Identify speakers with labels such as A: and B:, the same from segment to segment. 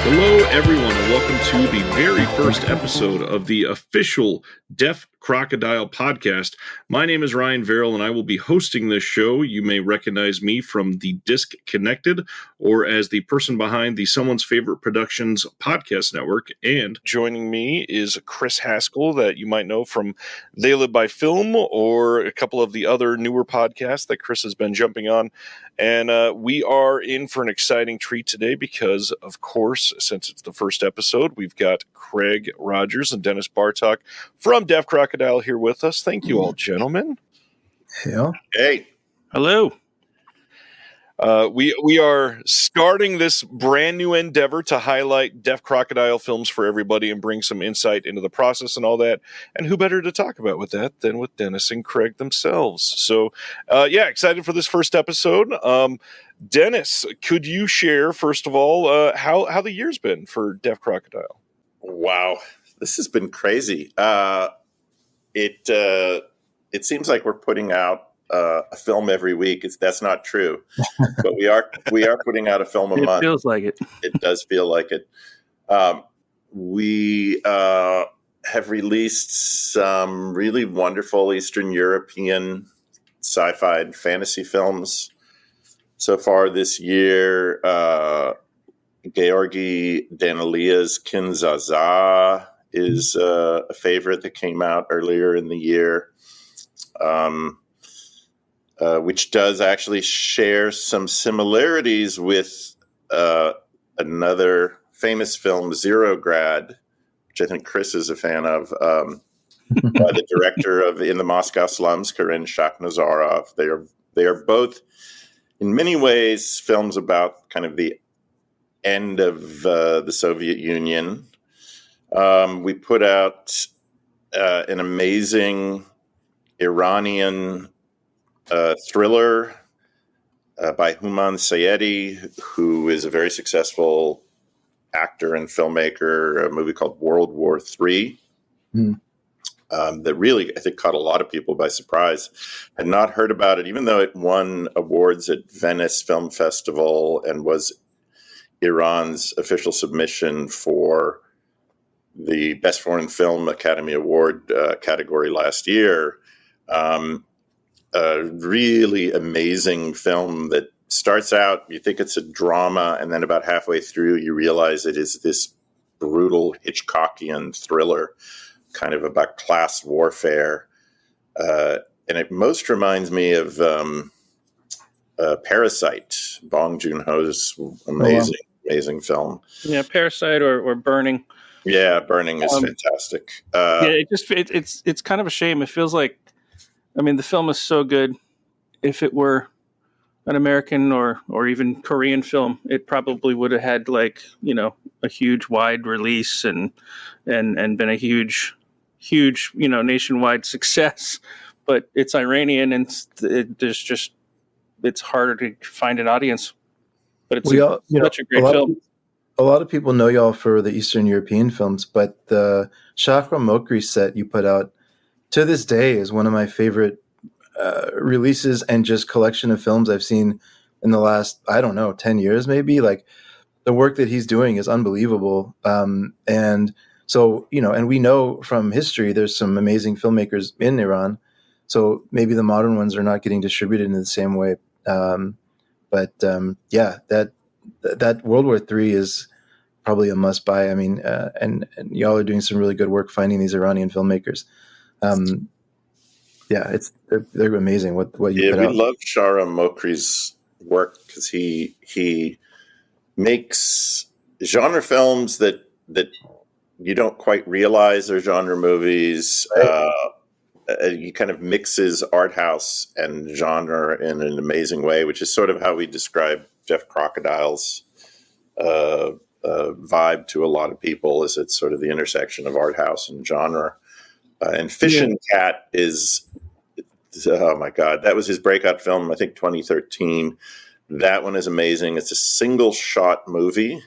A: Hello, everyone, and welcome to the very first episode of the official Deaf Crocodile Podcast. My name is Ryan Verrill, and I will be hosting this show. You may recognize me from the Disconnected, or as the person behind the Someone's Favorite Productions podcast network. And joining me is Chris Haskell, that you might know from They Live by Film, or a couple of the other newer podcasts that Chris has been jumping on. And we are in for an exciting treat today because, of course, since it's the first episode, we've got Craig Rogers and Dennis Bartok from Deaf Crocodile here with us. Thank you all, gentlemen.
B: Yeah.
C: Hey.
A: Hello. We are starting this brand new endeavor to highlight Deaf Crocodile films for everybody and bring some insight into the process and all that. And who better to talk about with that than with Dennis and Craig themselves? So, excited for this first episode. Dennis, could you share, first of all, how the year's been for Deaf Crocodile?
C: Wow, this has been crazy. It seems like we're putting out a film every week. That's not true, but we are putting out a film a month.
B: It feels like it.
C: It does feel like it. We have released some really wonderful Eastern European sci-fi and fantasy films so far this year. Georgi Danelia's Kin Zaza is a favorite that came out earlier in the year. Which does actually share some similarities with another famous film, Zero Grad, which I think Chris is a fan of, by the director of In The Moscow Slums, Karen Shakhnazarov. They are both, in many ways, films about kind of the end of the Soviet Union. We put out an amazing Iranian thriller by Houman Sayedi, who is a very successful actor and filmmaker, a movie called World War III, that really, I think, caught a lot of people by surprise. Had not heard about it, even though it won awards at Venice Film Festival and was Iran's official submission for the Best Foreign Film Academy Award category last year. A really amazing film that starts out, you think it's a drama, and then about halfway through you realize it is this brutal Hitchcockian thriller, kind of about class warfare. And it most reminds me of Parasite, Bong Joon-ho's amazing film.
B: Yeah, Parasite or Burning.
C: Yeah, Burning is fantastic.
B: It's kind of a shame. It feels like, I mean, the film is so good. If it were an American or even Korean film, it probably would have had a huge wide release and been a huge nationwide success. But it's Iranian, and it's harder to find an audience. But it's such a great film.
D: A lot of people know y'all for the Eastern European films, but the Shafra Mokri set you put out to this day is one of my favorite releases and just collection of films I've seen in the last, 10 years maybe. Like, the work that he's doing is unbelievable. And so, and we know from history there's some amazing filmmakers in Iran. So maybe the modern ones are not getting distributed in the same way. But that World War III is probably a must buy. I mean, and y'all are doing some really good work finding these Iranian filmmakers. They're amazing. What you put out.
C: We love Shara Mokri's work because he makes genre films that you don't quite realize are genre movies. He kind of mixes art house and genre in an amazing way, which is sort of how we describe Deaf Crocodile's vibe to a lot of people. Is it's sort of the intersection of art house and genre. And Fish and Cat is, oh my God, that was his breakout film, I think 2013. That one is amazing. It's a single shot movie.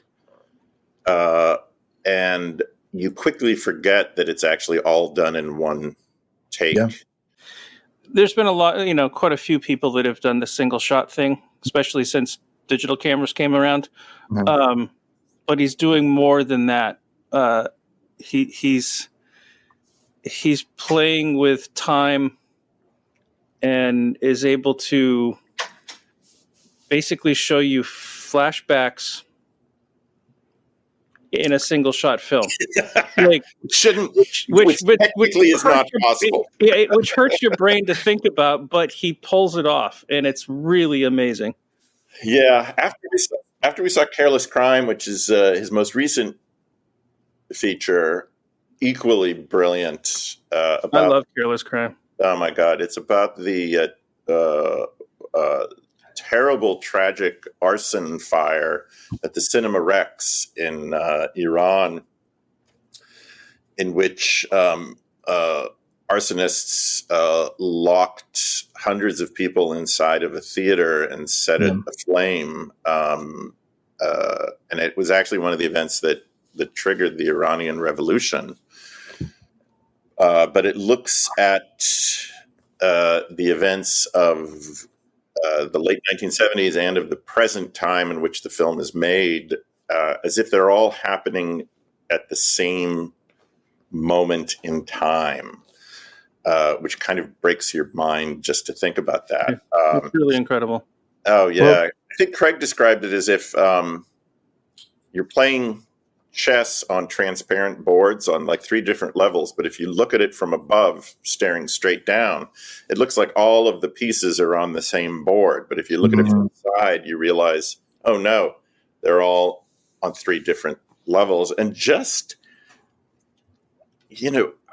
C: And you quickly forget that it's actually all done in one take. Yeah.
B: There's been quite a few people that have done the single shot thing, especially since digital cameras came around.
D: Mhm.
B: But he's doing more than that. He's playing with time and is able to basically show you flashbacks in a single shot film. Like
C: Which technically is not possible.
B: Which hurts your brain to think about, but he pulls it off, and it's really amazing.
C: Yeah, after we saw Careless Crime, which is his most recent feature, equally brilliant. I
B: love Careless Crime.
C: Oh my God, it's about the terrible, tragic arson fire at the Cinema Rex in Iran, in which arsonists locked hundreds of people inside of a theater and set it aflame. And it was actually one of the events that triggered the Iranian Revolution. But it looks at the events of the late 1970s and of the present time in which the film is made, as if they're all happening at the same moment in time, which kind of breaks your mind just to think about that.
B: It's really incredible.
C: Oh, yeah. Well, I think Craig described it as if you're playing chess on transparent boards on like 3 different levels, but if you look at it from above, staring straight down, it looks like all of the pieces are on the same board. But if you look at it from the side, you realize, oh no, they're all on 3 different levels. And just,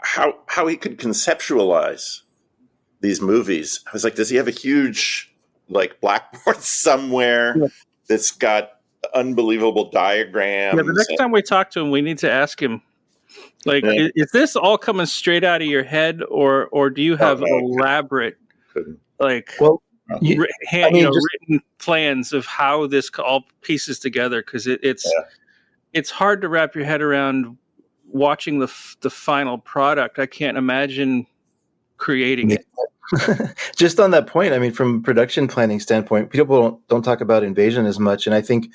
C: how he could conceptualize these movies. I was like, does he have a huge like blackboard somewhere that's got unbelievable diagrams?
B: Yeah, the next time we talk to him, we need to ask him, like, is this all coming straight out of your head, or do you have elaborate, like, written plans of how this all pieces together? Because it's hard to wrap your head around watching the final product. I can't imagine creating it.
D: Just on that point, I mean, from a production planning standpoint, people don't talk about Invasion as much, and I think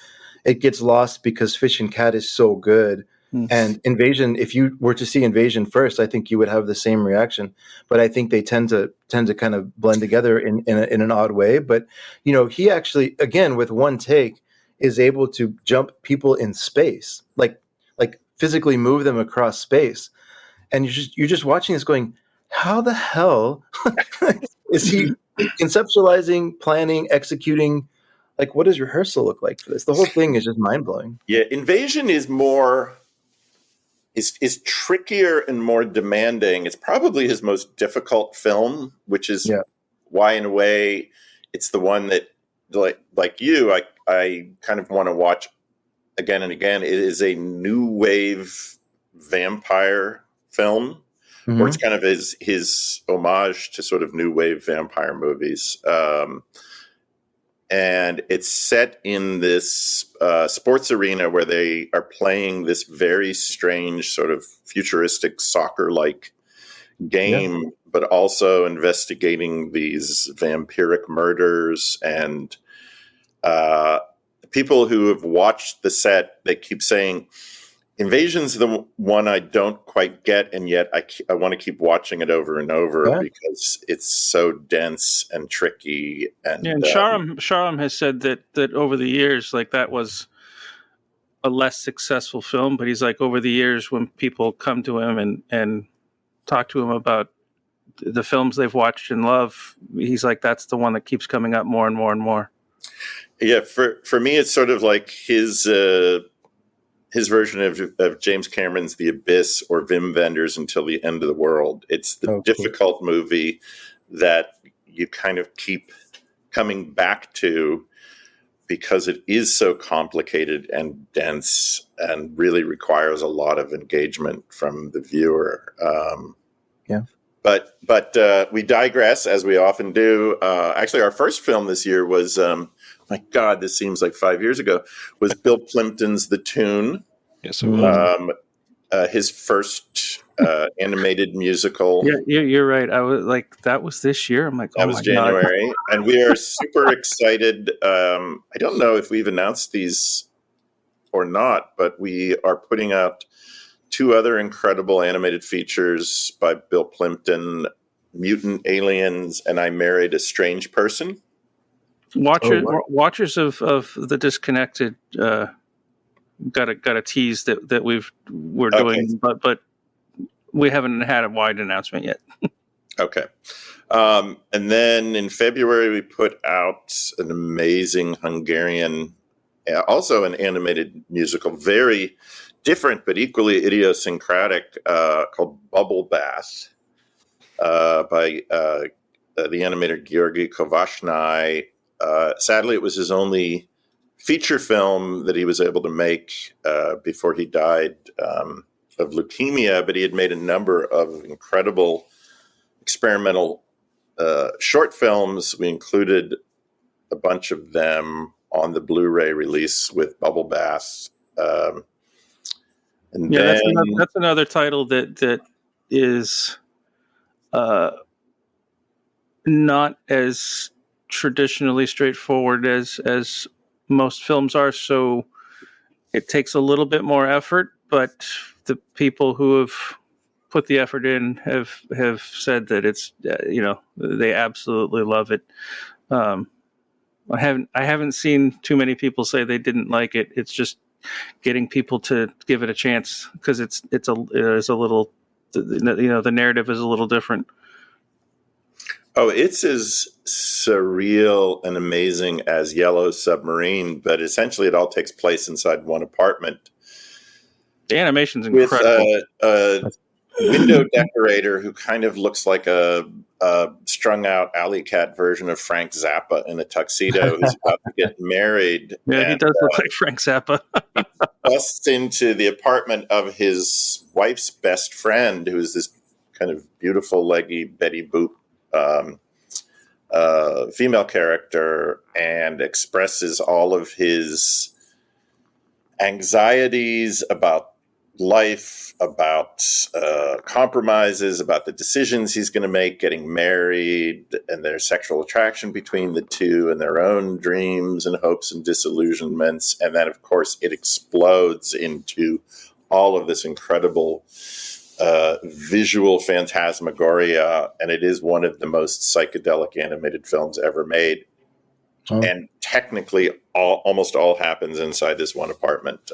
D: it gets lost because Fish and Cat is so good. And Invasion, if you were to see Invasion first, I think you would have the same reaction. But I think they tend to kind of blend together in an odd way. But he actually, again, with one take, is able to jump people in space, like physically move them across space, and you're just watching this, going, how the hell is he conceptualizing, planning, executing? Like, what does rehearsal look like for this? The whole thing is just mind-blowing.
C: Yeah, Invasion is is trickier and more demanding. It's probably his most difficult film, which is why, in a way, it's the one that, like you, I kind of want to watch again and again. It is a new wave vampire film. Or it's kind of his homage to sort of new wave vampire movies. And it's set in this sports arena where they are playing this very strange sort of futuristic soccer-like game, but also investigating these vampiric murders. And people who have watched the set, they keep saying, Invasion's the one I don't quite get, and yet I want to keep watching it over and over because it's so dense and tricky. And
B: Sharam has said that over the years, like, that was a less successful film, but he's like, over the years when people come to him and talk to him about the films they've watched and love, he's like, that's the one that keeps coming up more and more and more.
C: Yeah, for me, it's sort of like his version of James Cameron's The Abyss or Wim Wenders Until the End of the World. It's the difficult movie that you kind of keep coming back to because it is so complicated and dense and really requires a lot of engagement from the viewer. But we digress, as we often do. Actually, our first film this year was, my God, this seems like 5 years ago, was Bill Plimpton's The Tune.
A: Yes, it was.
C: his first animated musical.
B: Yeah, you're right. I was like, that was this year. I'm like, oh,
C: that was January, and we are super excited. I don't know if we've announced these or not, but we are putting out 2 other incredible animated features by Bill Plimpton: Mutant Aliens and I Married a Strange Person.
B: Watchers of The Disconnected got a tease that we're doing, but we haven't had a wide announcement yet.
C: Okay. And then in February, we put out an amazing Hungarian, also an animated musical, very different but equally idiosyncratic, called Bubble Bath, by the animator Georgi Kovashnai. Sadly, it was his only feature film that he was able to make before he died of leukemia, but he had made a number of incredible experimental short films. We included a bunch of them on the Blu-ray release with Bubble Bath.
B: That's another title that is not as traditionally straightforward as most films are, so it takes a little bit more effort, but the people who have put the effort in have said that it's they absolutely love it. I haven't seen too many people say they didn't like it. It's just getting people to give it a chance, because it is a little, the narrative is a little different.
C: Oh, it's as surreal and amazing as Yellow Submarine, but essentially it all takes place inside one apartment.
B: The animation's incredible.
C: With a window decorator who kind of looks like a strung out alley cat version of Frank Zappa in a tuxedo who's about to get married.
B: Yeah, he does look like Frank Zappa.
C: He busts into the apartment of his wife's best friend, who is this kind of beautiful, leggy Betty Boop female character, and expresses all of his anxieties about life, about compromises, about the decisions he's going to make, getting married, and their sexual attraction between the two, and their own dreams and hopes and disillusionments. And then, of course, it explodes into all of this incredible visual phantasmagoria, and it is one of the most psychedelic animated films ever made. Oh. And technically, almost all happens inside this one apartment.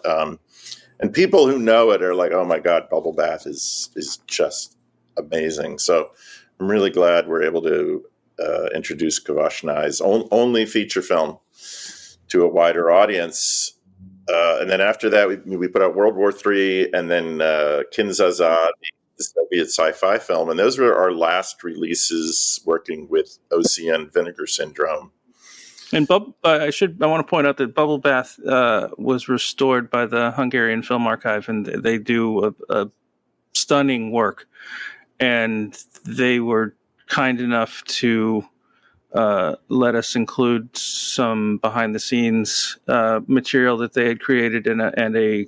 C: And people who know it are like, "Oh my God, Bubble Bath is just amazing." So I'm really glad we're able to introduce Kovashnai's only feature film to a wider audience. And then after that, we put out World War III, and then Kinzaza, the Soviet sci-fi film. And those were our last releases working with Rogers Vinegar Syndrome.
B: And I want to point out that Bubble Bath was restored by the Hungarian Film Archive, and they do a stunning work. And they were kind enough to let us include some behind-the-scenes material that they had created and a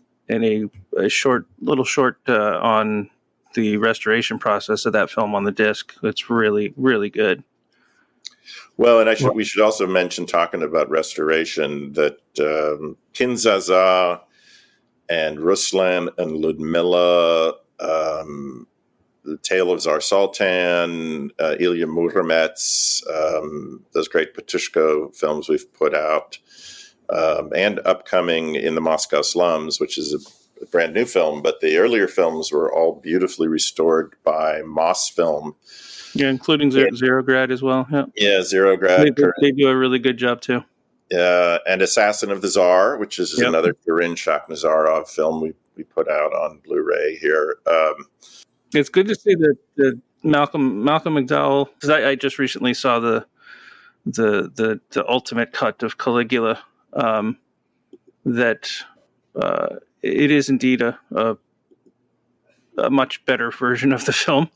B: short on the restoration process of that film on the disc. It's really, really good.
C: Well, and we should also mention, talking about restoration, that Kinzaza and Ruslan and Ludmilla, The Tale of Tsar Sultan, Ilya Muromets, those great Petushko films we've put out, and upcoming In the Moscow Slums, which is a brand new film, but the earlier films were all beautifully restored by Moss Film.
B: Yeah, including Zerograd as well.
C: Yeah, Zerograd.
B: They do a really good job too.
C: And Assassin of the Tsar, which is another Kirin Shakhnazarov film we put out on Blu-ray here.
B: It's good to see that Malcolm McDowell, because I just recently saw the ultimate cut of Caligula, that it is indeed a much better version of the film.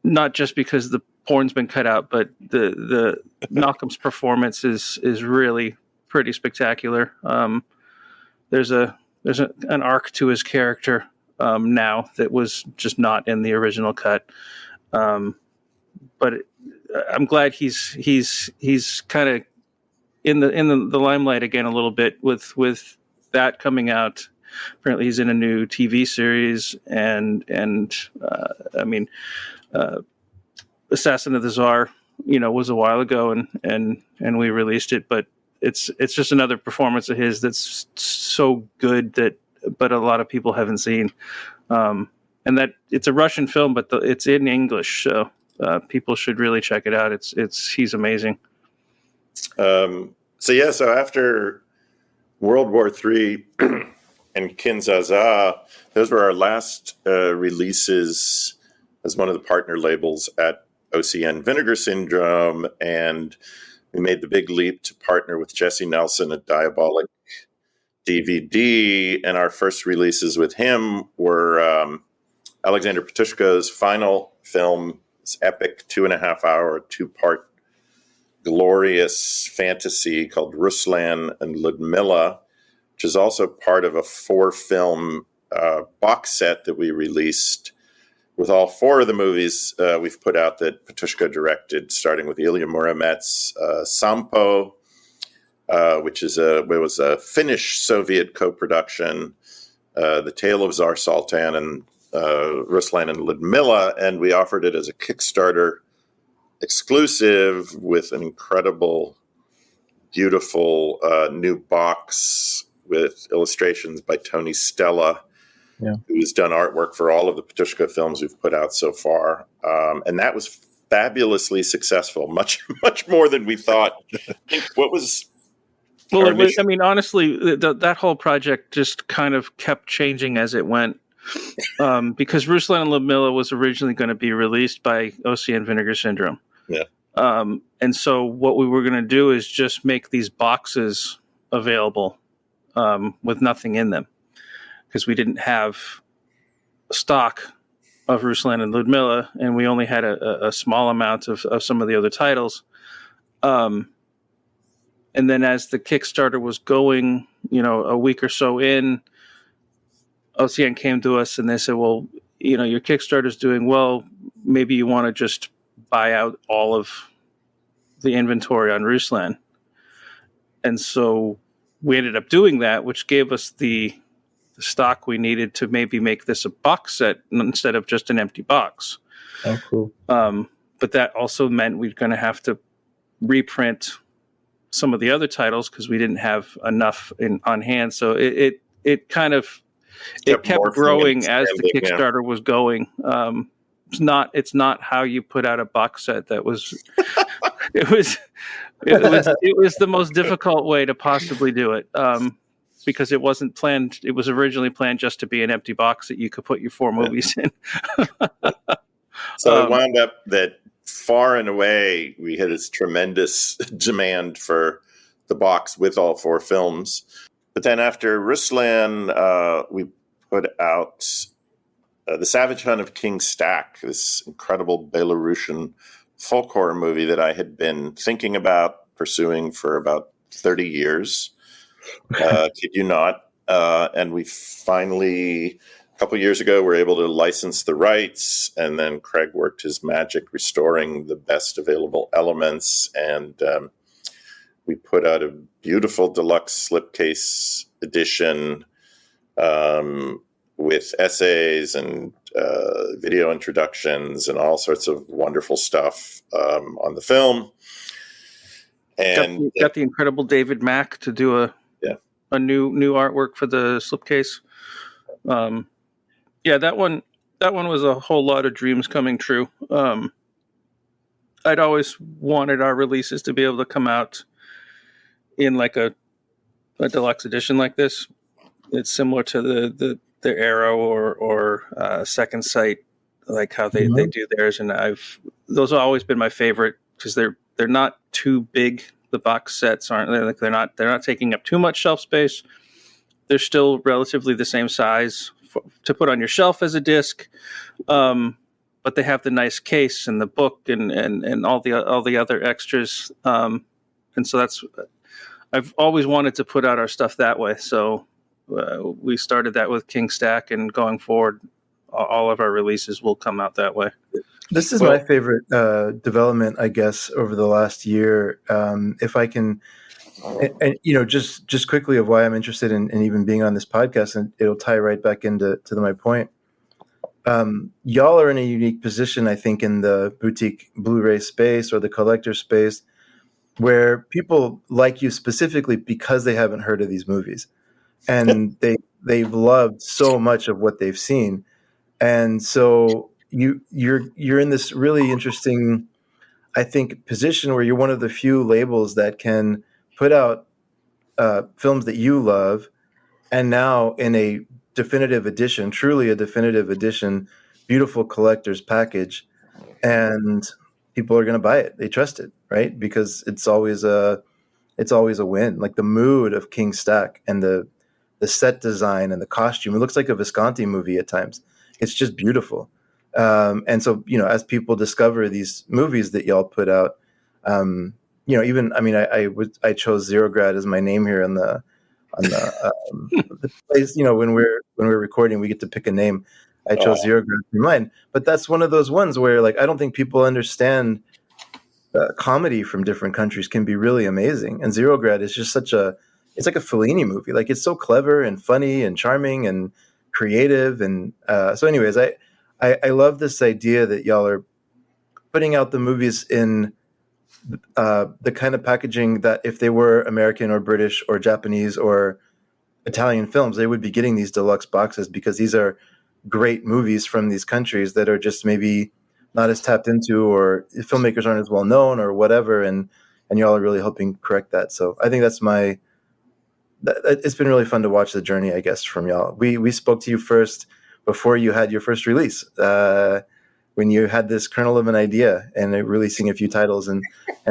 B: Not just because the porn's been cut out, but the Malcolm's performance is really pretty spectacular. There's a there's an arc to his character now that was just not in the original cut. But I'm glad he's kind of in the limelight again a little bit with that coming out. Apparently, he's in a new TV series, and Assassin of the Tsar, was a while ago, and we released it, but it's just another performance of his that's so good but a lot of people haven't seen, and that it's a Russian film, but it's in English, so people should really check it out. He's amazing.
C: So after World War III and Kin Zsa Zsa, those were our last releases as one of the partner labels at OCN Vinegar Syndrome, and we made the big leap to partner with Jesse Nelson at Diabolic DVD, and our first releases with him were Alexander Petrushka's final film, this epic 2.5-hour, 2-part glorious fantasy called Ruslan and Ludmilla, which is also part of a 4-film box set that we released with all 4 of the movies we've put out that Petrushka directed, starting with Ilya Muramet's Sampo, which was a Finnish Soviet co-production, The Tale of Tsar Sultan, and Ruslan and Ludmilla, and we offered it as a Kickstarter exclusive with an incredible, beautiful new box with illustrations by Tony Stella, who's done artwork for all of the Petrushka films we've put out so far. And that was fabulously successful, much more than we thought. What was...
B: Well, honestly, that whole project just kind of kept changing as it went. Because Ruslan and Ludmilla was originally going to be released by OCN Vinegar Syndrome.
C: Yeah.
B: And so what we were going to do is just make these boxes available with nothing in them, because we didn't have stock of Ruslan and Ludmilla, and we only had a small amount of some of the other titles. And then as the Kickstarter was going, a week or so in, OCN came to us and they said, well, your Kickstarter's doing well. Maybe you want to just buy out all of the inventory on Ruslan. And so we ended up doing that, which gave us the stock we needed to maybe make this a box set instead of just an empty box.
D: Oh, cool.
B: But that also meant we're going to have to reprint some of the other titles because we didn't have enough on hand. So it kind of... It kept growing as the Kickstarter was going. It's not how you put out a box set. That was it was the most difficult way to possibly do it, because it wasn't planned. It was originally planned just to be an empty box that you could put your 4 movies in.
C: So it wound up that far and away we had this tremendous demand for the box with all 4 films. But then after Ruslan, we put out The Savage Hunt of King Stack, this incredible Belarusian folk horror movie that I had been thinking about pursuing for about 30 years. Kid you not. And we finally, a couple years ago, were able to license the rights. And then Craig worked his magic restoring the best available elements. And we put out a beautiful deluxe slipcase edition with essays and video introductions and all sorts of wonderful stuff on the film. And
B: got the incredible David Mack to do a new artwork for the slipcase. That one was a whole lot of dreams coming true. I'd always wanted our releases to be able to come out in like a deluxe edition like this. It's similar to the Arrow or Second Sight, like how they do theirs, and those have always been my favorite because they're not too big. The box sets aren't they're not taking up too much shelf space. They're still relatively the same size to put on your shelf as a disc, but they have the nice case and the book and all the other extras, and so I've always wanted to put out our stuff that way. So we started that with King Stack, and going forward, all of our releases will come out that way.
D: This is my favorite development, I guess, over the last year. If I can, and just quickly of why I'm interested in even being on this podcast, and it'll tie right back into my point. Y'all are in a unique position, I think, in the boutique Blu-ray space or the collector space, where people like you specifically because they haven't heard of these movies, and they've loved so much of what they've seen, and so you're in this really interesting, I think, position where you're one of the few labels that can put out films that you love, and now in a definitive edition, truly a definitive edition, beautiful collector's package, and people are going to buy it. They trust it, right? Because it's always a win. Like the mood of King Stack and the set design and the costume, it looks like a Visconti movie at times. It's just beautiful. And so, as people discover these movies that y'all put out, even, I chose Zero Grad as my name here on the place. When we're recording, we get to pick a name. I chose Zero Grad for mine, but that's one of those ones where, like, I don't think people understand comedy from different countries can be really amazing. And Zero Grad is just it's like a Fellini movie. Like, it's so clever and funny and charming and creative. And so anyways, I love this idea that y'all are putting out the movies in the kind of packaging that if they were American or British or Japanese or Italian films, they would be getting these deluxe boxes, because these are great movies from these countries that are just maybe not as tapped into, or filmmakers aren't as well known or whatever. And y'all are really helping correct that. So I think it's been really fun to watch the journey, I guess, from y'all. We spoke to you first before you had your first release, when you had this kernel of an idea and releasing a few titles, and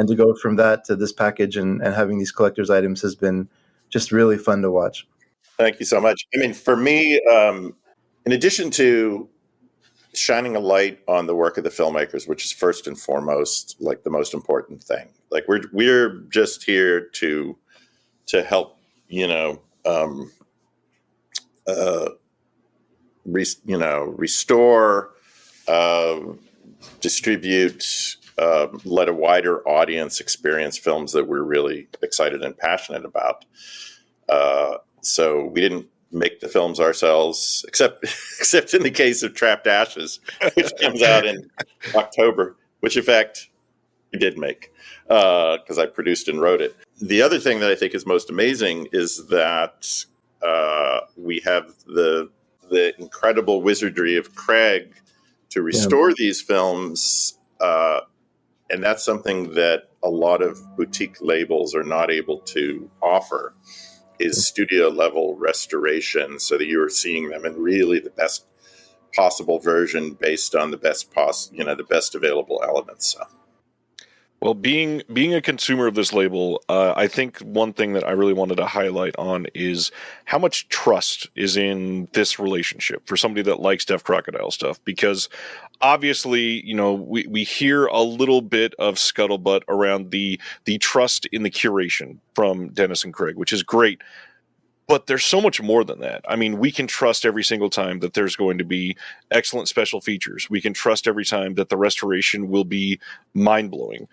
D: to go from that to this package and having these collector's items has been just really fun to watch.
C: Thank you so much. I mean, for me, in addition to shining a light on the work of the filmmakers, which is first and foremost, like, the most important thing, like, we're just here to help, restore, distribute, let a wider audience experience films that we're really excited and passionate about. So we didn't make the films ourselves, except in the case of Trapped Ashes, which comes out in October, which in fact we did make, because I produced and wrote it. The other thing that I think is most amazing is that we have the incredible wizardry of Craig to restore these films, and that's something that a lot of boutique labels are not able to offer, is studio level restoration, so that you're seeing them in really the best possible version based on the best the best available elements. So.
A: Well, being a consumer of this label, I think one thing that I really wanted to highlight on is how much trust is in this relationship for somebody that likes Deaf Crocodile stuff. Because obviously, we hear a little bit of scuttlebutt around the trust in the curation from Dennis and Craig, which is great. But there's so much more than that. I mean, we can trust every single time that there's going to be excellent special features. We can trust every time that the restoration will be mind-blowing.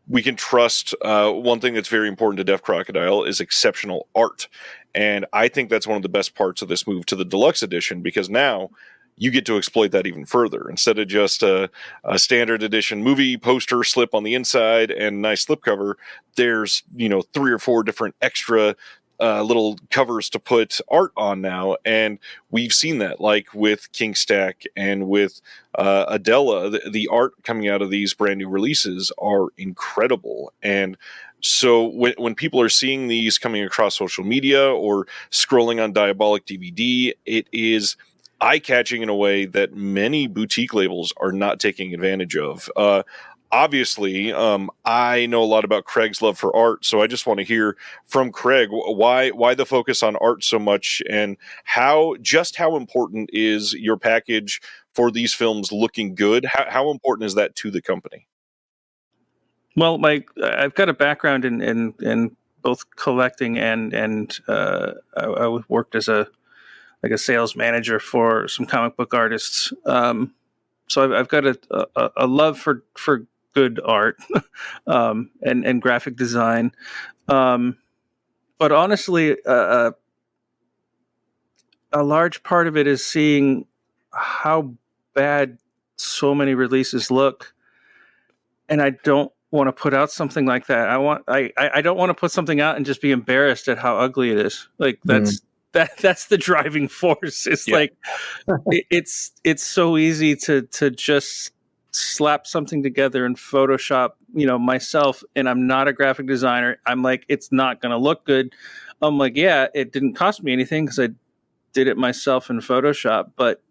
A: We can trust one thing that's very important to Deaf Crocodile is exceptional art. And I think that's one of the best parts of this move to the deluxe edition, because now you get to exploit that even further. Instead of just a standard edition movie poster slip on the inside and nice slipcover, there's 3 or 4 different extra little covers to put art on now. And we've seen that, like with King Stack and with Adela, the art coming out of these brand new releases are incredible. And so when people are seeing these coming across social media or scrolling on Diabolic DVD, it is eye-catching in a way that many boutique labels are not taking advantage of. Obviously, I know a lot about Craig's love for art, so I just want to hear from Craig why the focus on art so much, and how important is your package for these films looking good? How important is that to the company?
B: Well, I've got a background in both collecting and I worked as a sales manager for some comic book artists. So I've got a love for good art and graphic design. But honestly, a large part of it is seeing how bad so many releases look, and I don't want to put out something like that. I don't want to put something out and just be embarrassed at how ugly it is. Like that's the driving force. It's like it's so easy to just slap something together in Photoshop, myself, and I'm not a graphic designer. I'm like, it's not going to look good. I'm like, yeah, it didn't cost me anything because I did it myself in Photoshop, but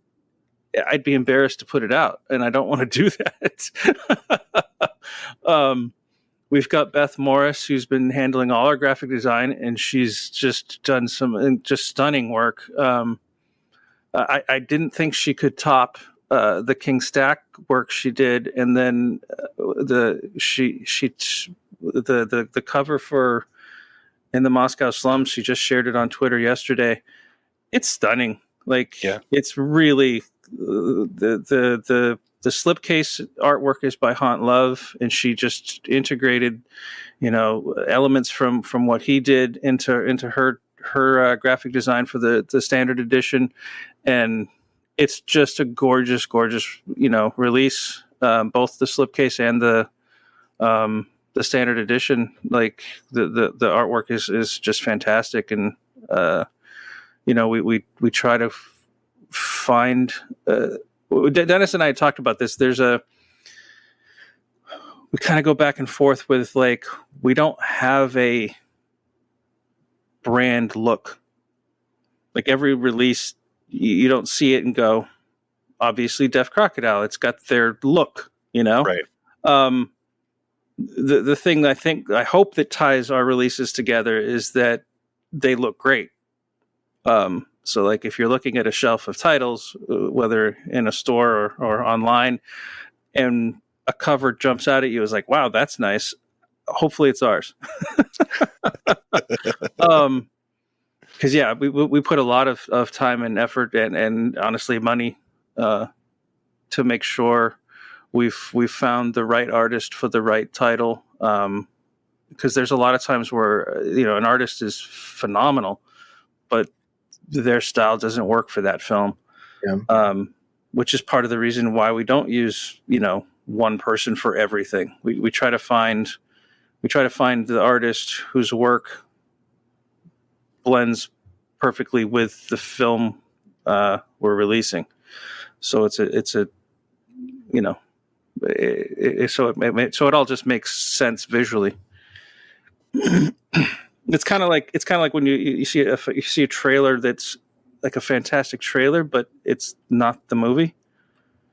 B: I'd be embarrassed to put it out, and I don't want to do that. We've got Beth Morris, who's been handling all our graphic design, and she's just done some just stunning work. I didn't think she could top the King Stack work she did, and then the cover for In The Moscow Slums. She just shared it on Twitter yesterday. It's stunning. It's really the slipcase artwork is by Haunt Love, and she just integrated, elements from what he did into her graphic design for the standard edition, and it's just a gorgeous release. Both the slipcase and the standard edition, like the artwork is just fantastic, and we try to find. Dennis and I had talked about this. We kind of go back and forth with, like, we don't have a brand look. Like, every release, you don't see it and go, obviously Deaf Crocodile, it's got their look,
A: Right.
B: The thing I hope that ties our releases together is that they look great. So, like, if you're looking at a shelf of titles, whether in a store or online, and a cover jumps out at you, is like, wow, that's nice. Hopefully it's ours. Because we put a lot of time and effort and honestly money to make sure we've found the right artist for the right title. Because there's a lot of times where an artist is phenomenal, but their style doesn't work for that film. Yeah. Which is part of the reason why we don't use one person for everything. We try to find the artist whose work blends perfectly with the film we're releasing. So so it all just makes sense visually. It's kind of like when you see a trailer that's like a fantastic trailer, but it's not the movie.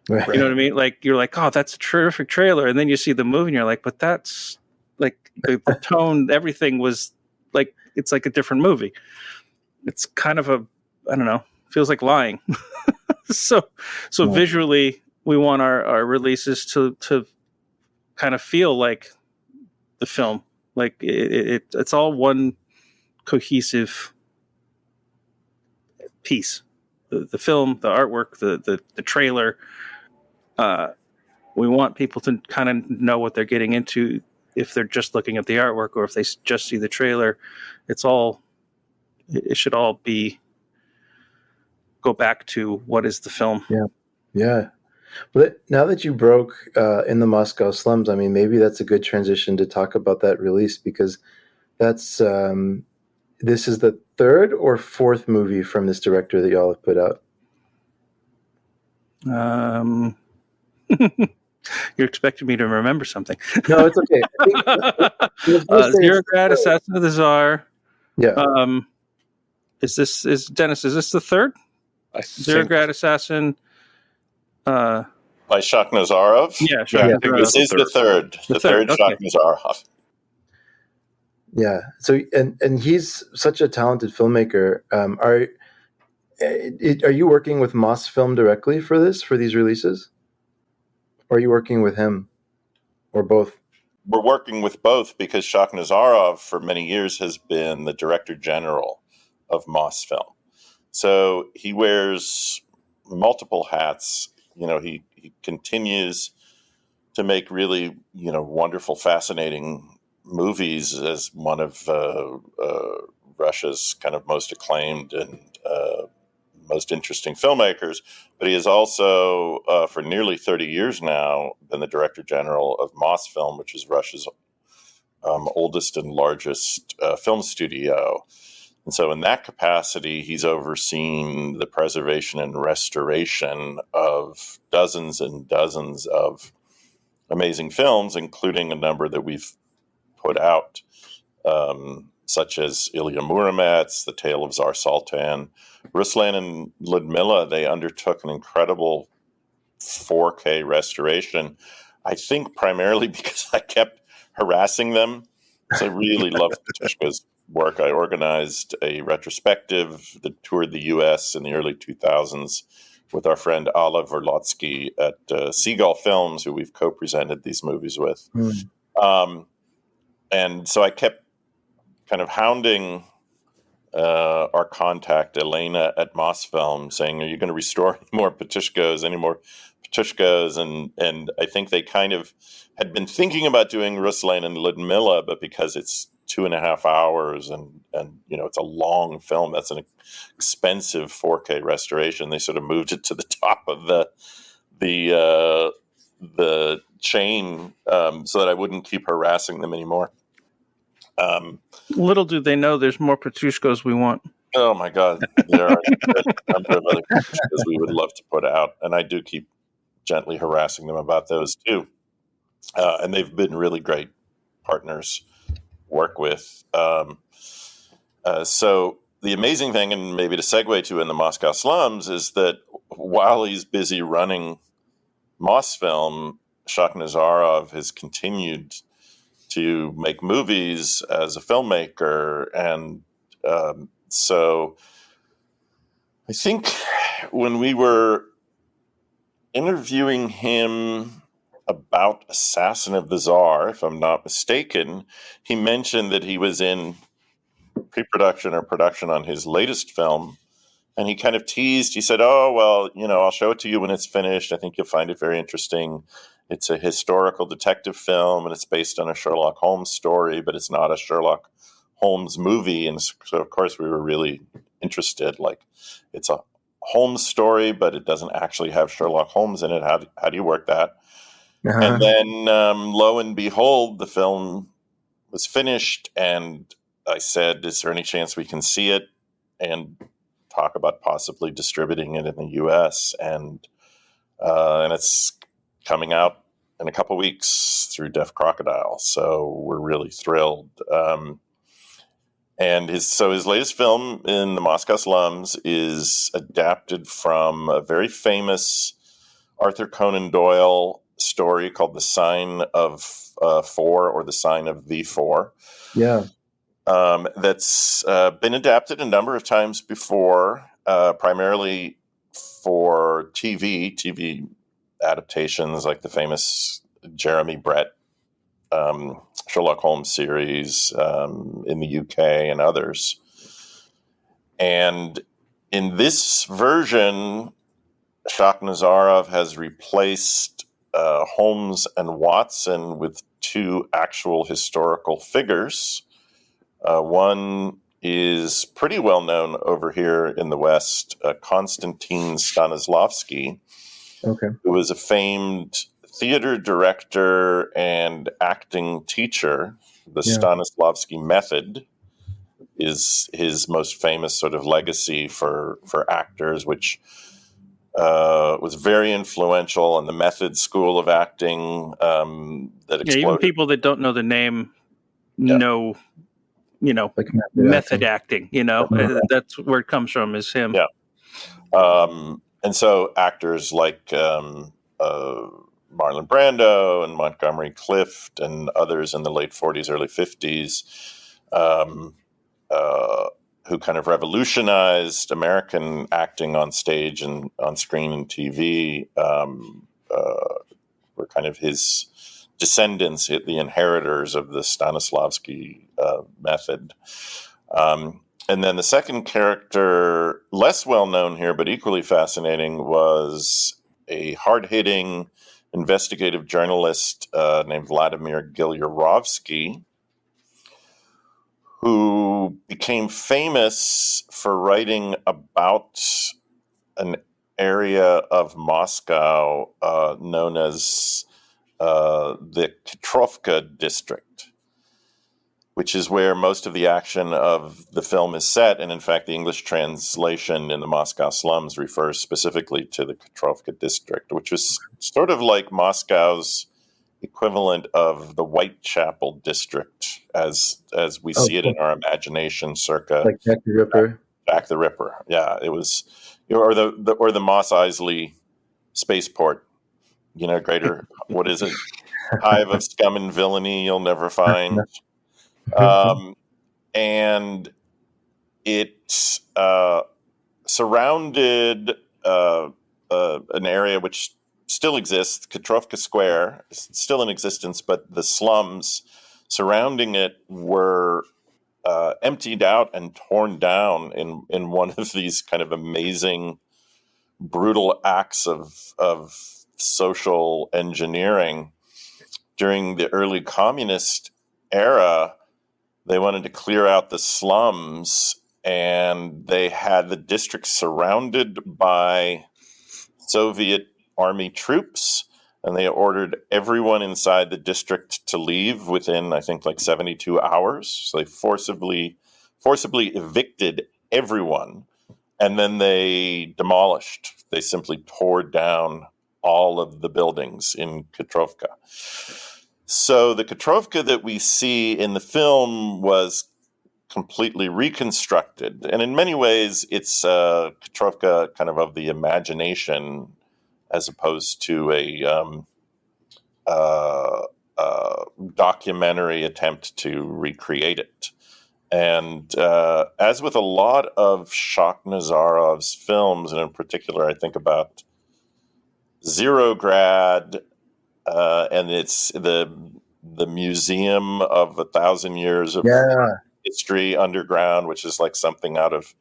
B: Right. You know what I mean? Like, you're like, oh, that's a terrific trailer, and then you see the movie, and you're like, but that's like the tone, everything was like, it's like a different movie. It's kind of feels like lying. So visually, we want our releases to kind of feel like the film. Like it's all one cohesive piece. The film, the artwork, the trailer. We want people to kind of know what they're getting into if they're just looking at the artwork, or if they just see the trailer. It should all go back to what is the film.
D: Yeah. Well, now that you broke In The Moscow Slums, I mean, maybe that's a good transition to talk about that release, because that's this is the third or fourth movie from this director that y'all have put out.
B: You're expecting me to remember something.
D: No, it's okay.
B: Zero Grad, Assassin of the Tsar.
D: Yeah.
B: Is Dennis? Is this the third? Zero Grad, Assassin.
C: By Shakhnazarov?
B: Yeah, Shakhnazarov.
C: This is the third. The third
B: okay.
C: Shakhnazarov.
D: Yeah. So, and he's such a talented filmmaker. Are you working with Moss Film directly for these releases? Or are you working with him? Or both?
C: we're working with both because Shakhnazarov for many years has been the director general of Mosfilm. So he wears multiple hats. He continues to make really, wonderful, fascinating movies as one of Russia's kind of most acclaimed and most interesting filmmakers. But he has also, for nearly 30 years now, been the director general of Mosfilm, which is Russia's oldest and largest film studio. And so in that capacity, he's overseen the preservation and restoration of dozens and dozens of amazing films, including a number that we've put out, such as Ilya Muromets, The Tale of Tsar Sultan. Ruslan and Ludmilla, they undertook an incredible 4K restoration, I think primarily because I kept harassing them. So I really loved Petrushka's work. I organized a retrospective that toured the U.S. in the early 2000s with our friend Alla Verlotsky at Seagull Films, who we've co-presented these movies with. And so I kept kind of hounding our contact, Elena at Mosfilm, saying, are you going to restore any more Petrushkas? And I think they kind of had been thinking about doing Ruslan and Ludmilla, but because it's 2.5 hours and it's a long film, that's an expensive 4K restoration, they sort of moved it to the top of the chain so that I wouldn't keep harassing them anymore.
B: Little do they know there's more Petrushkas we want.
C: Oh my God, there are a number of other Petrushkas we would love to put out, and I do keep gently harassing them about those too. And they've been really great partners to work with. So the amazing thing, and maybe to segue to In the Moscow Slums, is that while he's busy running Mosfilm, Shakhnazarov has continued to make movies as a filmmaker. And so I think when we were interviewing him about Assassin of the Tsar, if I'm not mistaken, he mentioned that he was in pre-production or production on his latest film. And he kind of teased, he said, oh, well, I'll show it to you when it's finished. I think you'll find it very interesting. It's a historical detective film, and it's based on a Sherlock Holmes story, but it's not a Sherlock Holmes movie. And so, of course, we were really interested. Like, it's a Holmes story, but it doesn't actually have Sherlock Holmes in it. How do you work that? Uh-huh. And then, lo and behold, the film was finished, and I said, is there any chance we can see it and talk about possibly distributing it in the U.S.? And it's coming out in a couple weeks through Deaf Crocodile, so we're really thrilled. And his latest film, In the Moscow Slums, is adapted from a very famous Arthur Conan Doyle story called The Sign of Four, or The Sign of the Four.
D: Yeah.
C: That's been adapted a number of times before, primarily for TV adaptations like the famous Jeremy Brett Sherlock Holmes series in the UK and others. And in this version, Shakhnazarov has replaced Holmes and Watson with two actual historical figures. One is pretty well known over here in the West, Konstantin Stanislavski, who was a famed theater director and acting teacher. The Stanislavski method is his most famous sort of legacy for actors, which was very influential in the method school of acting that exploded.
B: Even people that don't know the name know, like method acting. That's where it comes from, is him.
C: Yeah. And so actors like Marlon Brando and Montgomery Clift and others in the late 40s, early 50s, who kind of revolutionized American acting on stage and on screen and TV, were kind of his descendants, the inheritors of the Stanislavski method. And then the second character, less well known here, but equally fascinating, was a hard-hitting investigative journalist named Vladimir Gilyarovsky, who became famous for writing about an area of Moscow known as the Petrovka district, which is where most of the action of the film is set. And in fact, the English translation In The Moscow Slums refers specifically to the Petrovka district, which was sort of like Moscow's equivalent of the Whitechapel district as we see it in our imagination, circa
D: Like Jack the Ripper.
C: Jack the Ripper. Yeah, it was, or the Mos Eisley spaceport, greater, what is it? Hive of scum and villainy you'll never find. And it surrounded an area which still exists, Petrovka Square, is still in existence, but the slums surrounding it were emptied out and torn down in one of these kind of amazing, brutal acts of social engineering. During the early communist era, they wanted to clear out the slums, and they had the district surrounded by Soviet army troops, and they ordered everyone inside the district to leave within, I think, like 72 hours. So they forcibly evicted everyone, and then they demolished. They simply tore down all of the buildings in Petrovka. So the Petrovka that we see in the film was completely reconstructed. And in many ways, it's Petrovka kind of the imagination, as opposed to a documentary attempt to recreate it. And as with a lot of Shaknazarov's films, and in particular, I think about Zero Grad, and it's the Museum of 1,000 Years of History Underground, which is like something out of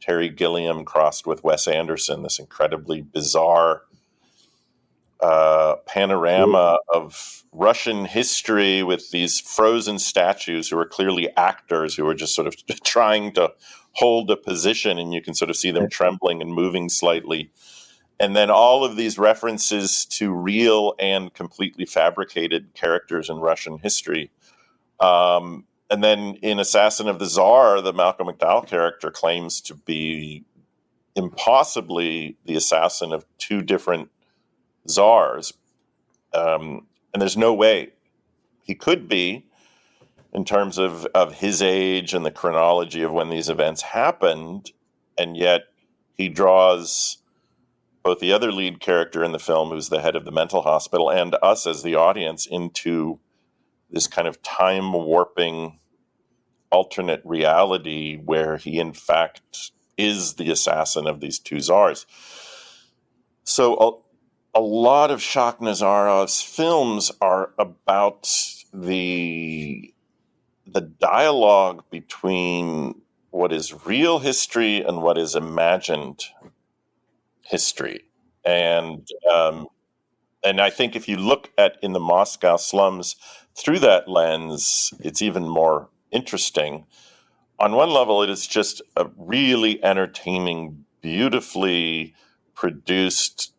C: Terry Gilliam crossed with Wes Anderson, this incredibly bizarre panorama of Russian history with these frozen statues who are clearly actors who are just sort of trying to hold a position, and you can sort of see them trembling and moving slightly. And then all of these references to real and completely fabricated characters in Russian history. And then in Assassin of the Tsar, the Malcolm McDowell character claims to be impossibly the assassin of two different czars. And there's no way he could be, in terms of his age and the chronology of when these events happened. And yet he draws both the other lead character in the film, who's the head of the mental hospital, and us as the audience into this kind of time warping alternate reality where he in fact is the assassin of these two czars. So a lot of Shaknazarov's films are about the dialogue between what is real history and what is imagined history. And I think if you look at In the Moscow Slums through that lens, it's even more interesting. On one level, it is just a really entertaining, beautifully produced,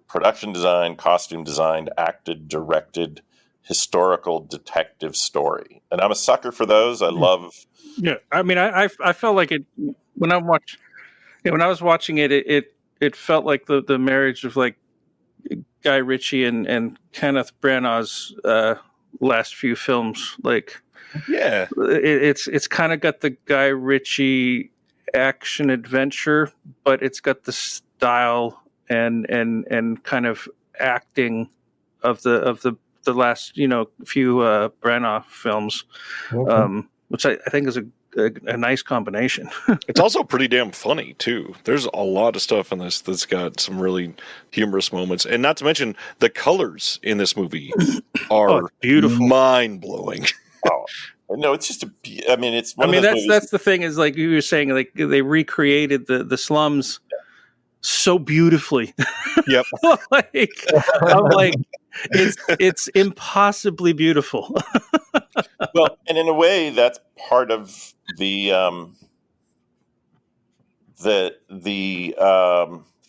C: production design, costume designed, acted, directed, historical detective story. And I'm a sucker for those. I love.
B: Yeah, I mean, I felt like it when I was watching it. It felt like the marriage of like Guy Ritchie and Kenneth Branagh's last few films. Like,
A: yeah,
B: it's kind of got the Guy Ritchie action adventure, but it's got the style and kind of acting of the last few Branagh films, which I think is a nice combination.
A: It's also pretty damn funny too. There's a lot of stuff in this that's got some really humorous moments, and not to mention the colors in this movie are
B: beautiful,
A: mind blowing.
C: Oh. No, it's just it's one of those movies.
B: That's the thing, is like you were saying, like they recreated the slums so beautifully.
A: Yep.
B: I'm like, it's impossibly beautiful.
C: Well, and in a way, that's part of the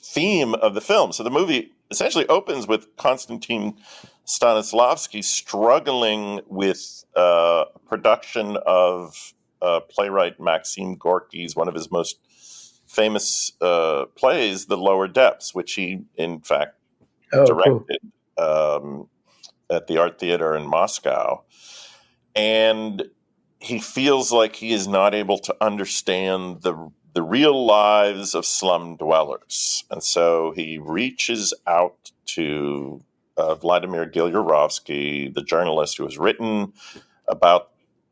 C: theme of the film. So the movie essentially opens with Konstantin Stanislavski struggling with production of playwright Maxim Gorky's, one of his most famous plays, The Lower Depths, which he, in fact, directed at the Art Theater in Moscow. And he feels like he is not able to understand the real lives of slum dwellers. And so he reaches out to Vladimir Gilyarovsky, the journalist who has written about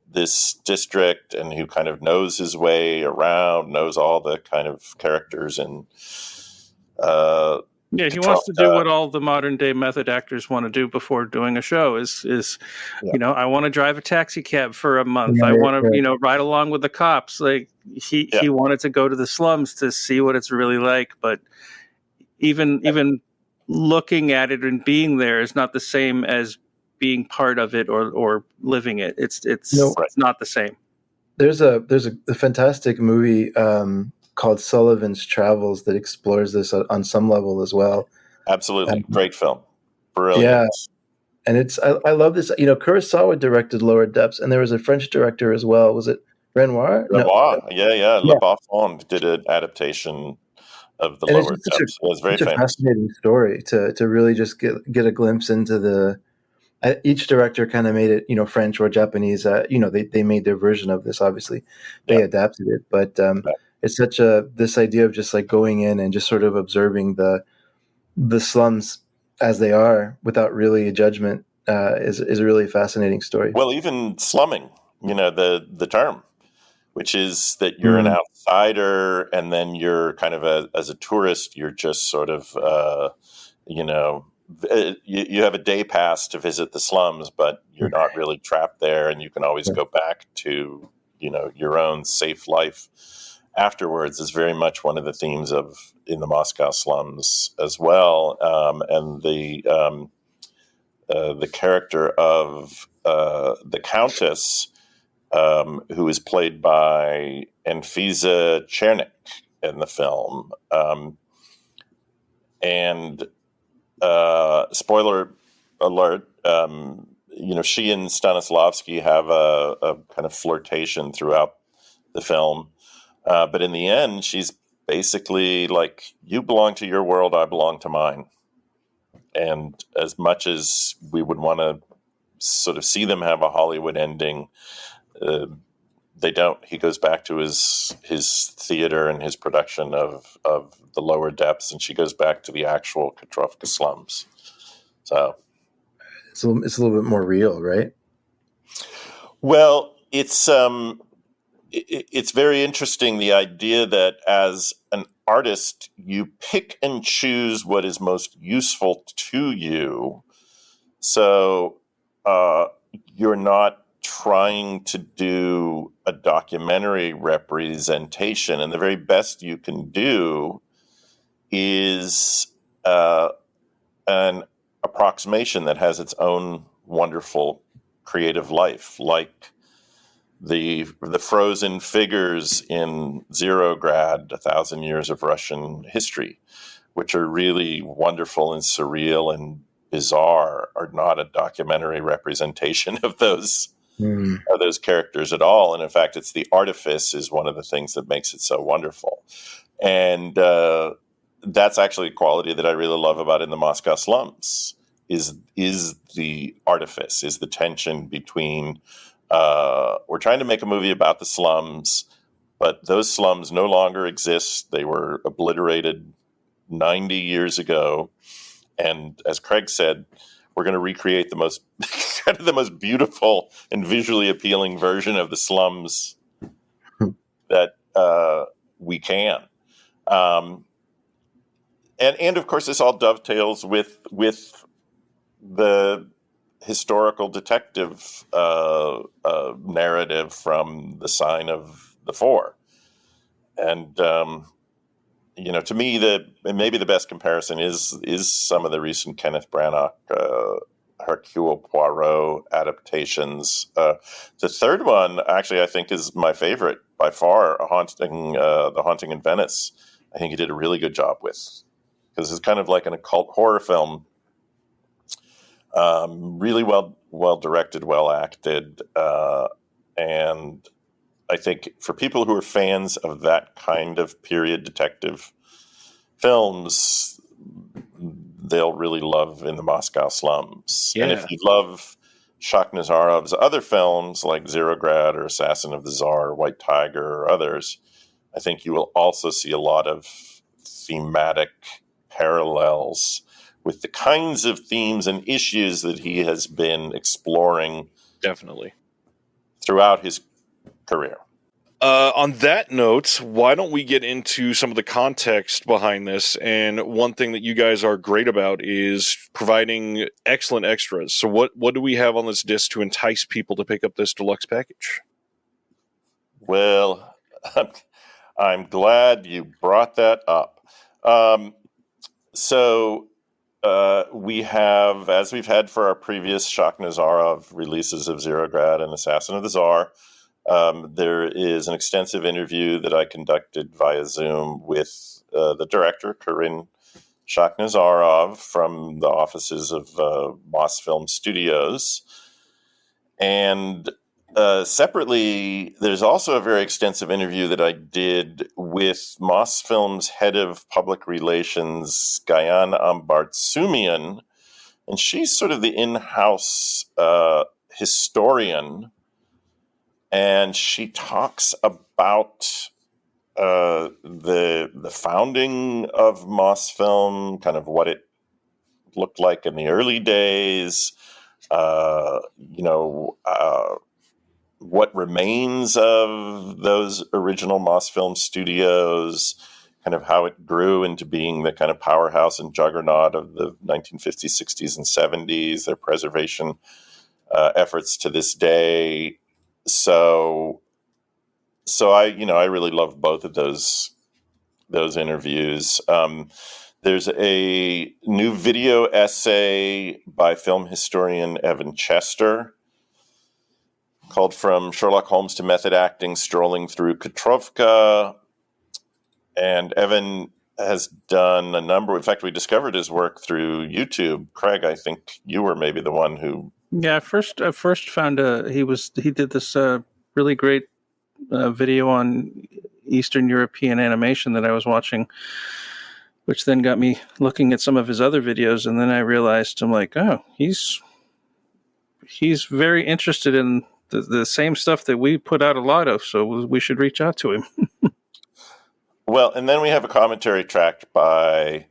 C: this district and who kind of knows his way around, knows all the kind of characters and
B: he wants to do what all the modern day method actors want to do before doing a show is I want to drive a taxi cab for a month. I want to, ride along with the cops. Like he wanted to go to the slums to see what it's really like. But even looking at it and being there is not the same as being part of it or living it. It's not the same.
D: There's a fantastic movie called Sullivan's Travels that explores this on some level as well.
C: Absolutely. Great film. Brilliant. Yeah.
D: And I love this. Kurosawa directed Lower Depths, and there was a French director as well. Was it Renoir?
C: Renoir. No. Yeah. Le Buffon did an adaptation of The Lower Depths. It was very famous.
D: A fascinating story to really just get a glimpse into each director kind of made it, French or Japanese. They made their version of this. Obviously, they adapted it, but it's such this idea of just like going in and just sort of observing the slums as they are without really a judgment is a really fascinating story.
C: Well, even slumming, the term, which is that you're an outsider, and then you're kind of as a tourist, you're just sort of you have a day pass to visit the slums, but you're not really trapped there, and you can always go back to your own safe life afterwards. Is very much one of the themes of In the Moscow Slums as well. And the character of the Countess, who is played by Anfisa Chernik in the film, and spoiler alert, she and Stanislavski have a kind of flirtation throughout the film. But in the end, she's basically like, you belong to your world, I belong to mine. And as much as we would want to sort of see them have a Hollywood ending, they don't. He goes back to his theater and his production of The Lower Depths, and she goes back to the actual Katrovka slums. So
D: it's a little bit more real, right?
C: Well, it's very interesting, the idea that as an artist, you pick and choose what is most useful to you. So you're not trying to do a documentary representation, and the very best you can do is an approximation that has its own wonderful creative life, like the frozen figures in Zerograd, 1,000 Years of Russian History, which are really wonderful and surreal and bizarre, are not a documentary representation of those characters at all. And in fact, it's the artifice is one of the things that makes it so wonderful. And that's actually a quality that I really love about In the Moscow Slums, is the artifice, is the tension between we're trying to make a movie about the slums, but those slums no longer exist. They were obliterated 90 years ago. And as Craig said, we're going to recreate the most beautiful and visually appealing version of the slums that we can. And of course, this all dovetails with the historical detective narrative from The Sign of the Four. And, to me, maybe the best comparison is some of the recent Kenneth Branagh, Hercule Poirot adaptations. The third one, actually, I think is my favorite by far, The Haunting in Venice. I think he did a really good job with, because it's kind of like an occult horror film. Really well directed, well acted, and I think for people who are fans of that kind of period detective films, they'll really love In the Moscow Slums.
A: Yeah.
C: And if you love Shaknazarov's other films like Zero Grad or Assassin of the Tsar, White Tiger, or others, I think you will also see a lot of thematic parallels with the kinds of themes and issues that he has been exploring
A: Definitely
C: throughout his career.
A: On that note, why don't we get into some of the context behind this? And one thing that you guys are great about is providing excellent extras. So what do we have on this disc to entice people to pick up this deluxe package?
C: Well, I'm glad you brought that up. We have, as we've had for our previous Shakhnazarov releases of Zero Grad and Assassin of the Tsar, there is an extensive interview that I conducted via Zoom with the director, Corinne Shakhnazarov, from the offices of Mosfilm Studios. And separately, there's also a very extensive interview that I did with Mosfilm's head of public relations, Gayan Ambartsumian, and she's sort of the in-house historian, and she talks about the founding of Mosfilm, kind of what it looked like in the early days, what remains of those original Mosfilm studios, kind of how it grew into being the kind of powerhouse and juggernaut of the 1950s, 60s, and 70s, their preservation efforts to this day. So I really love both of those interviews. There's a new video essay by film historian Evan Chester called From Sherlock Holmes to Method Acting, Strolling Through Petrovka. And Evan has done a number. In fact, we discovered his work through YouTube. Craig, I think you were maybe the one who...
B: Yeah, I first found he did this really great video on Eastern European animation that I was watching, which then got me looking at some of his other videos, and then I realized, I'm like, oh, he's very interested in the same stuff that we put out a lot of, so we should reach out to him.
C: Well, and then we have a commentary track by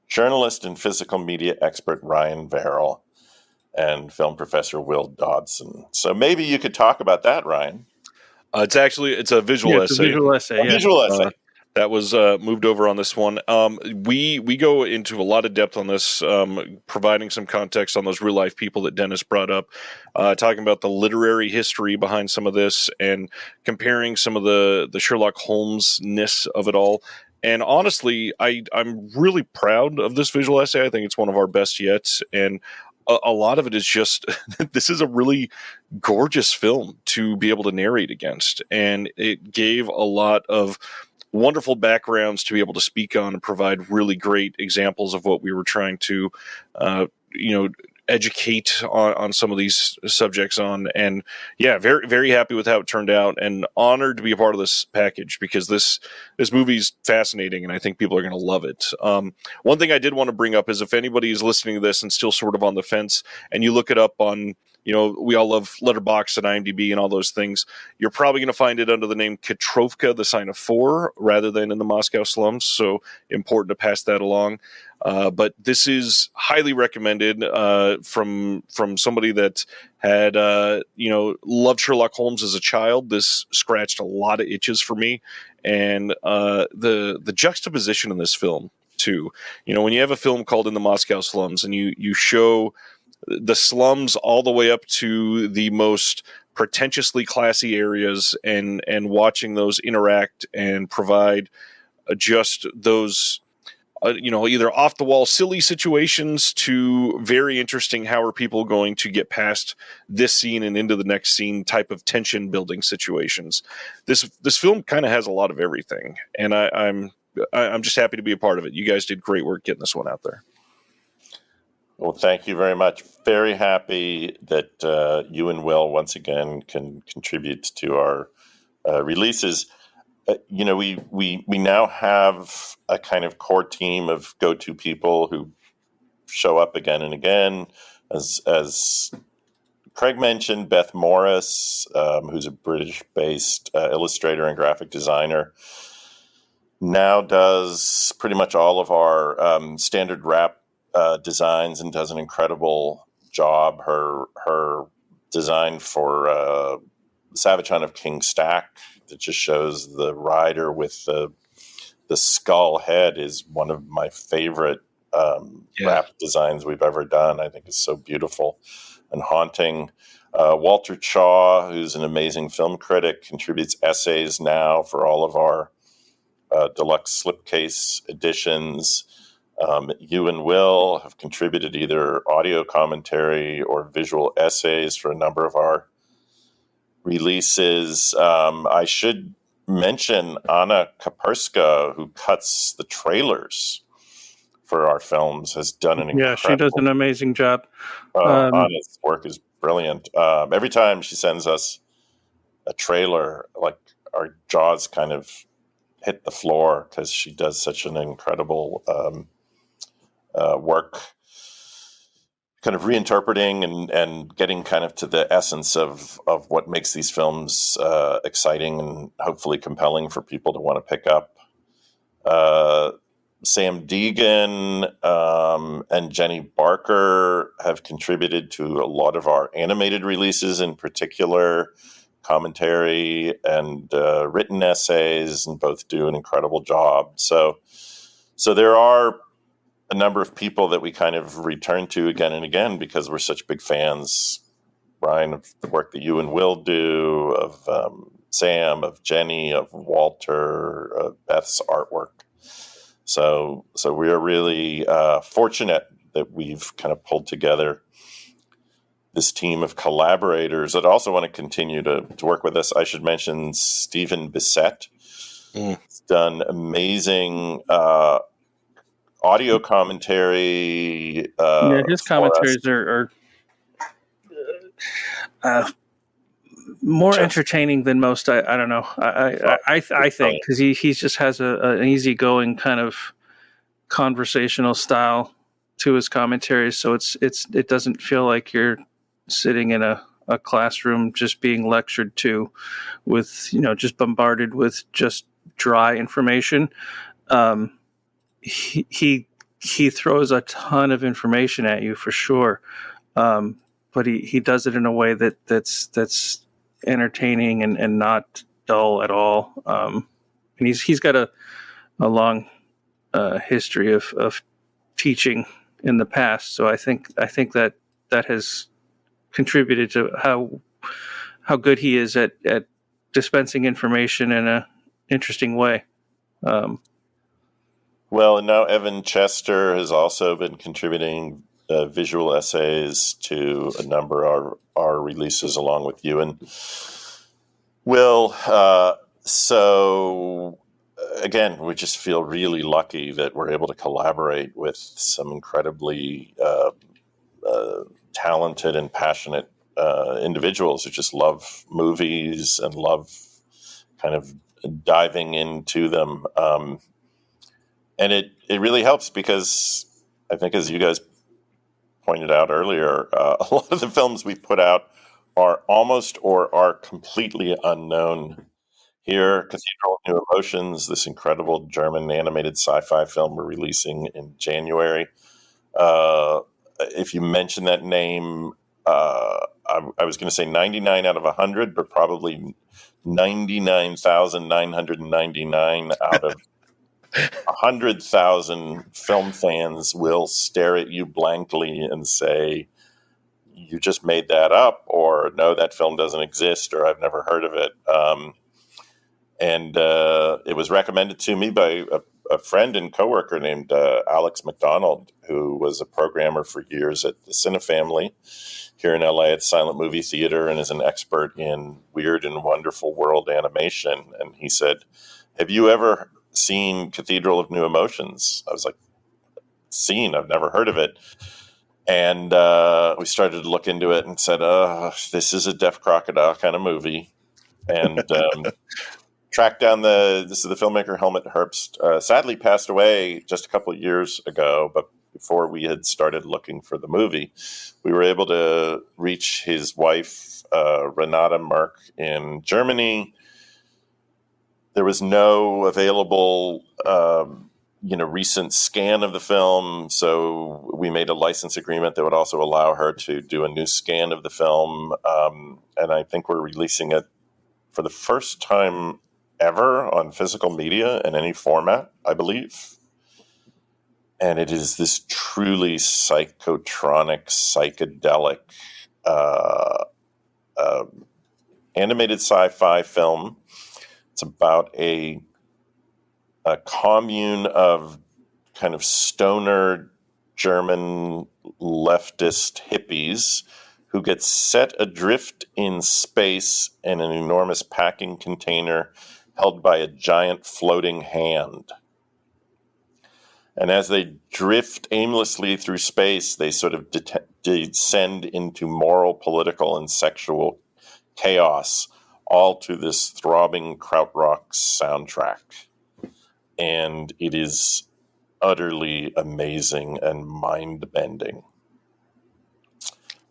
C: journalist and physical media expert Ryan Verrill and film professor Will Dodson. So maybe you could talk about that, Ryan.
A: It's a visual essay.
B: Visual essay.
A: That was moved over on this one. We go into a lot of depth on this, providing some context on those real life people that Dennis brought up, talking about the literary history behind some of this, and comparing some of the Sherlock Holmes-ness of it all. And honestly, I'm really proud of this visual essay. I think it's one of our best yet, and a lot of it is just this is a really gorgeous film to be able to narrate against, and it gave a lot of wonderful backgrounds to be able to speak on and provide really great examples of what we were trying to, educate on some of these subjects on. And yeah, very, very happy with how it turned out, and honored to be a part of this package, because this movie's fascinating and I think people are going to love it. One thing I did want to bring up is if anybody is listening to this and still sort of on the fence, and you look it up on we all love Letterboxd and IMDb and all those things. You're probably going to find it under the name Katrovka, the sign of 4, rather than In the Moscow Slums. So important to pass that along. But this is highly recommended from somebody that had loved Sherlock Holmes as a child. This scratched a lot of itches for me, and the juxtaposition in this film too. When you have a film called In the Moscow Slums and you show the slums all the way up to the most pretentiously classy areas, and watching those interact and provide just those either off the wall silly situations to very interesting, how are people going to get past this scene and into the next scene type of tension building situations. This film kind of has a lot of everything, and I'm just happy to be a part of it. You guys did great work getting this one out there.
C: Well, thank you very much. Very happy that you and Will once again can contribute to our releases. We now have a kind of core team of go-to people who show up again and again. As Craig mentioned, Beth Morris, who's a British-based illustrator and graphic designer, now does pretty much all of our standard wrap designs and does an incredible job. Her design for Savage Hunt of King Stack, that just shows the rider with the skull head, is one of my favorite wrap designs we've ever done. I think it's so beautiful and haunting. Walter Chaw, who's an amazing film critic, contributes essays now for all of our deluxe slipcase editions. You and Will have contributed either audio commentary or visual essays for a number of our releases. I should mention Anna Kaperska, who cuts the trailers for our films, has done an incredible...
B: Yeah, she does an amazing job.
C: Anna's work is brilliant. Every time she sends us a trailer, like, our jaws kind of hit the floor because she does such an incredible work, kind of reinterpreting and getting kind of to the essence of what makes these films exciting and hopefully compelling for people to want to pick up. Sam Deegan and Jenny Barker have contributed to a lot of our animated releases, in particular commentary and written essays, and both do an incredible job. So there are a number of people that we kind of return to again and again because we're such big fans, Ryan, of the work that you and Will do, of Sam, of Jenny, of Walter, of Beth's artwork. So we are really fortunate that we've kind of pulled together this team of collaborators that also want to continue to work with us. I should mention Stephen Bissett. He's done amazing audio commentary.
B: His commentaries are more entertaining than most. I don't know. I think because he just has an easygoing kind of conversational style to his commentaries, so it doesn't feel like you're sitting in a classroom just being lectured to, with just bombarded with just dry information. He throws a ton of information at you for sure, but he does it in a way that's entertaining and not dull at all. And he's got a long history of teaching in the past, so I think that has contributed to how good he is at dispensing information in a interesting way.
C: Well, and now Evan Chester has also been contributing visual essays to a number of our releases along with you and Will. So again, we just feel really lucky that we're able to collaborate with some incredibly talented and passionate individuals who just love movies and love kind of diving into them. And it really helps because I think, as you guys pointed out earlier, a lot of the films we put out are almost or are completely unknown. Here, Cathedral of New Emotions, this incredible German animated sci-fi film we're releasing in January. If you mention that name, I was going to say 99 out of 100, but probably 99,999 out of 100,000 film fans will stare at you blankly and say, you just made that up, or no, that film doesn't exist, or I've never heard of it. And it was recommended to me by a friend and coworker named Alex McDonald, who was a programmer for years at the Cine Family here in LA at Silent Movie Theater and is an expert in weird and wonderful world animation. And he said, have you ever seen Cathedral of New Emotions? I was like, seen? I've never heard of it. And we started to look into it and said, this is a Deaf Crocodile kind of movie. And tracked down this is the filmmaker Helmut Herbst, sadly passed away just a couple of years ago, but before we had started looking for the movie, we were able to reach his wife, Renata Merck, in Germany. There was no available, recent scan of the film, so we made a license agreement that would also allow her to do a new scan of the film, and I think we're releasing it for the first time ever on physical media in any format, I believe. And it is this truly psychotronic, psychedelic, animated sci-fi film. It's about a commune of kind of stoner German leftist hippies who get set adrift in space in an enormous packing container held by a giant floating hand. And as they drift aimlessly through space, they sort of descend into moral, political, and sexual chaos, all to this throbbing krautrock soundtrack. And it is utterly amazing and mind-bending.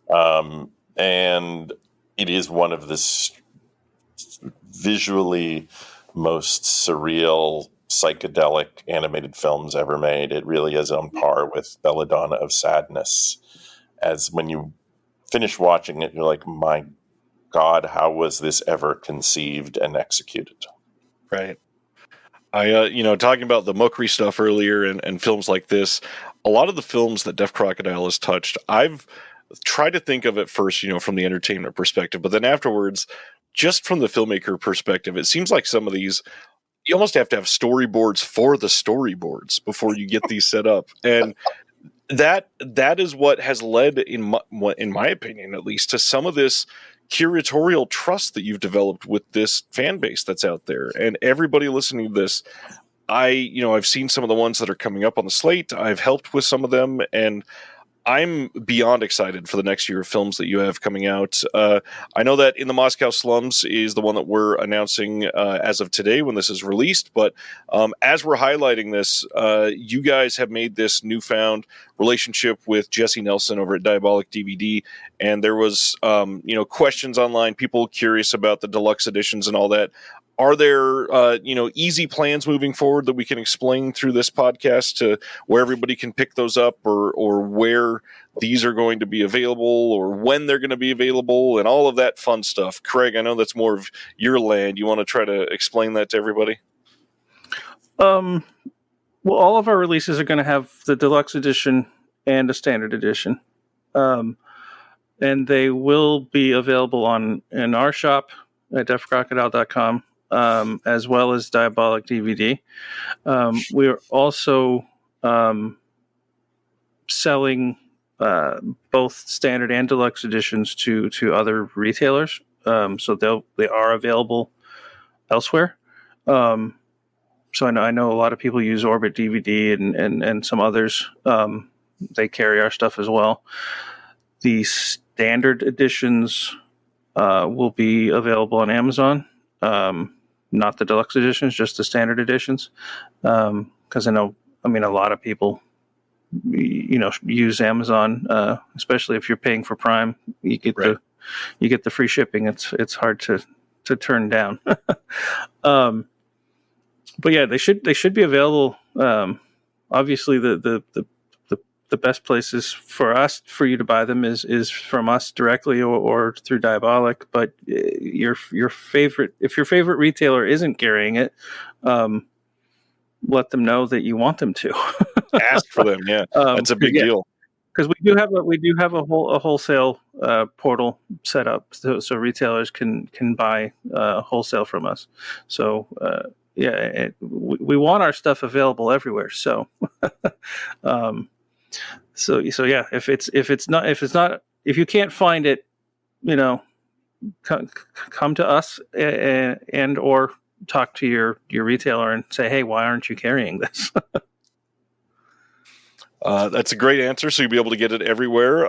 C: And it is one of the visually most surreal, psychedelic animated films ever made. It really is on par with Belladonna of Sadness. As when you finish watching it, you're like, my God, how was this ever conceived and executed?
A: Right. I, talking about the Mokri stuff earlier and films like this, a lot of the films that Deaf Crocodile has touched, I've tried to think of it first, from the entertainment perspective, but then afterwards, just from the filmmaker perspective, it seems like some of these, you almost have to have storyboards for the storyboards before you get these set up. And that is what has led, in my opinion, at least, to some of this curatorial trust that you've developed with this fan base that's out there. And everybody listening to this, I've seen some of the ones that are coming up on the slate. I've helped with some of them, and I'm beyond excited for the next year of films that you have coming out. I know that In the Moscow Slums is the one that we're announcing as of today when this is released. But as we're highlighting this, you guys have made this newfound relationship with Jesse Nelson over at Diabolic DVD. And there was, questions online, people curious about the deluxe editions and all that. Are there, easy plans moving forward that we can explain through this podcast to where everybody can pick those up, or where these are going to be available, or when they're going to be available, and all of that fun stuff? Craig, I know that's more of your land. You want to try to explain that to everybody?
B: Well, all of our releases are going to have the deluxe edition and a standard edition. And they will be available in our shop at deafcrocodile.com. As well as Diabolic DVD. We are also selling both standard and deluxe editions to other retailers. So they are available elsewhere. So I know a lot of people use Orbit DVD and some others. They carry our stuff as well. The standard editions will be available on Amazon. Not the deluxe editions, just the standard editions. Because a lot of people use Amazon, especially if you're paying for Prime. You get the free shipping. It's hard to turn down. But yeah, they should be available. Obviously, the best places for you to buy them is from us directly or through Diabolic. But your favorite retailer isn't carrying it, let them know that you want them to.
A: Ask for them. Yeah, that's a big deal.
B: Because we do have a wholesale portal set up so retailers can buy wholesale from us. So we want our stuff available everywhere. So so yeah, if you can't find it, come to us and or talk to your retailer and say, hey, why aren't you carrying this?
A: That's a great answer. So you'll be able to get it everywhere.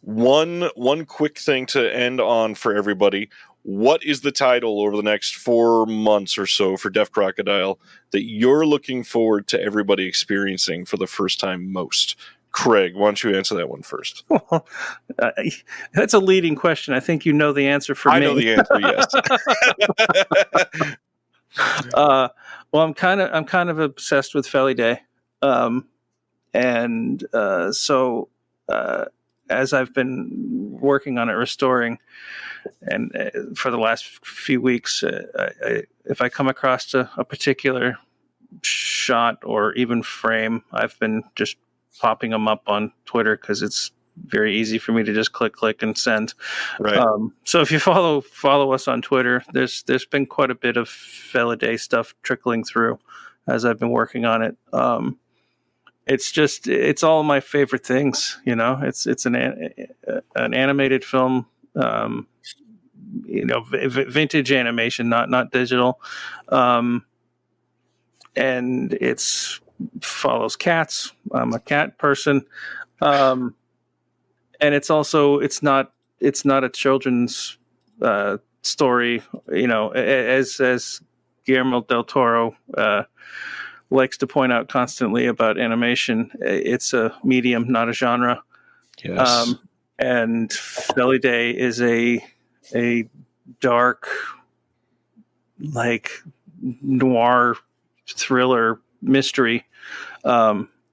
A: One quick thing to end on for everybody. What is the title over the next 4 months or so for Deaf Crocodile that you're looking forward to everybody experiencing for the first time most? Craig, why don't you answer that one first?
B: Well, that's a leading question. I think you know the answer for me.
A: I know the answer, yes.
B: Well, I'm kind of obsessed with Felly Day. So as I've been working on it, restoring, and for the last few weeks, if I come across a particular shot or even frame, I've been just popping them up on Twitter because it's very easy for me to just click and send.
A: Right.
B: So if you follow us on Twitter, there's been quite a bit of Felly Day stuff trickling through as I've been working on it. It's all my favorite things, it's an animated film, vintage animation, not digital. And it's follows cats. I'm a cat person. And it's not a children's, story, as Guillermo del Toro, likes to point out constantly about animation. It's a medium, not a genre.
A: Yes.
B: And Felly Day is a dark, like noir thriller mystery.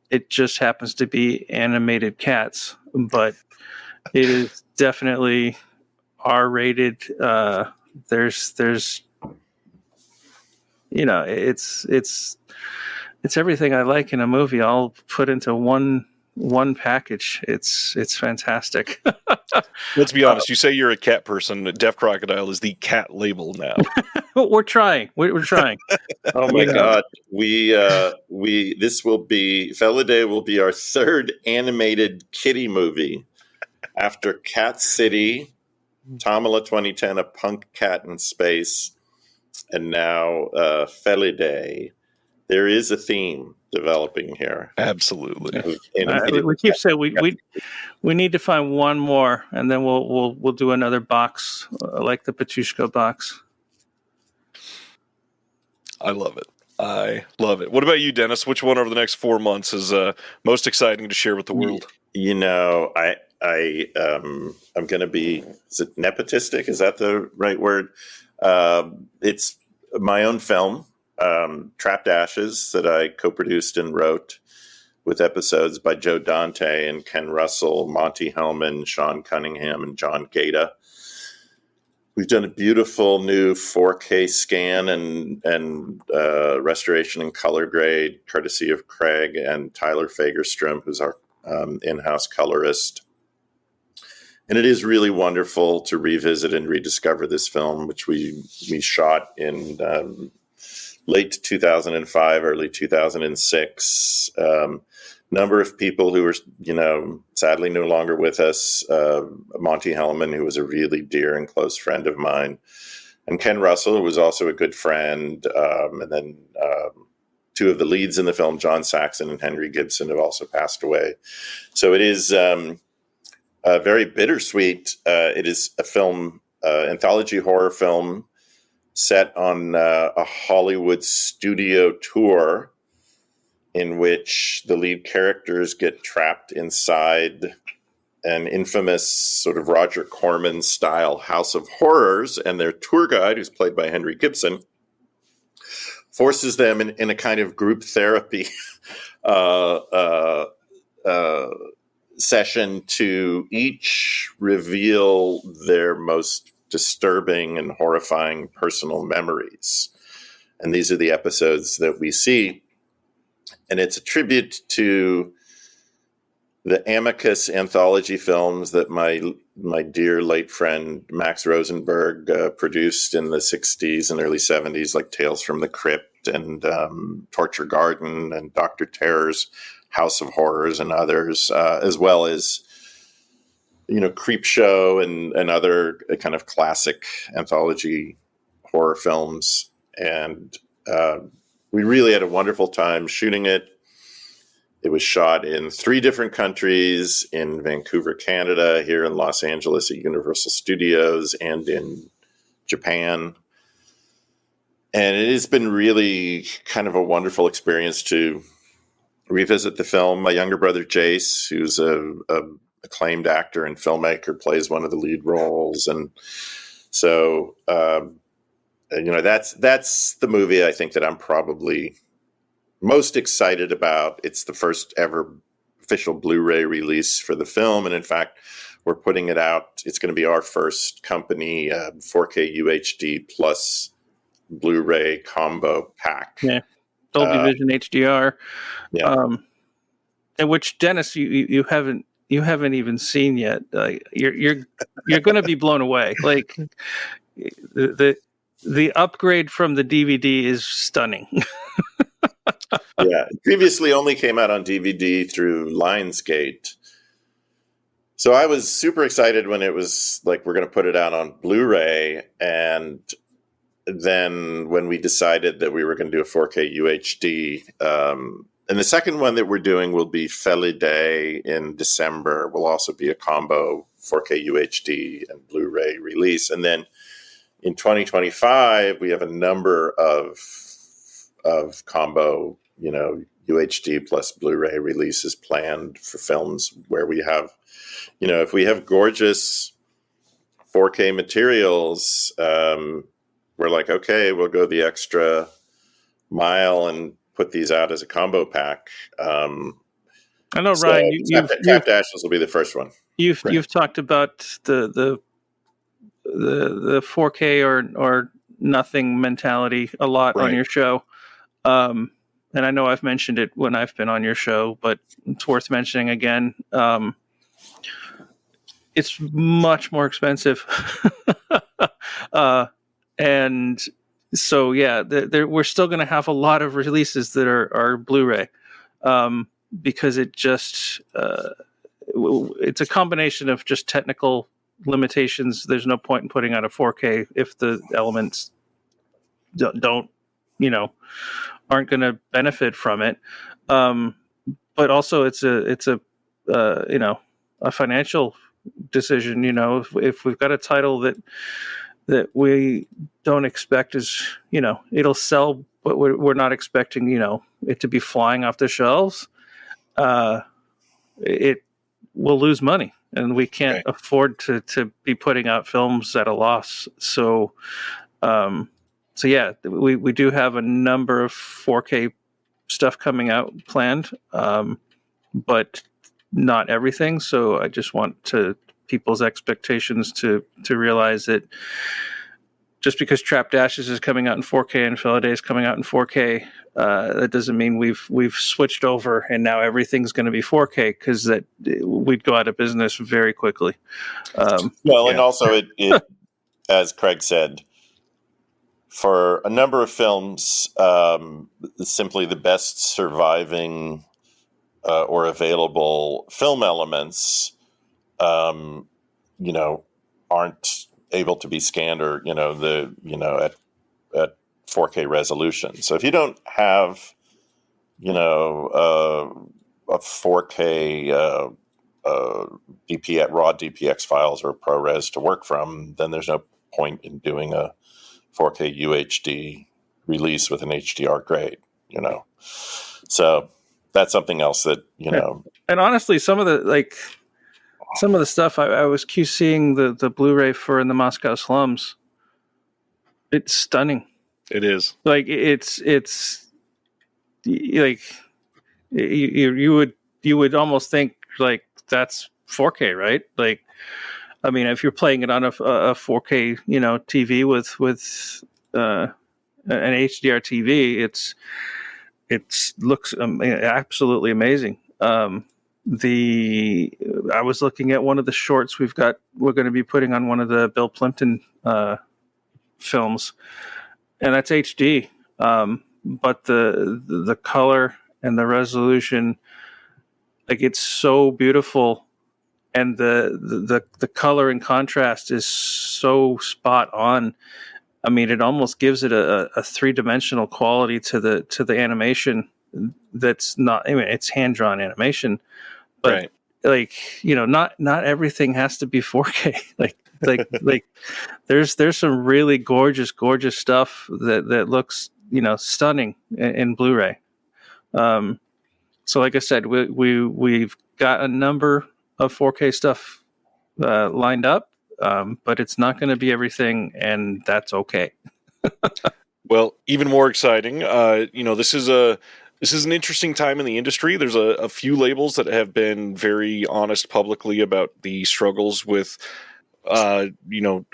B: It just happens to be animated cats, but it is definitely R-rated. There's it's everything I like in a movie all put into one package. It's fantastic.
A: Let's be honest. You say you're a cat person. Deaf Crocodile is the cat label now.
B: We're trying. We're trying.
C: Oh my God. Felly Day will be our third animated kitty movie after Cat City, Tamala 2010, A Punk Cat in Space, and now Felly Day. There is a theme developing here.
A: Absolutely.
B: We keep saying we need to find one more, and then we'll do another box like the Petrushka box.
A: I love it. What about you, Dennis? Which one over the next 4 months is most exciting to share with the world?
C: I'm going to be, is it nepotistic? Is that the right word? It's my own film, Trapped Ashes, that I co-produced and wrote with episodes by Joe Dante and Ken Russell, Monty Hellman, Sean Cunningham, and John Gaeta. We've done a beautiful new 4K scan and restoration in color grade, courtesy of Craig and Tyler Fagerstrom, who's our in-house colorist. And it is really wonderful to revisit and rediscover this film, which we shot in late 2005, early 2006. Number of people who were, sadly no longer with us. Monty Hellman, who was a really dear and close friend of mine, and Ken Russell, who was also a good friend. And then two of the leads in the film, John Saxon and Henry Gibson, have also passed away. So it is very bittersweet. It is a film, anthology horror film set on a Hollywood studio tour in which the lead characters get trapped inside an infamous sort of Roger Corman style house of horrors, and their tour guide, who's played by Henry Gibson, forces them in a kind of group therapy session to each reveal their most disturbing and horrifying personal memories. And these are the episodes that we see. And it's a tribute to the Amicus anthology films that my dear late friend Max Rosenberg produced in the 60s and early 70s, like Tales from the Crypt and Torture Garden and Dr. Terror's House of Horrors and others, as well as, Creep Show and other kind of classic anthology horror films. And we really had a wonderful time shooting it. It was shot in 3 different countries, in Vancouver, Canada, here in Los Angeles at Universal Studios, and in Japan. And it has been really kind of a wonderful experience to revisit the film. My younger brother, Jace, who's a acclaimed actor and filmmaker, plays one of the lead roles. And so, that's the movie I think that I'm probably most excited about. It's the first ever official Blu-ray release for the film. And in fact, we're putting it out. It's going to be our first company 4K UHD plus Blu-ray combo pack.
B: Yeah. Dolby Vision HDR.
C: Yeah.
B: And which, Dennis, you haven't even seen yet. You're going to be blown away. Like the upgrade from the DVD is stunning.
C: Yeah, it previously only came out on DVD through Lionsgate. So I was super excited when it was like, we're going to put it out on Blu-ray. And then when we decided that we were going to do a 4K UHD, and the second one that we're doing will be Feliday in December. Will also be a combo 4K UHD and Blu-ray release. And then in 2025, we have a number of combo, UHD plus Blu-ray releases planned for films where we have, if we have gorgeous 4K materials, we're like, okay, we'll go the extra mile and put these out as a combo pack.
B: I know, so Ryan.
C: Trapped Ashes will be the first one.
B: You've talked about the 4K or nothing mentality a lot on your show. And I know I've mentioned it when I've been on your show, but it's worth mentioning again. It's much more expensive. And so, yeah, we're still going to have a lot of releases that are Blu-ray, because it just, it's a combination of just technical limitations. There's no point in putting out a 4K if the elements don't aren't going to benefit from it. But also it's a financial decision. If we've got a title that we don't expect is, it'll sell, but we're not expecting, it to be flying off the shelves, it will lose money, and we can't afford to be putting out films at a loss. So yeah, we do have a number of 4K stuff coming out planned, but not everything. So I just want people's expectations to realize that just because Trapped Ashes is coming out in 4K and Feliday is coming out in 4K, that doesn't mean we've switched over and now everything's going to be 4K, because that we'd go out of business very quickly.
C: And also it as Craig said, for a number of films, simply the best surviving or available film elements, aren't able to be scanned or at 4K resolution. So if you don't have a 4K raw DPX files or ProRes to work from, then there's no point in doing a 4K UHD release with an HDR grade. So that's something else that,
B: And honestly, some of the stuff I was QCing the Blu-ray for In the Moscow Slums. It's stunning.
A: It is.
B: Like it's like you would almost think like that's 4K, right? Like, I mean, if you're playing it on a 4K, TV with an HDR TV, it looks absolutely amazing. I was looking at one of the shorts we're going to be putting on one of the Bill Plimpton films, and that's HD. But the color and the resolution, like, it's so beautiful, and the color and contrast is so spot on. I mean, it almost gives it a 3-dimensional quality to the animation. That's not, I mean, it's hand-drawn animation, but
A: right.
B: Like, not everything has to be 4K. like there's some really gorgeous stuff that looks, stunning in Blu-ray. So like I said, we've got a number of 4K stuff lined up, but it's not going to be everything, and that's okay.
A: Well, even more exciting, this is an interesting time in the industry. There's a few labels that have been very honest publicly about the struggles with,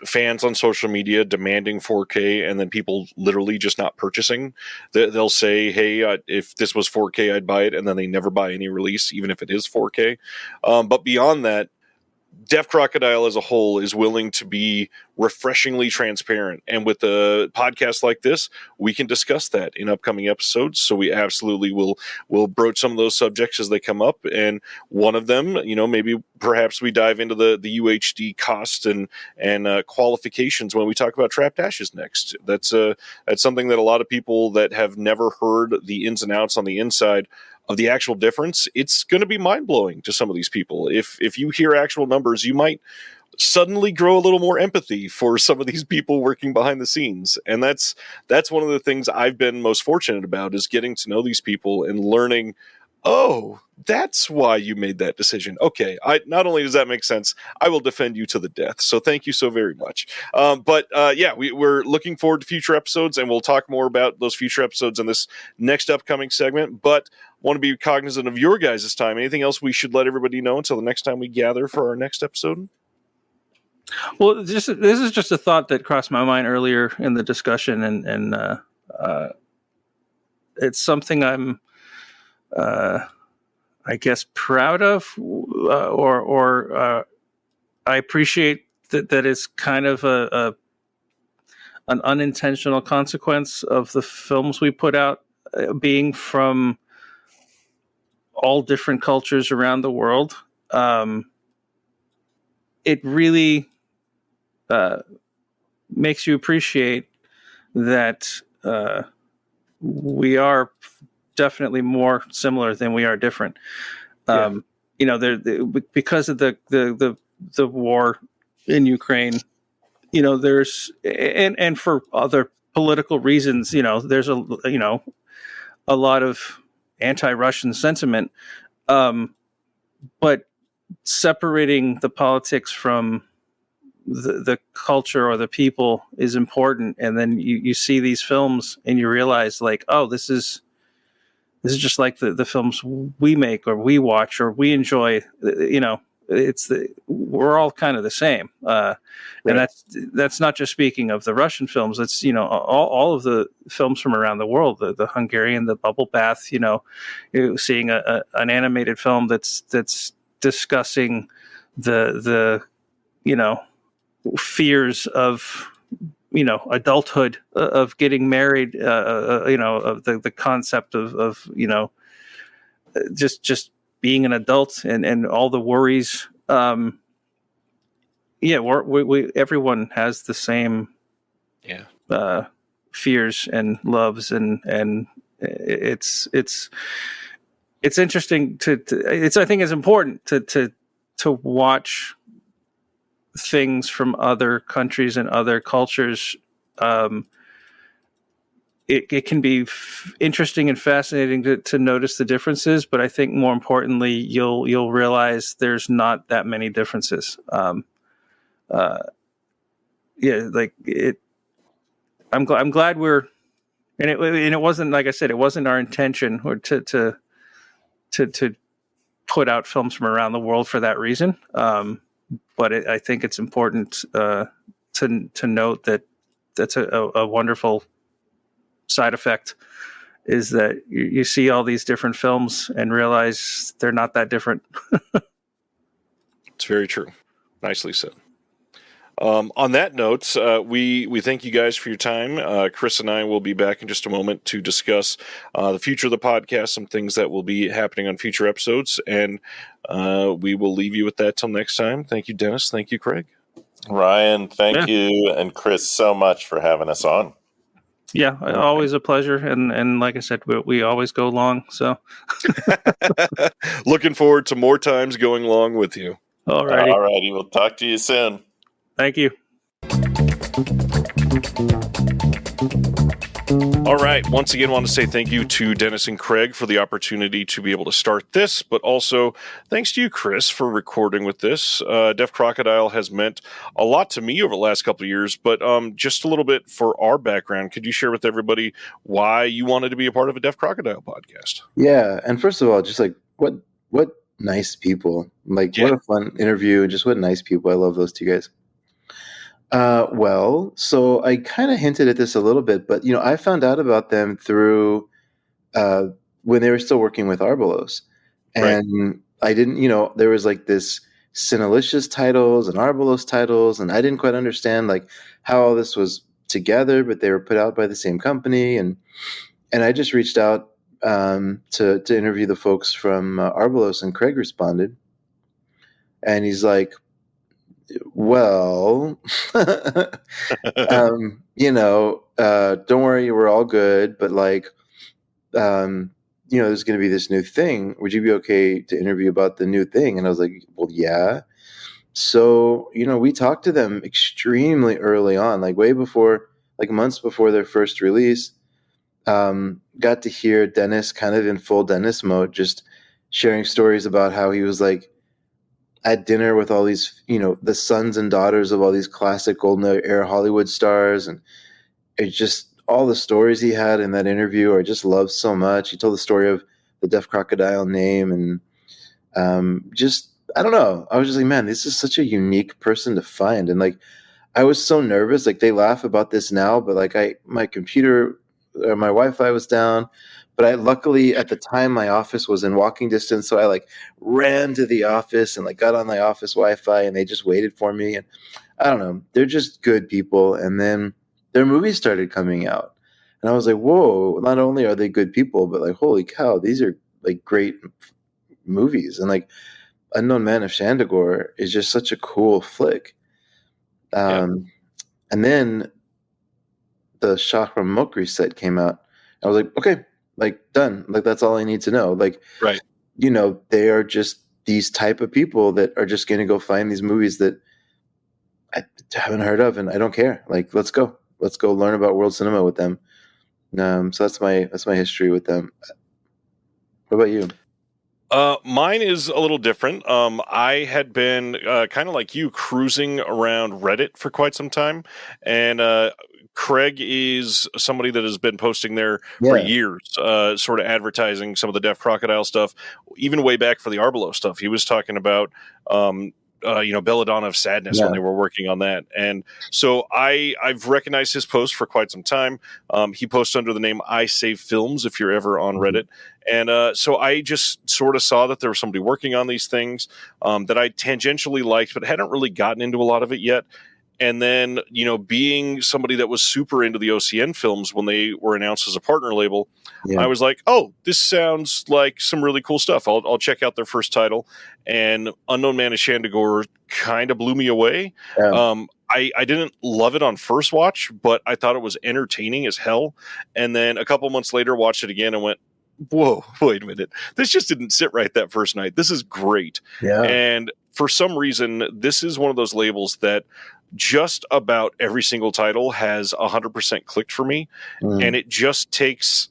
A: fans on social media demanding 4K, and then people literally just not purchasing. They'll say, hey, if this was 4K, I'd buy it, and then they never buy any release, even if it is 4K. But beyond that, Deaf Crocodile as a whole is willing to be refreshingly transparent. And with a podcast like this, we can discuss that in upcoming episodes. So we absolutely will broach some of those subjects as they come up. And one of them, perhaps we dive into the UHD cost and qualifications when we talk about Trapped Ashes next. That's something that a lot of people that have never heard the ins and outs on the inside of the actual difference, it's going to be mind-blowing to some of these people. If you hear actual numbers, you might suddenly grow a little more empathy for some of these people working behind the scenes. And that's one of the things I've been most fortunate about, is getting to know these people and learning, oh, that's why you made that decision. Okay, not only does that make sense, I will defend you to the death. So thank you so very much. We're looking forward to future episodes, and we'll talk more about those future episodes in this next upcoming segment. But want to be cognizant of your guys' time. Anything else we should let everybody know until the next time we gather for our next episode?
B: Well, this is just a thought that crossed my mind earlier in the discussion, and it's something I'm, I guess, proud of, or I appreciate that it's kind of an unintentional consequence of the films we put out, being from all different cultures around the world. It really makes you appreciate that we are definitely more similar than we are different. Because of the war in Ukraine, there's and for other political reasons, there's a lot of anti-Russian sentiment, but separating the politics from the culture or the people is important. And then you see these films and you realize, like, oh, this is just like the films we make or we watch or we enjoy. We're all kind of the same. Right. And that's not just speaking of the Russian films. It's, all of the films from around the world, the Hungarian, the Bubble Bath, seeing an animated film that's discussing the fears of, adulthood, of getting married, of the concept of just being an adult and all the worries. Everyone has the same fears and loves, and it's interesting I think it's important to watch things from other countries and other cultures, it can be interesting and fascinating to notice the differences, but I think more importantly, you'll realize there's not that many differences. Like it. I'm glad we're, and it wasn't, like I said, it wasn't our intention or to put out films from around the world for that reason. But I think it's important to note that that's a wonderful side effect, is that you see all these different films and realize they're not that different.
A: It's very true. Nicely said. On that note, we thank you guys for your time. Chris and I will be back in just a moment to discuss the future of the podcast, some things that will be happening on future episodes, and we will leave you with that till next time. Thank you, Dennis. Thank you, Craig.
C: Ryan, thank you, and Chris, so much for having us on.
B: Yeah, always a pleasure, and like I said, we always go long. So,
A: looking forward to more times going long with you.
B: All righty,
C: we'll talk to you soon.
B: Thank you.
A: All right. Once again, want to say thank you to Dennis and Craig for the opportunity to be able to start this, but also thanks to you, Chris, for recording with this. Deaf Crocodile has meant a lot to me over the last couple of years, but just a little bit for our background. Could you share with everybody why you wanted to be a part of a Deaf Crocodile podcast?
D: Yeah. And first of all, just like what nice people. Like, what a fun interview. Just what nice people. I love those two guys. Well, so I kind of hinted at this a little bit, but, I found out about them through when they were still working with Arballos. And I didn't, there was like this Cinelicious titles and Arballos titles, and I didn't quite understand like how all this was together, but they were put out by the same company. And I just reached out to interview the folks from Arballos, and Craig responded. And he's like, well, don't worry, we're all good, but like, there's going to be this new thing. Would you be okay to interview about the new thing? And I was like, well, yeah. So, we talked to them extremely early on, like way before, like months before their first release. Got to hear Dennis kind of in full Dennis mode, just sharing stories about how he was like at dinner with all these, the sons and daughters of all these classic golden era Hollywood stars. And it's just all the stories he had in that interview I just loved so much. He told the story of the Deaf Crocodile name, and I don't know. I was just like, man, this is such a unique person to find. And like, I was so nervous. Like, they laugh about this now, but like my computer, my Wi-Fi was down. But I luckily at the time my office was in walking distance, so I like ran to the office and like got on the office Wi-Fi, and they just waited for me. And I don't know, they're just good people. And then their movies started coming out, and I was like, whoa! Not only are they good people, but like, holy cow, these are like great movies. And like, Unknown Man of Shandigor is just such a cool flick. And then the Shahram Mokri set came out. I was like, okay. Like, done. Like, that's all I need to know. Like, they are just these type of people that are just going to go find these movies that I haven't heard of, and I don't care. Like, let's go learn about world cinema with them. So that's my history with them. What about you?
A: Mine is a little different. I had been kind of like you, cruising around Reddit for quite some time, and Craig is somebody that has been posting there for years, sort of advertising some of the Deaf Crocodile stuff, even way back for the Arballos stuff. He was talking about, Belladonna of Sadness when they were working on that. And so I've recognized his post for quite some time. He posts under the name I Save Films, if you're ever on Reddit. And so I just sort of saw that there was somebody working on these things that I tangentially liked, but hadn't really gotten into a lot of it yet. And then, being somebody that was super into the OCN films when they were announced as a partner label, I was like, oh, this sounds like some really cool stuff. I'll check out their first title. And Unknown Man of Shandigor kind of blew me away. I didn't love it on first watch, but I thought it was entertaining as hell. And then a couple months later, watched it again and went, whoa, wait a minute. This just didn't sit right that first night. This is great. And for some reason, this is one of those labels that just about every single title has 100% clicked for me. And it just takes,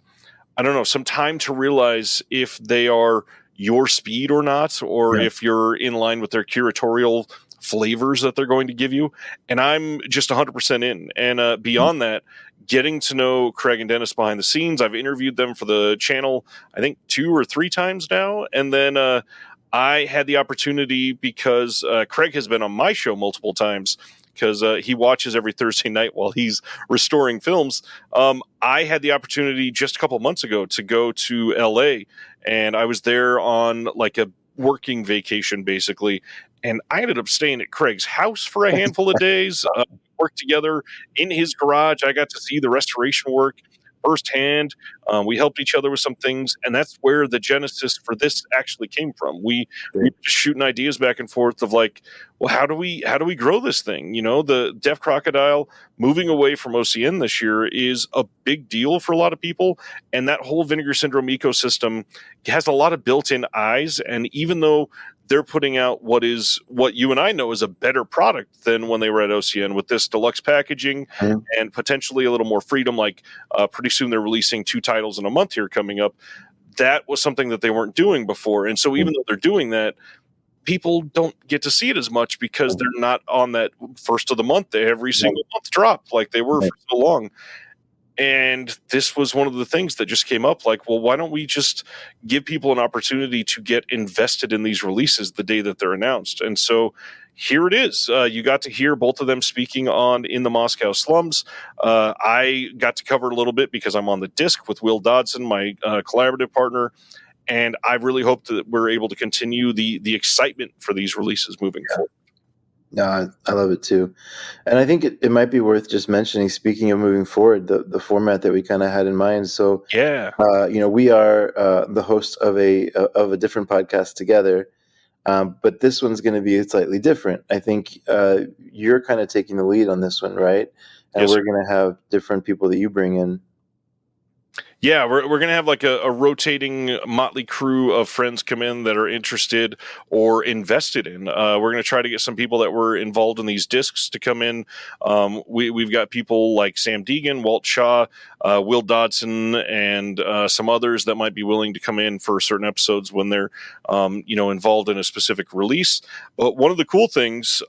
A: I don't know, some time to realize if they are your speed or not, or if you're in line with their curatorial flavors that they're going to give you. And I'm just 100% in. And beyond that, getting to know Craig and Dennis behind the scenes, I've interviewed them for the channel, I think 2 or 3 times now. And then I had the opportunity because Craig has been on my show multiple times because he watches every Thursday night while he's restoring films. I had the opportunity just a couple months ago to go to LA, and I was there on like a working vacation basically. And I ended up staying at Craig's house for a handful of days, worked together in his garage. I got to see the restoration work firsthand. We helped each other with some things, and that's where the genesis for this actually came from. We were just shooting ideas back and forth of like, well, how do we grow this thing? You know, the Deaf Crocodile moving away from OCN this year is a big deal for a lot of people, and that whole vinegar syndrome ecosystem has a lot of built-in eyes. And even though they're putting out what you and I know is a better product than when they were at OCN with this deluxe packaging and potentially a little more freedom. Like pretty soon they're releasing 2 titles in a month here coming up. That was something that they weren't doing before. And so even though they're doing that, people don't get to see it as much because they're not on that first of the month, every single month drop like they were for so long. And this was one of the things that just came up like, well, why don't we just give people an opportunity to get invested in these releases the day that they're announced? And so here it is. You got to hear both of them speaking on In the Moscow Slums. I got to cover a little bit because I'm on the disc with Will Dodson, my collaborative partner. And I really hope that we're able to continue the excitement for these releases moving forward.
D: No, I love it too. And I think it might be worth just mentioning, speaking of moving forward, the format that we kind of had in mind. So, we are the host of a different podcast together, but this one's going to be slightly different. I think you're kind of taking the lead on this one, right? And we're going to have different people that you bring in.
A: Yeah, we're going to have like a rotating motley crew of friends come in that are interested or invested in. We're going to try to get some people that were involved in these discs to come in. We've got people like Sam Deegan, Walt Shaw, Will Dodson, and some others that might be willing to come in for certain episodes when they're involved in a specific release. But one of the cool things,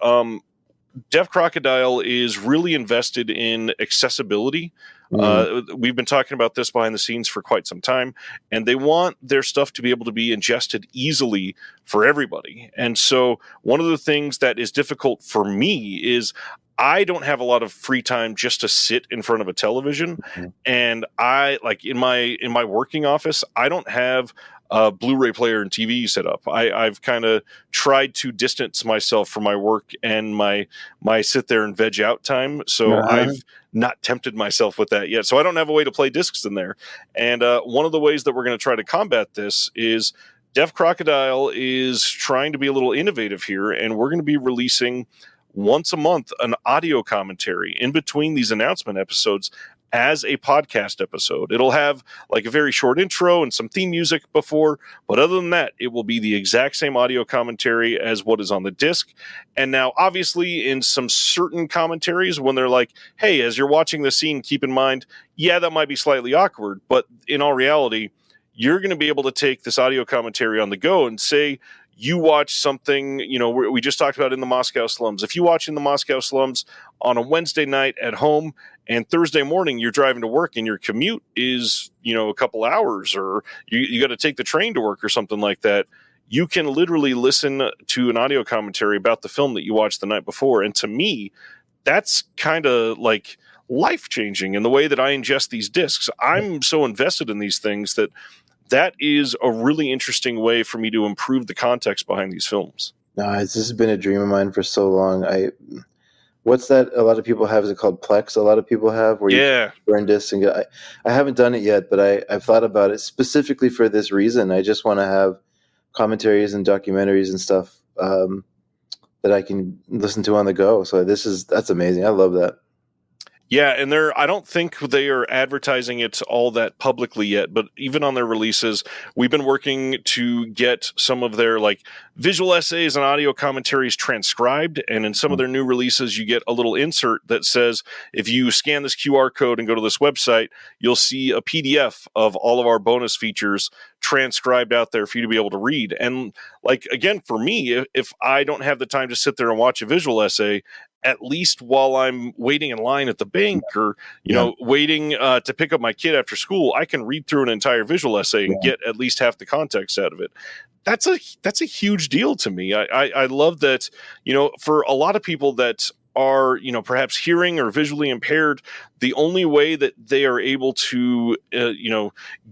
A: Deaf Crocodile is really invested in accessibility. We've been talking about this behind the scenes for quite some time, and they want their stuff to be able to be ingested easily for everybody. And so one of the things that is difficult for me is I don't have a lot of free time just to sit in front of a television. And I like in my working office, I don't have a Blu-ray player and TV set up. I've kind of tried to distance myself from my work and my sit there and veg out time. So I've not tempted myself with that yet. So I don't have a way to play discs in there. And one of the ways that we're going to try to combat this is Deaf Crocodile is trying to be a little innovative here, and we're going to be releasing once a month an audio commentary in between these announcement episodes as a podcast episode. It'll have like a very short intro and some theme music before, but other than that, it will be the exact same audio commentary as what is on the disc. And now, obviously, in some certain commentaries, when they're like, hey, as you're watching the scene, keep in mind, yeah, that might be slightly awkward, but in all reality, you're going to be able to take this audio commentary on the go and say, you watch something, we just talked about In the Moscow Slums. If you watch In the Moscow Slums on a Wednesday night at home and Thursday morning you're driving to work and your commute is, a couple hours, or you got to take the train to work or something like that, you can literally listen to an audio commentary about the film that you watched the night before. And to me, that's kind of like life-changing in the way that I ingest these discs. I'm so invested in these things that is a really interesting way for me to improve the context behind these films.
D: No, this has been a dream of mine for so long. What's that? A lot of people have. Is it called Plex? A lot of people have. Where you burn discs and go. I haven't done it yet, but I've thought about it specifically for this reason. I just want to have commentaries and documentaries and stuff that I can listen to on the go. So that's amazing. I love that.
A: Yeah, and I don't think they are advertising it all that publicly yet, but even on their releases, we've been working to get some of their like visual essays and audio commentaries transcribed, and in some of their new releases, you get a little insert that says, if you scan this QR code and go to this website, you'll see a PDF of all of our bonus features transcribed out there for you to be able to read. And like, again, for me, if I don't have the time to sit there and watch a visual essay, at least while I'm waiting in line at the bank or, waiting to pick up my kid after school, I can read through an entire visual essay and get at least half the context out of it. That's a huge deal to me. I love that, for a lot of people that are, perhaps hearing or visually impaired, the only way that they are able to,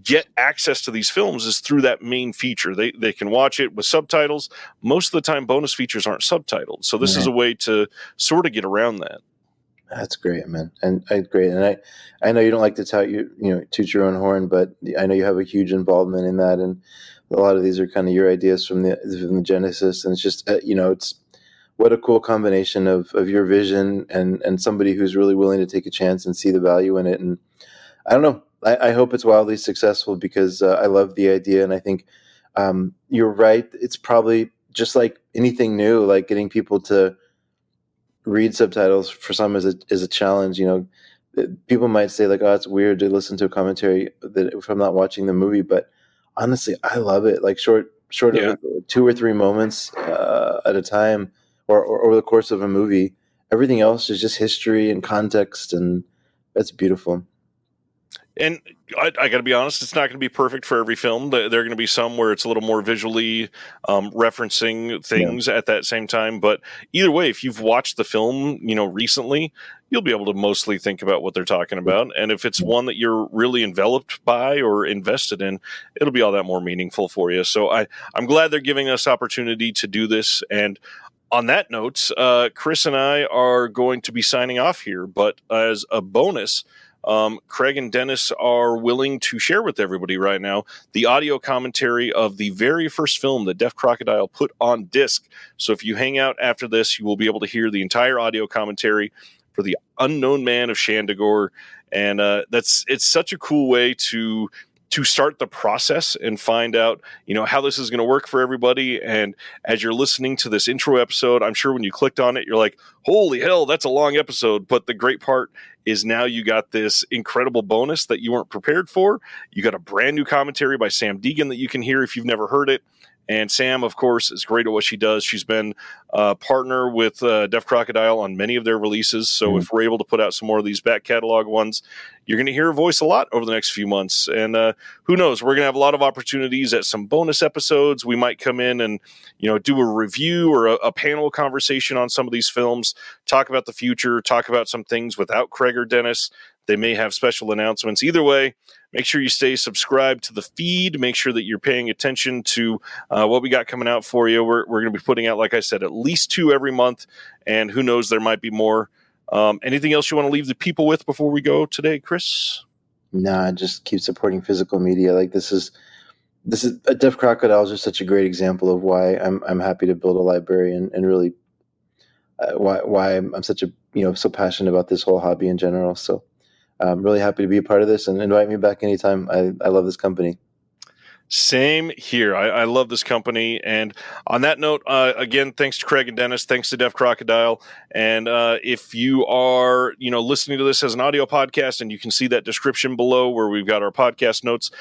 A: get access to these films is through that main feature. They can watch it with subtitles. Most of the time, bonus features aren't subtitled. So this is a way to sort of get around that.
D: That's great, man. And great. And I know you don't like to toot your own horn, but I know you have a huge involvement in that. And a lot of these are kind of your ideas from the genesis. And it's just, it's what a cool combination of your vision and somebody who's really willing to take a chance and see the value in it. And I don't know, I hope it's wildly successful because I love the idea. And I think you're right. It's probably just like anything new, like getting people to read subtitles for some is a challenge. People might say like, oh, it's weird to listen to a commentary if I'm not watching the movie, but honestly, I love it. Like short of 2 or 3 moments at a time, or over the course of a movie. Everything else is just history and context, and that's beautiful.
A: And I got to be honest, it's not going to be perfect for every film. There are going to be some where it's a little more visually referencing things at that same time. But either way, if you've watched the film, recently, you'll be able to mostly think about what they're talking about. And if it's one that you're really enveloped by or invested in, it'll be all that more meaningful for you. So I'm glad they're giving us opportunity to do this. And on that note, Chris and I are going to be signing off here. But as a bonus, Craig and Dennis are willing to share with everybody right now the audio commentary of the very first film that Deaf Crocodile put on disc. So if you hang out after this, you will be able to hear the entire audio commentary for the Unknown Man of Shandigor. And it's such a cool way to start the process and find out, how this is going to work for everybody. And as you're listening to this intro episode, I'm sure when you clicked on it, you're like, holy hell, that's a long episode. But the great part is now you got this incredible bonus that you weren't prepared for. You got a brand new commentary by Sam Deegan that you can hear if you've never heard it. And Sam, of course, is great at what she does. She's been a partner with Deaf Crocodile on many of their releases. So if we're able to put out some more of these back catalog ones, you're going to hear her voice a lot over the next few months. And who knows, we're going to have a lot of opportunities at some bonus episodes. We might come in and, do a review or a panel conversation on some of these films, talk about the future, talk about some things without Craig or Dennis. They may have special announcements. Either way, make sure you stay subscribed to the feed. Make sure that you're paying attention to what we got coming out for you. We're going to be putting out, like I said, at least 2 every month. And who knows, there might be more. Anything else you want to leave the people with before we go today, Chris?
D: Nah, just keep supporting physical media. Like this is Deaf Crocodile is just such a great example of why I'm happy to build a library and really why I'm such a so passionate about this whole hobby in general. So I'm really happy to be a part of this, and invite me back anytime. I love this company.
A: Same here. I love this company. And on that note, again, thanks to Craig and Dennis. Thanks to Deaf Crocodile. And if you are, listening to this as an audio podcast, and you can see that description below where we've got our podcast notes,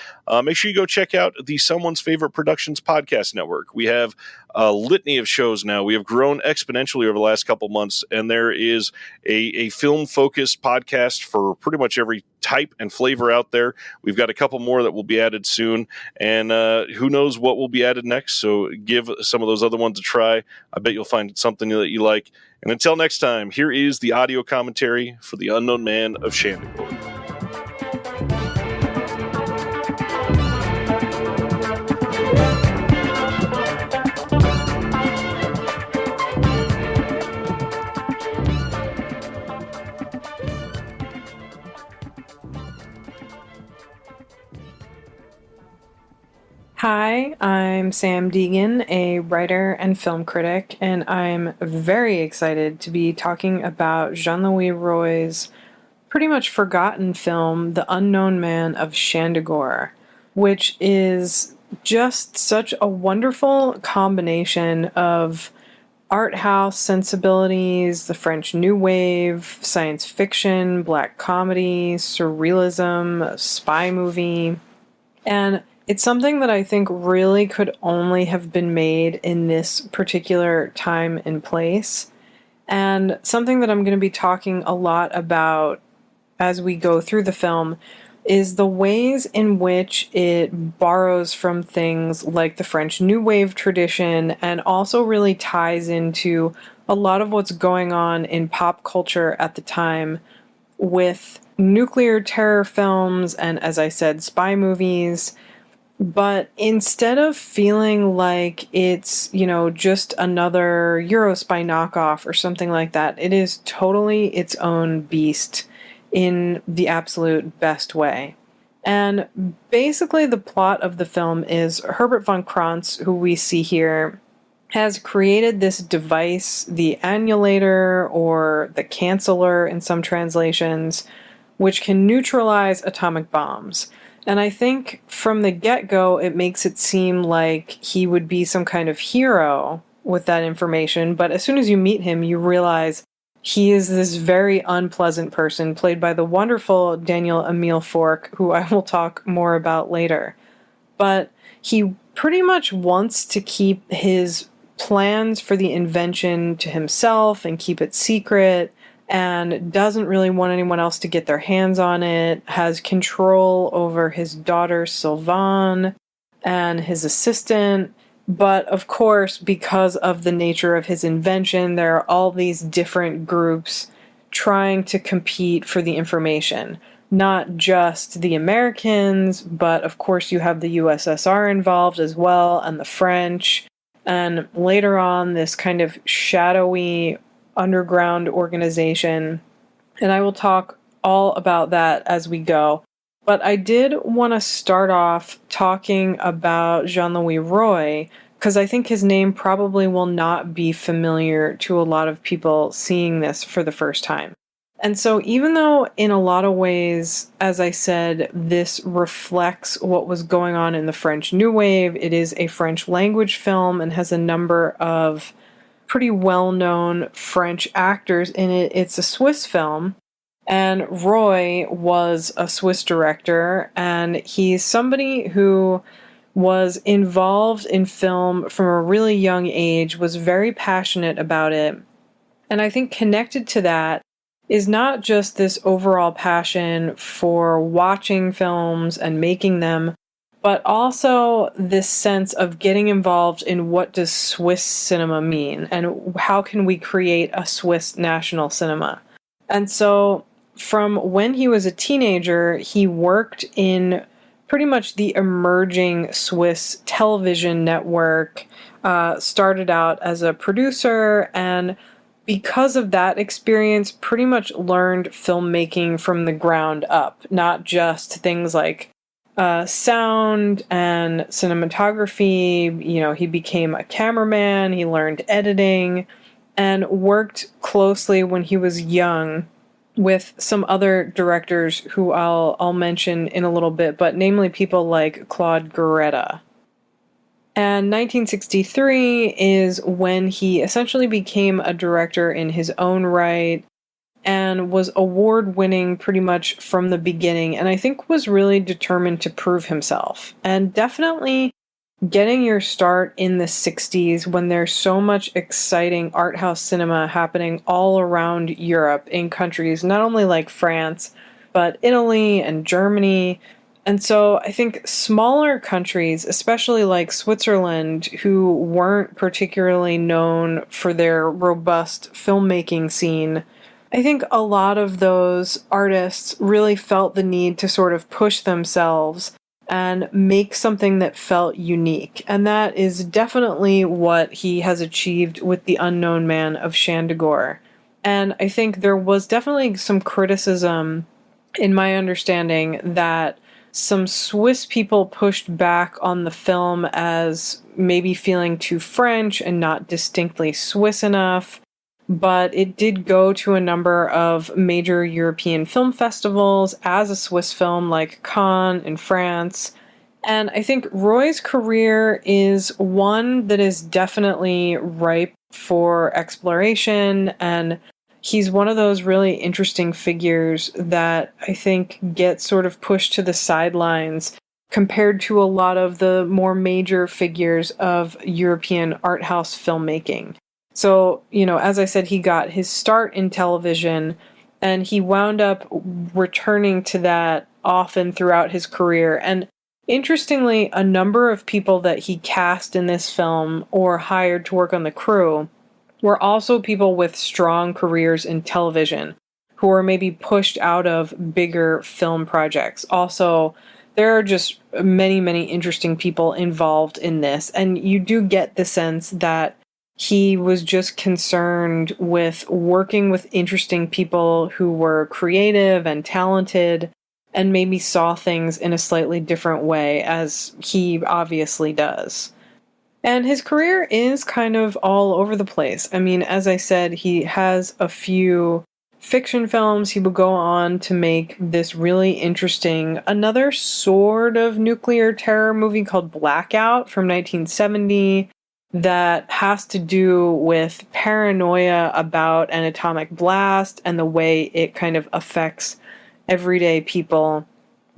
A: make sure you go check out the Someone's Favorite Productions podcast network. We have a litany of shows now. We have grown exponentially over the last couple months, and there is a film-focused podcast for pretty much every type and flavor out there. We've got a couple more that will be added soon, and who knows what will be added next, so give some of those other ones a try. I bet you'll find something that you like. And until next time, here is the audio commentary for the Unknown Man of Shandigor.
E: Hi, I'm Sam Deegan, a writer and film critic, and I'm very excited to be talking about Jean-Louis Roy's pretty much forgotten film, The Unknown Man of Shandigor, which is just such a wonderful combination of art house sensibilities, the French New Wave, science fiction, black comedy, surrealism, a spy movie. And it's something that I think really could only have been made in this particular time and place. And something that I'm going to be talking a lot about as we go through the film is the ways in which it borrows from things like the French New Wave tradition and also really ties into a lot of what's going on in pop culture at the time with nuclear terror films and, as I said, spy movies. But instead of feeling like it's, just another Eurospy knockoff or something like that, it is totally its own beast in the absolute best way. And basically the plot of the film is Herbert von Kranz, who we see here, has created this device, the annulator or the canceller in some translations, which can neutralize atomic bombs. And I think from the get-go, it makes it seem like he would be some kind of hero with that information. But as soon as you meet him, you realize he is this very unpleasant person, played by the wonderful Daniel Emile Fork, who I will talk more about later. But he pretty much wants to keep his plans for the invention to himself and keep it secret, and doesn't really want anyone else to get their hands on it, has control over his daughter Sylvain and his assistant. But of course, because of the nature of his invention, there are all these different groups trying to compete for the information. Not just the Americans, but of course you have the USSR involved as well, and the French. And later on, this kind of shadowy underground organization. And I will talk all about that as we go. But I did want to start off talking about Jean-Louis Roy, because I think his name probably will not be familiar to a lot of people seeing this for the first time. And so even though in a lot of ways, as I said, this reflects what was going on in the French New Wave, it is a French language film and has a number of pretty well-known French actors in it. It's a Swiss film. And Roy was a Swiss director, and he's somebody who was involved in film from a really young age, was very passionate about it. And I think connected to that is not just this overall passion for watching films and making them, but also this sense of getting involved in what does Swiss cinema mean, and how can we create a Swiss national cinema. And so from when he was a teenager, he worked in pretty much the emerging Swiss television network, started out as a producer, and because of that experience, pretty much learned filmmaking from the ground up, not just things like sound and cinematography. He became a cameraman, he learned editing, and worked closely when he was young with some other directors who I'll mention in a little bit, but namely people like Claude Garretta. And 1963 is when he essentially became a director in his own right and was award-winning pretty much from the beginning, and I think was really determined to prove himself. And definitely getting your start in the 60s when there's so much exciting art house cinema happening all around Europe in countries not only like France, but Italy and Germany. And so I think smaller countries, especially like Switzerland, who weren't particularly known for their robust filmmaking scene, I think a lot of those artists really felt the need to sort of push themselves and make something that felt unique. And that is definitely what he has achieved with The Unknown Man of Shandigor. And I think there was definitely some criticism, in my understanding, that some Swiss people pushed back on the film as maybe feeling too French and not distinctly Swiss enough. but it did go to a number of major European film festivals as a Swiss film, like Cannes in France. And I think Roy's career is one that is definitely ripe for exploration, and he's one of those really interesting figures that I think gets sort of pushed to the sidelines compared to a lot of the more major figures of European art house filmmaking. So, as I said, he got his start in television, and he wound up returning to that often throughout his career. And interestingly, a number of people that he cast in this film or hired to work on the crew were also people with strong careers in television who were maybe pushed out of bigger film projects. Also, there are just many, many interesting people involved in this, and you do get the sense that he was just concerned with working with interesting people who were creative and talented and maybe saw things in a slightly different way, as he obviously does. And his career is kind of all over the place. I mean, as I said, he has a few fiction films. He would go on to make this really interesting, another sort of nuclear terror movie called Blackout from 1970 that has to do with paranoia about an atomic blast and the way it kind of affects everyday people,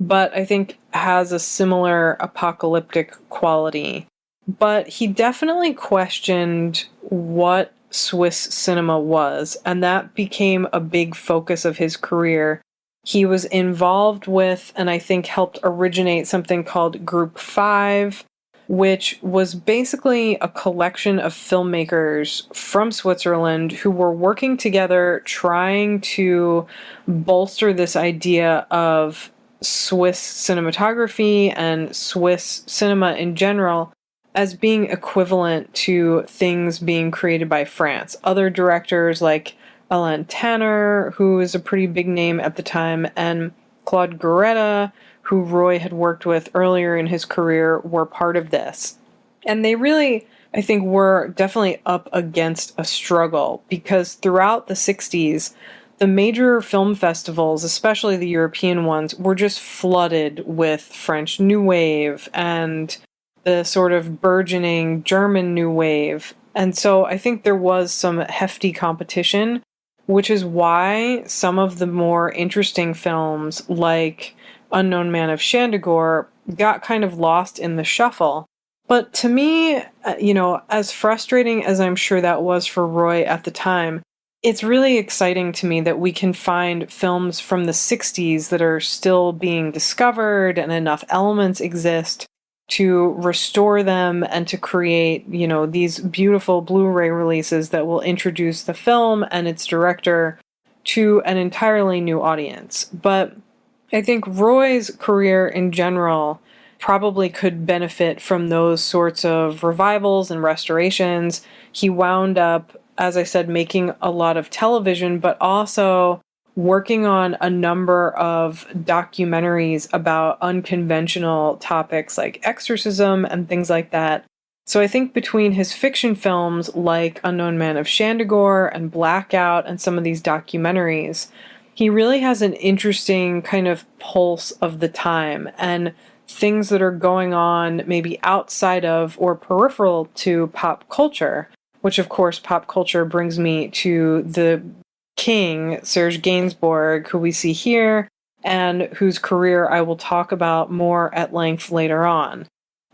E: but I think has a similar apocalyptic quality. But he definitely questioned what Swiss cinema was, and that became a big focus of his career. He was involved with, and I think helped originate, something called Group 5, which was basically a collection of filmmakers from Switzerland who were working together trying to bolster this idea of Swiss cinematography and Swiss cinema in general as being equivalent to things being created by France. Other directors like Alain Tanner, who is a pretty big name at the time, and Claude Garretta, who Roy had worked with earlier in his career, were part of this. And they really, I think, were definitely up against a struggle, because throughout the 60s, the major film festivals, especially the European ones, were just flooded with French New Wave and the sort of burgeoning German New Wave. And so I think there was some hefty competition, which is why some of the more interesting films, like Unknown Man of Shandigor, got kind of lost in the shuffle. But to me, as frustrating as I'm sure that was for Roy at the time, it's really exciting to me that we can find films from the 60s that are still being discovered and enough elements exist to restore them and to create, these beautiful Blu-ray releases that will introduce the film and its director to an entirely new audience. But I think Roy's career in general probably could benefit from those sorts of revivals and restorations. He wound up, as I said, making a lot of television, but also working on a number of documentaries about unconventional topics like exorcism and things like that. So I think between his fiction films like Unknown Man of Shandigor and Blackout and some of these documentaries, he really has an interesting kind of pulse of the time and things that are going on maybe outside of or peripheral to pop culture, which of course pop culture brings me to the king, Serge Gainsbourg, who we see here and whose career I will talk about more at length later on.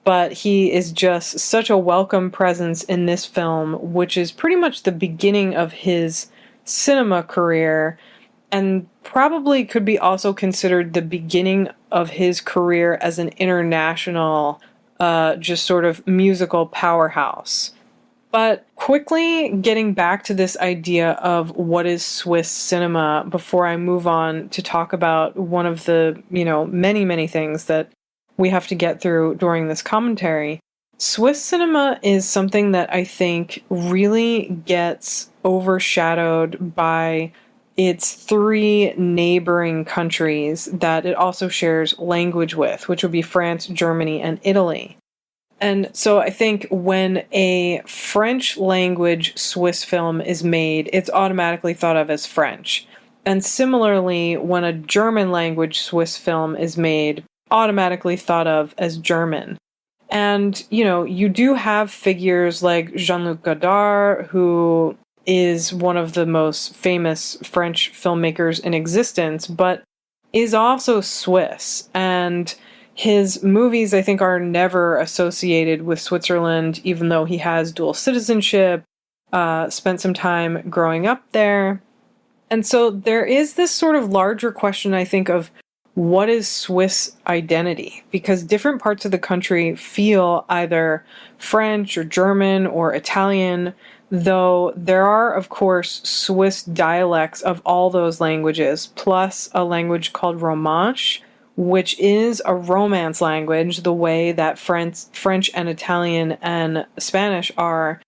E: But he is just such a welcome presence in this film, which is pretty much the beginning of his cinema career, and probably could be also considered the beginning of his career as an international, just sort of musical powerhouse. But quickly getting back to this idea of what is Swiss cinema before I move on to talk about one of the, many, many things that we have to get through during this commentary. Swiss cinema is something that I think really gets overshadowed by its 3 neighboring countries that it also shares language with, which would be France, Germany, and Italy. And so I think when a French language Swiss film is made, it's automatically thought of as French. And similarly, when a German language Swiss film is made, automatically thought of as German. And, you know, you do have figures like Jean-Luc Godard, who is one of the most famous French filmmakers in existence, but is also Swiss. And his movies, I think, are never associated with Switzerland, even though he has dual citizenship, spent some time growing up there. And so there is this sort of larger question, I think, of what is Swiss identity? Because different parts of the country feel either French or German or Italian, though there are, of course, Swiss dialects of all those languages, plus a language called Romanche, which is a Romance language, the way that French and Italian and Spanish are.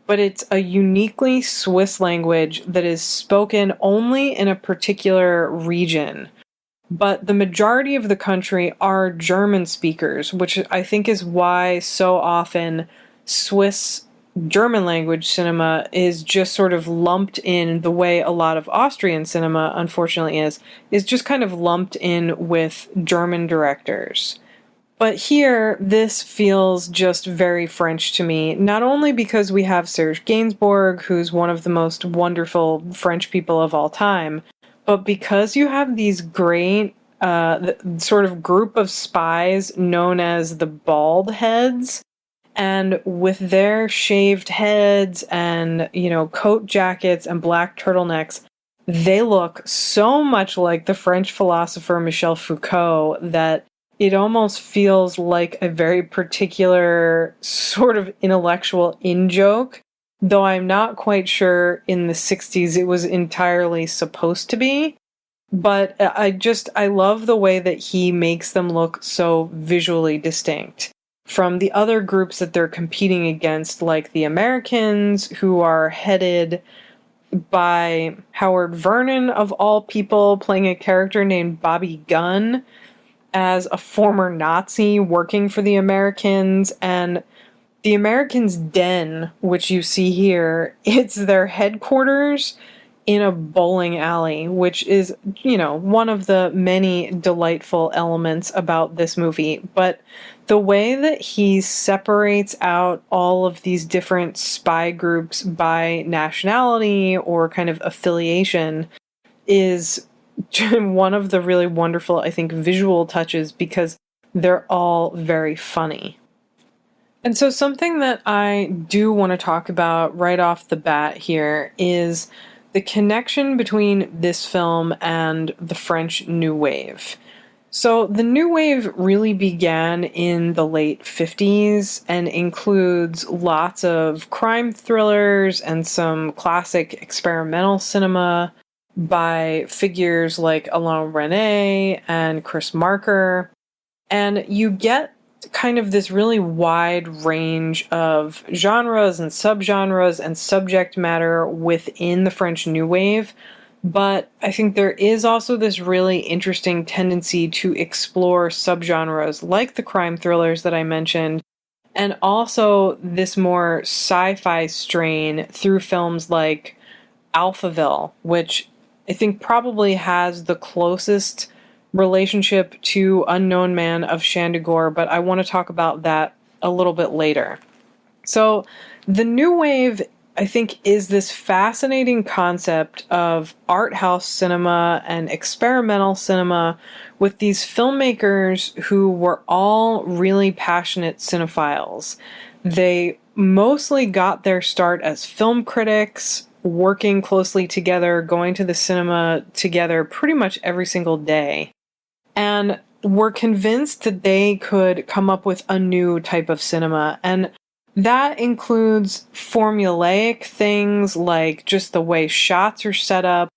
E: But it's a uniquely Swiss language that is spoken only in a particular region. But the majority of the country are German speakers, which I think is why so often Swiss German language cinema is just sort of lumped in the way a lot of Austrian cinema, unfortunately, is just kind of lumped in with German directors. But here, this feels just very French to me, not only because we have Serge Gainsbourg, who's one of the most wonderful French people of all time, but because you have these great sort of group of spies known as the bald heads, and with their shaved heads and, you know, coat jackets and black turtlenecks, they look so much like the French philosopher Michel Foucault that it almost feels like a very particular sort of intellectual in-joke, though I'm not quite sure in the 60s it was entirely supposed to be. But I love the way that he makes them look so visually distinct from the other groups that they're competing against, like the Americans, who are headed by Howard Vernon, of all people, playing a character named Bobby Gunn as a former Nazi working for the Americans. And the Americans' den, which you see here, it's their headquarters in a bowling alley, which is, you know, one of the many delightful elements about this movie. But the way that he separates out all of these different spy groups by nationality or kind of affiliation is one of the really wonderful, I think, visual touches, because they're all very funny. And so something that I do want to talk about right off the bat here is the connection between this film and the French New Wave. So the New Wave really began in the late 50s and includes lots of crime thrillers and some classic experimental cinema by figures like Alain Resnais and Chris Marker. And you get kind of this really wide range of genres and subgenres and subject matter within the French New Wave. But I think there is also this really interesting tendency to explore subgenres like the crime thrillers that I mentioned, and also this more sci-fi strain through films like Alphaville, which I think probably has the closest relationship to Unknown Man of Shandigor, but I want to talk about that a little bit later. So the New Wave, I think, is this fascinating concept of art house cinema and experimental cinema with these filmmakers who were all really passionate cinephiles. They mostly got their start as film critics, working closely together, going to the cinema together pretty much every single day, and were convinced that they could come up with a new type of cinema. And that includes formulaic things like just the way shots are set up,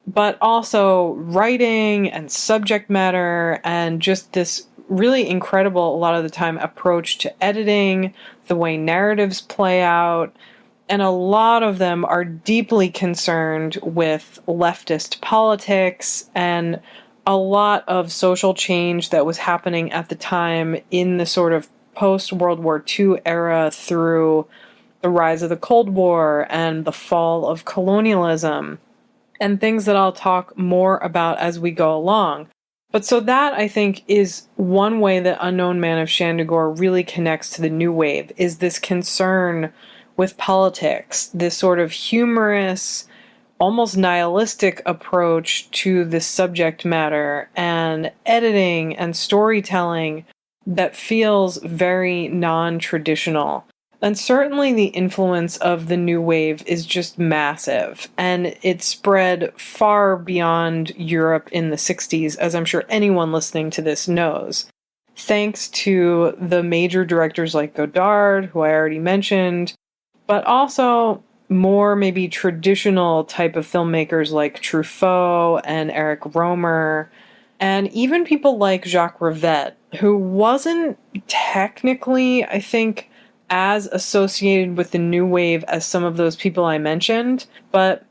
E: but also writing and subject matter and just this really incredible, a lot of the time, approach to editing, the way narratives play out. And a lot of them are deeply concerned with leftist politics and a lot of social change that was happening at the time in the sort of post-World War II era through the rise of the Cold War and the fall of colonialism, and things that I'll talk more about as we go along. But so that, I think, is one way that Unknown Man of Shandigor really connects to the New Wave, is this concern with politics, this sort of humorous, almost nihilistic approach to the subject matter, and editing and storytelling that feels very non-traditional. And certainly the influence of the New Wave is just massive, and it spread far beyond Europe in the 60s, as I'm sure anyone listening to this knows. Thanks to the major directors like Godard, who I already mentioned, but also more maybe traditional type of filmmakers like Truffaut and Eric Rohmer, and even people like Jacques Rivette, who wasn't technically, I think, as associated with the New Wave as some of those people I mentioned, but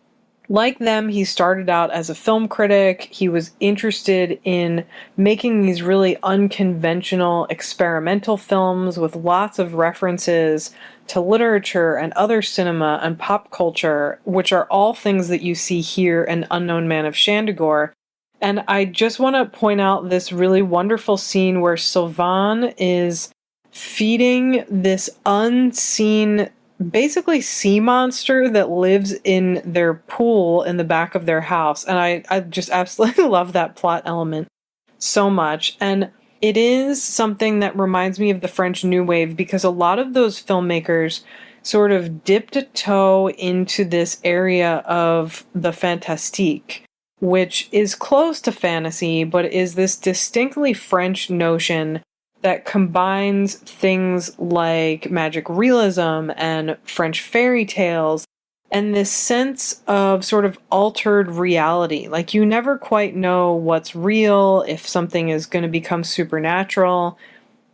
E: like them, he started out as a film critic. He was interested in making these really unconventional experimental films with lots of references to literature and other cinema and pop culture, which are all things that you see here in Unknown Man of Shandigor. And I just want to point out this really wonderful scene where Sylvain is feeding this unseen, basically sea monster that lives in their pool in the back of their house. And I just absolutely love that plot element so much. And it is something that reminds me of the French New Wave, because a lot of those filmmakers sort of dipped a toe into this area of the fantastique, which is close to fantasy, but is this distinctly French notion that combines things like magic realism and French fairy tales and this sense of sort of altered reality. Like, you never quite know what's real, if something is going to become supernatural.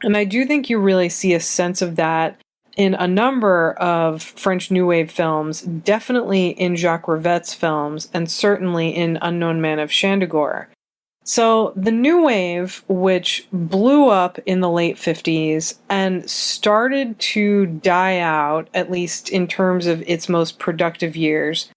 E: And I do think you really see a sense of that in a number of French New Wave films, definitely in Jacques Rivette's films, and certainly in Unknown Man of Shandigor. So the New Wave, which blew up in the late 50s and started to die out, at least in terms of its most productive years,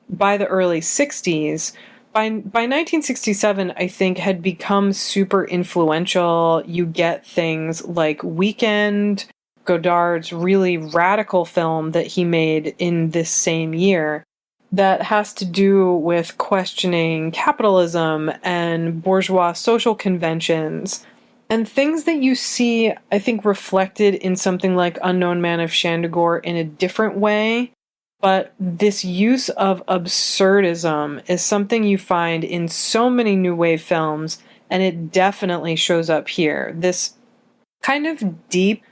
E: by the early 60s, by 1967, I think, had become super influential. You get things like Weekend, Godard's really radical film that he made in this same year, that has to do with questioning capitalism and bourgeois social conventions, and things that you see, I think, reflected in something like Unknown Man of Shandigor in a different way. But this use of absurdism is something you find in so many New Wave films, and it definitely shows up here. This kind of deep,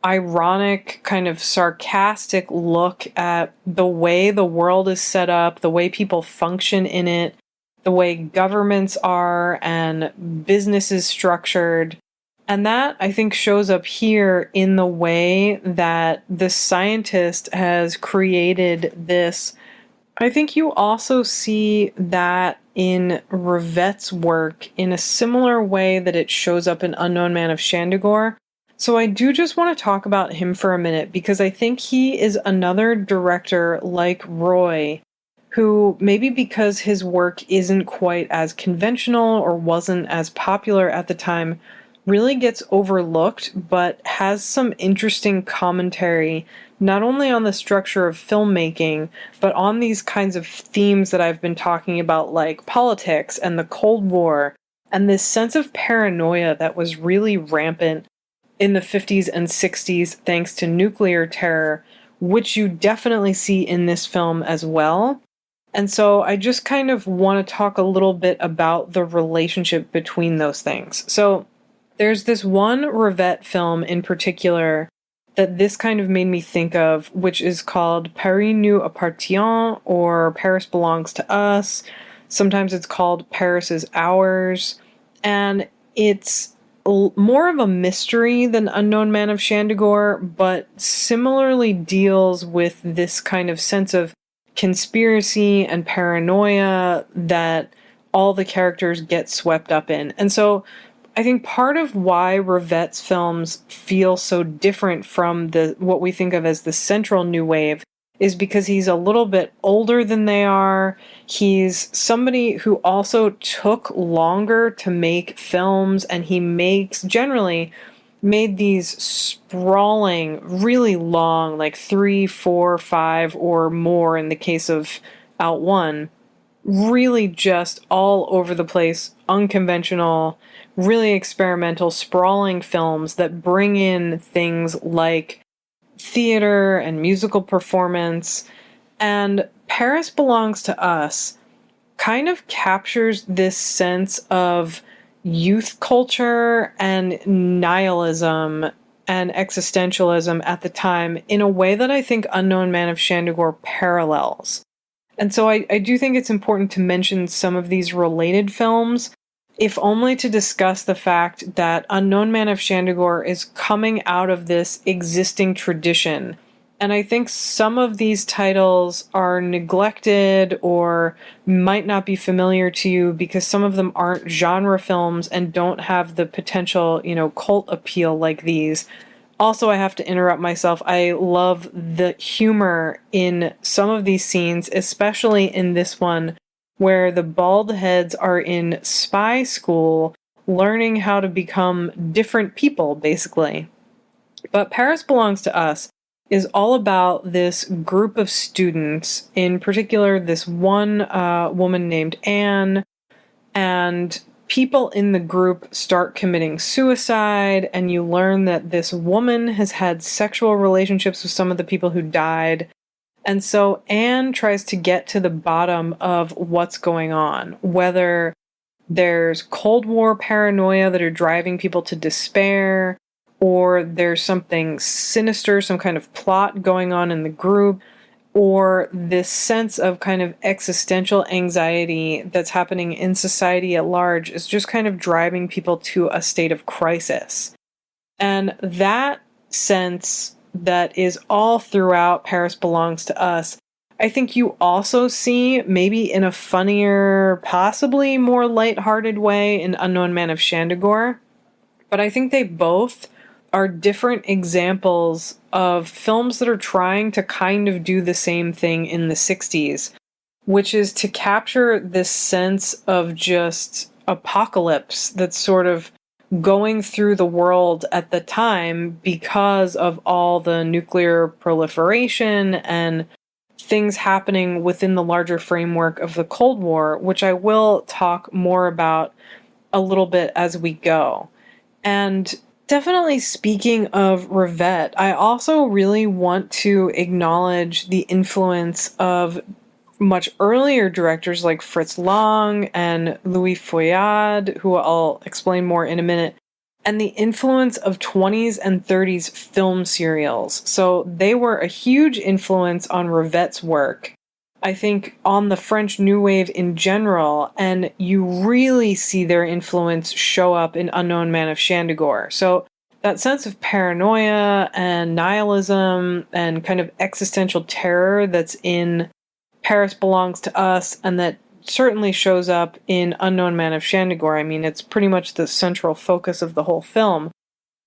E: ironic, kind of sarcastic look at the way the world is set up, the way people function in it, the way governments are and business is structured. And that, I think, shows up here in the way that the scientist has created this. I think you also see that in Rivette's work in a similar way that it shows up in Unknown Man of Shandigor. So I do just want to talk about him for a minute, because I think he is another director like Roy, who, maybe because his work isn't quite as conventional or wasn't as popular at the time, really gets overlooked, but has some interesting commentary, not only on the structure of filmmaking, but on these kinds of themes that I've been talking about, like politics and the Cold War, and this sense of paranoia that was really rampant in the 50s and 60s, thanks to nuclear terror, which you definitely see in this film as well. And so I just kind of want to talk a little bit about the relationship between those things. So there's this one Rivette film in particular that this kind of made me think of, which is called Paris nous appartient, or Paris Belongs to Us. Sometimes it's called Paris is Ours. And it's more of a mystery than Unknown Man of Shandigor, but similarly deals with this kind of sense of conspiracy and paranoia that all the characters get swept up in. And so I think part of why Rivette's films feel so different from what we think of as the central new wave is because he's a little bit older than they are. He's somebody who also took longer to make films, and he generally made these sprawling, really long, like 3, 4, 5 or more in the case of Out One, really just all over the place, unconventional, really experimental, sprawling films that bring in things like theater and musical performance. And Paris Belongs to Us kind of captures this sense of youth culture and nihilism and existentialism at the time in a way that I think Unknown Man of Shandigor parallels. And so I do think it's important to mention some of these related films, if only to discuss the fact that Unknown Man of Shandigor is coming out of this existing tradition. And I think some of these titles are neglected or might not be familiar to you because some of them aren't genre films and don't have the potential, cult appeal like these. Also, I have to interrupt myself. I love the humor in some of these scenes, especially in this one, where the bald heads are in spy school learning how to become different people, basically. But Paris Belongs to Us is all about this group of students, in particular this one woman named Anne, and people in the group start committing suicide, and you learn that this woman has had sexual relationships with some of the people who died. And so Anne tries to get to the bottom of what's going on, whether there's Cold War paranoia that are driving people to despair, or there's something sinister, some kind of plot going on in the group, or this sense of kind of existential anxiety that's happening in society at large is just kind of driving people to a state of crisis. And that sense that is all throughout Paris Belongs to Us, I think you also see, maybe in a funnier, possibly more lighthearted way, in Unknown Man of Shandigor. But I think they both are different examples of films that are trying to kind of do the same thing in the 60s, which is to capture this sense of just apocalypse that's sort of going through the world at the time because of all the nuclear proliferation and things happening within the larger framework of the Cold War, which I will talk more about a little bit as we go. And definitely speaking of Rivette, I also really want to acknowledge the influence of much earlier directors like Fritz Lang and Louis Feuillade, who I'll explain more in a minute, and the influence of 20s and 30s film serials. So they were a huge influence on Rivette's work, I think, on the French New Wave in general, and you really see their influence show up in Unknown Man of Shandigor. So that sense of paranoia and nihilism and kind of existential terror that's in Paris Belongs to Us, and that certainly shows up in Unknown Man of Shandigor. I mean, it's pretty much the central focus of the whole film.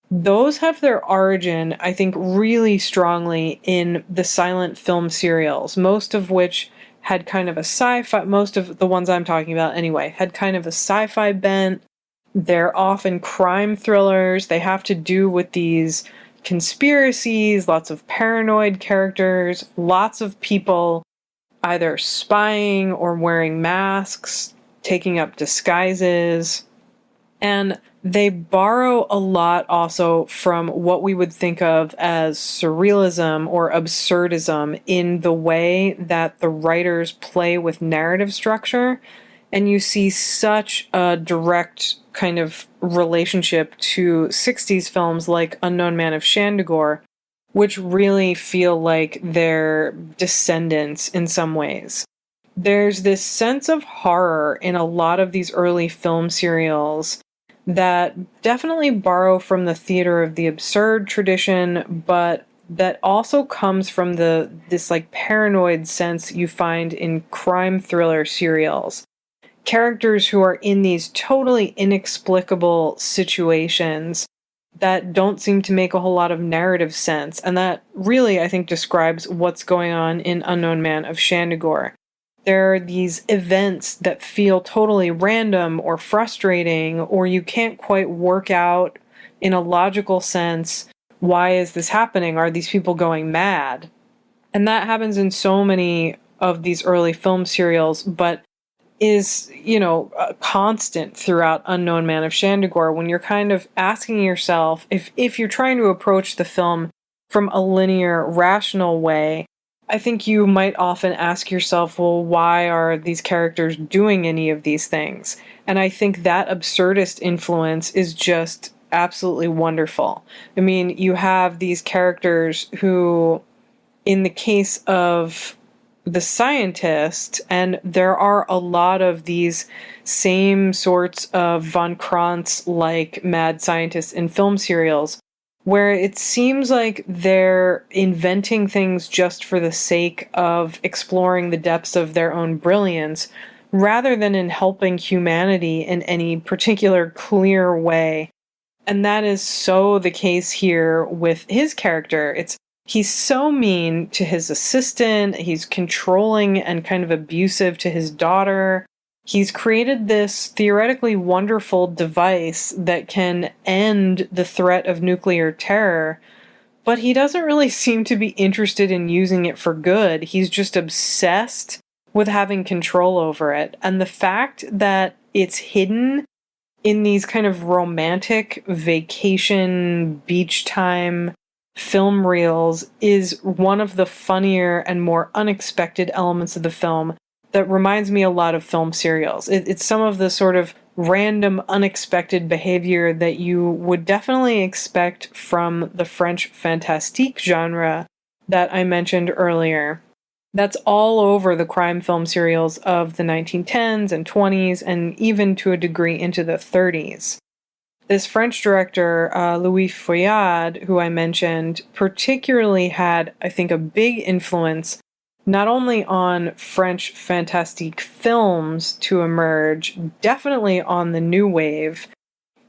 E: Those have their origin, I think, really strongly in the silent film serials, most of which had kind of a sci-fi, most of the ones I'm talking about anyway, had kind of a sci-fi bent. They're often crime thrillers. They have to do with these conspiracies, lots of paranoid characters, lots of people either spying or wearing masks, taking up disguises. And they borrow a lot also from what we would think of as surrealism or absurdism in the way that the writers play with narrative structure. And you see such a direct kind of relationship to 60s films like Unknown Man of Shandigor, which really feel like they're descendants in some ways. There's this sense of horror in a lot of these early film serials that definitely borrow from the theater of the absurd tradition, but that also comes from this like paranoid sense you find in crime thriller serials. characters who are in these totally inexplicable situations that don't seem to make a whole lot of narrative sense. And that really, I think, describes what's going on in Unknown Man of Shandigor. There are these events that feel totally random or frustrating, or you can't quite work out in a logical sense, why is this happening? Are these people going mad? And that happens in so many of these early film serials, but is, a constant throughout Unknown Man of Shandigor, when you're kind of asking yourself, if you're trying to approach the film from a linear, rational way, I think you might often ask yourself, well, why are these characters doing any of these things? And I think that absurdist influence is just absolutely wonderful. I mean, you have these characters who, in the case of the scientist, and there are a lot of these same sorts of von Krantz-like mad scientists in film serials, where it seems like they're inventing things just for the sake of exploring the depths of their own brilliance, rather than in helping humanity in any particular clear way. And that is so the case here with his character. He's so mean to his assistant, he's controlling and kind of abusive to his daughter. He's created this theoretically wonderful device that can end the threat of nuclear terror, but he doesn't really seem to be interested in using it for good. He's just obsessed with having control over it. And the fact that it's hidden in these kind of romantic vacation beach time film reels is one of the funnier and more unexpected elements of the film that reminds me a lot of film serials. It's some of the sort of random, unexpected behavior that you would definitely expect from the French fantastique genre that I mentioned earlier. That's all over the crime film serials of the 1910s and 20s, and even to a degree into the 30s. This French director, Louis Feuillade, who I mentioned, particularly had, I think, a big influence not only on French fantastique films to emerge, definitely on the New Wave,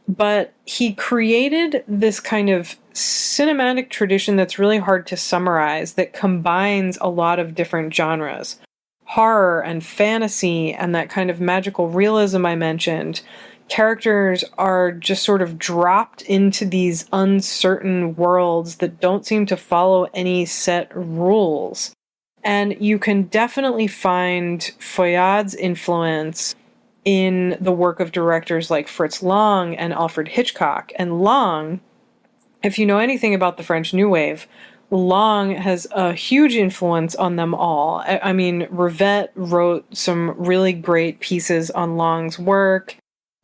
E: but he created this kind of cinematic tradition that's really hard to summarize, that combines a lot of different genres. Horror and fantasy and that kind of magical realism I mentioned. Characters are just sort of dropped into these uncertain worlds that don't seem to follow any set rules. And you can definitely find Feuillade's influence in the work of directors like Fritz Lang and Alfred Hitchcock. And Lang, if you know anything about the French New Wave, Lang has a huge influence on them all. I mean, Rivette wrote some really great pieces on Lang's work,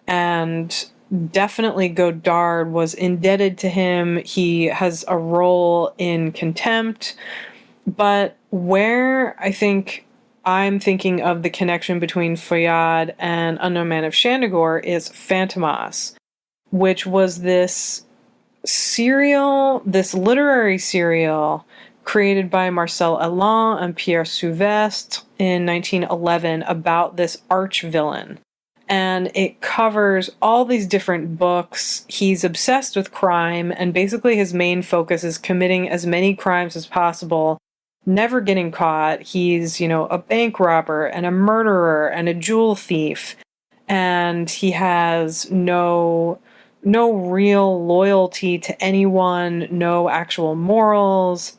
E: and definitely Godard was indebted to him. He has a role in Contempt. But where I think I'm thinking of the connection between Feuillade and Unknown Man of Shandigor is Fantomas, which was this literary serial created by Marcel Allan and Pierre Souvestre in 1911 about this arch-villain. And it covers all these different books. He's obsessed with crime, and basically his main focus is committing as many crimes as possible, never getting caught. He's, a bank robber and a murderer and a jewel thief. And he has no real loyalty to anyone, no actual morals.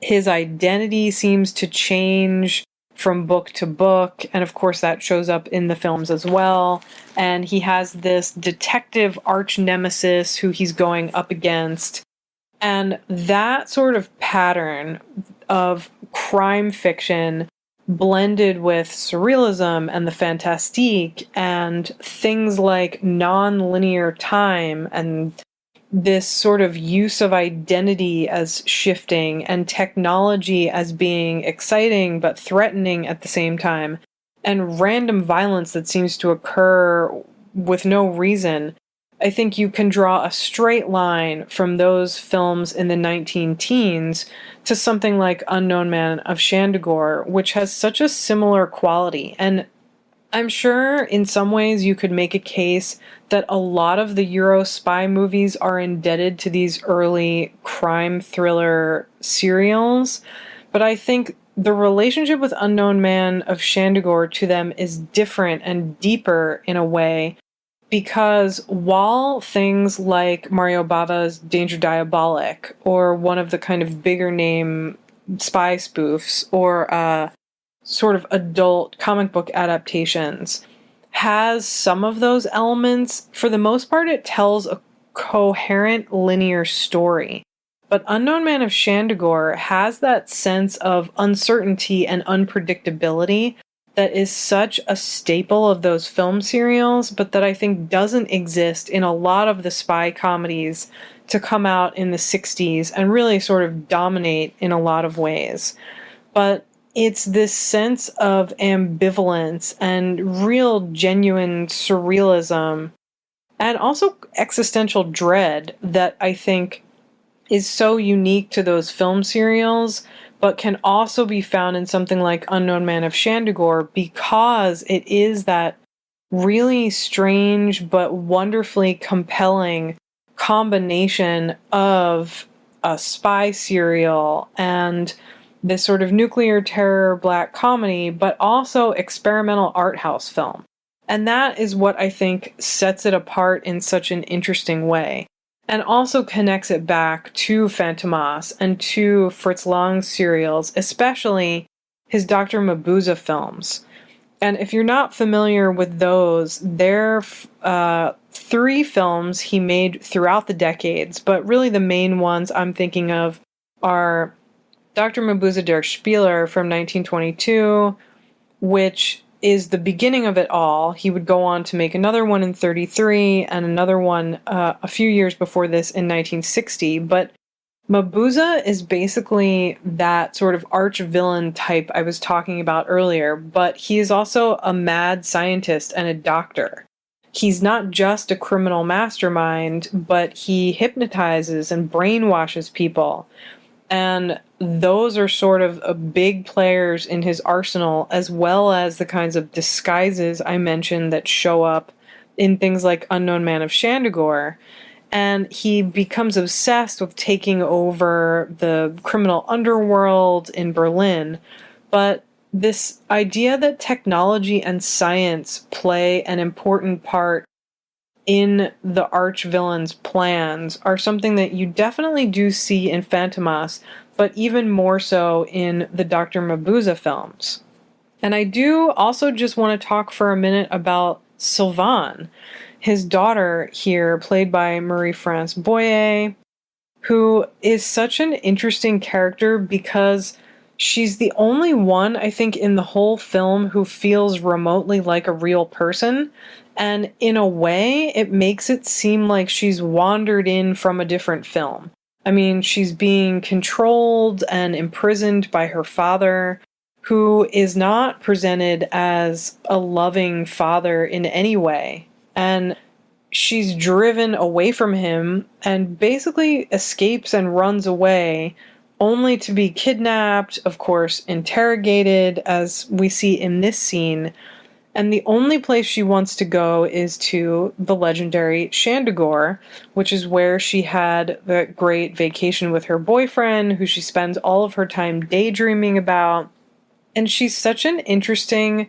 E: His identity seems to change from book to book, and of course that shows up in the films as well. And he has this detective arch nemesis who he's going up against. And that sort of pattern of crime fiction blended with surrealism and the fantastique and things like non-linear time and this sort of use of identity as shifting and technology as being exciting but threatening at the same time, and random violence that seems to occur with no reason. I think you can draw a straight line from those films in the 19-teens to something like Unknown Man of Shandigor, which has such a similar quality. And I'm sure in some ways you could make a case that a lot of the Euro spy movies are indebted to these early crime thriller serials, but I think the relationship with Unknown Man of Shandigor to them is different and deeper in a way, because while things like Mario Bava's Danger Diabolik, or one of the kind of bigger name spy spoofs, or sort of adult comic book adaptations, has some of those elements, for the most part it tells a coherent linear story. But Unknown Man of Shandigor has that sense of uncertainty and unpredictability that is such a staple of those film serials, but that I think doesn't exist in a lot of the spy comedies to come out in the 60s and really sort of dominate in a lot of ways. But it's this sense of ambivalence and real genuine surrealism and also existential dread that I think is so unique to those film serials, but can also be found in something like Unknown Man of Shandigor, because it is that really strange but wonderfully compelling combination of a spy serial and this sort of nuclear terror black comedy, but also experimental art house film. And that is what I think sets it apart in such an interesting way, and also connects it back to Fantomas and to Fritz Lang's serials, especially his Dr. Mabuse films. And if you're not familiar with those, they're 3 films he made throughout the decades, but really the main ones I'm thinking of are Dr. Mabuse der Spieler from 1922, which is the beginning of it all. He would go on to make another one in 1933 and another one a few years before this in 1960. But Mabuse is basically that sort of arch-villain type I was talking about earlier, but he is also a mad scientist and a doctor. He's not just a criminal mastermind, but he hypnotizes and brainwashes people. And those are sort of big players in his arsenal, as well as the kinds of disguises I mentioned that show up in things like Unknown Man of Shandigor. And he becomes obsessed with taking over the criminal underworld in Berlin. But this idea that technology and science play an important part in the arch-villain's plans are something that you definitely do see in Fantomas, but even more so in the Dr. Mabuse films. And I do also just want to talk for a minute about Sylvain, his daughter here, played by Marie-France Boyer, who is such an interesting character because she's the only one, I think, in the whole film who feels remotely like a real person. And in a way, it makes it seem like she's wandered in from a different film. I mean, she's being controlled and imprisoned by her father, who is not presented as a loving father in any way. And she's driven away from him and basically escapes and runs away, only to be kidnapped, of course, interrogated, as we see in this scene. And the only place she wants to go is to the legendary Shandigor, which is where she had the great vacation with her boyfriend, who she spends all of her time daydreaming about. And she's such an interesting,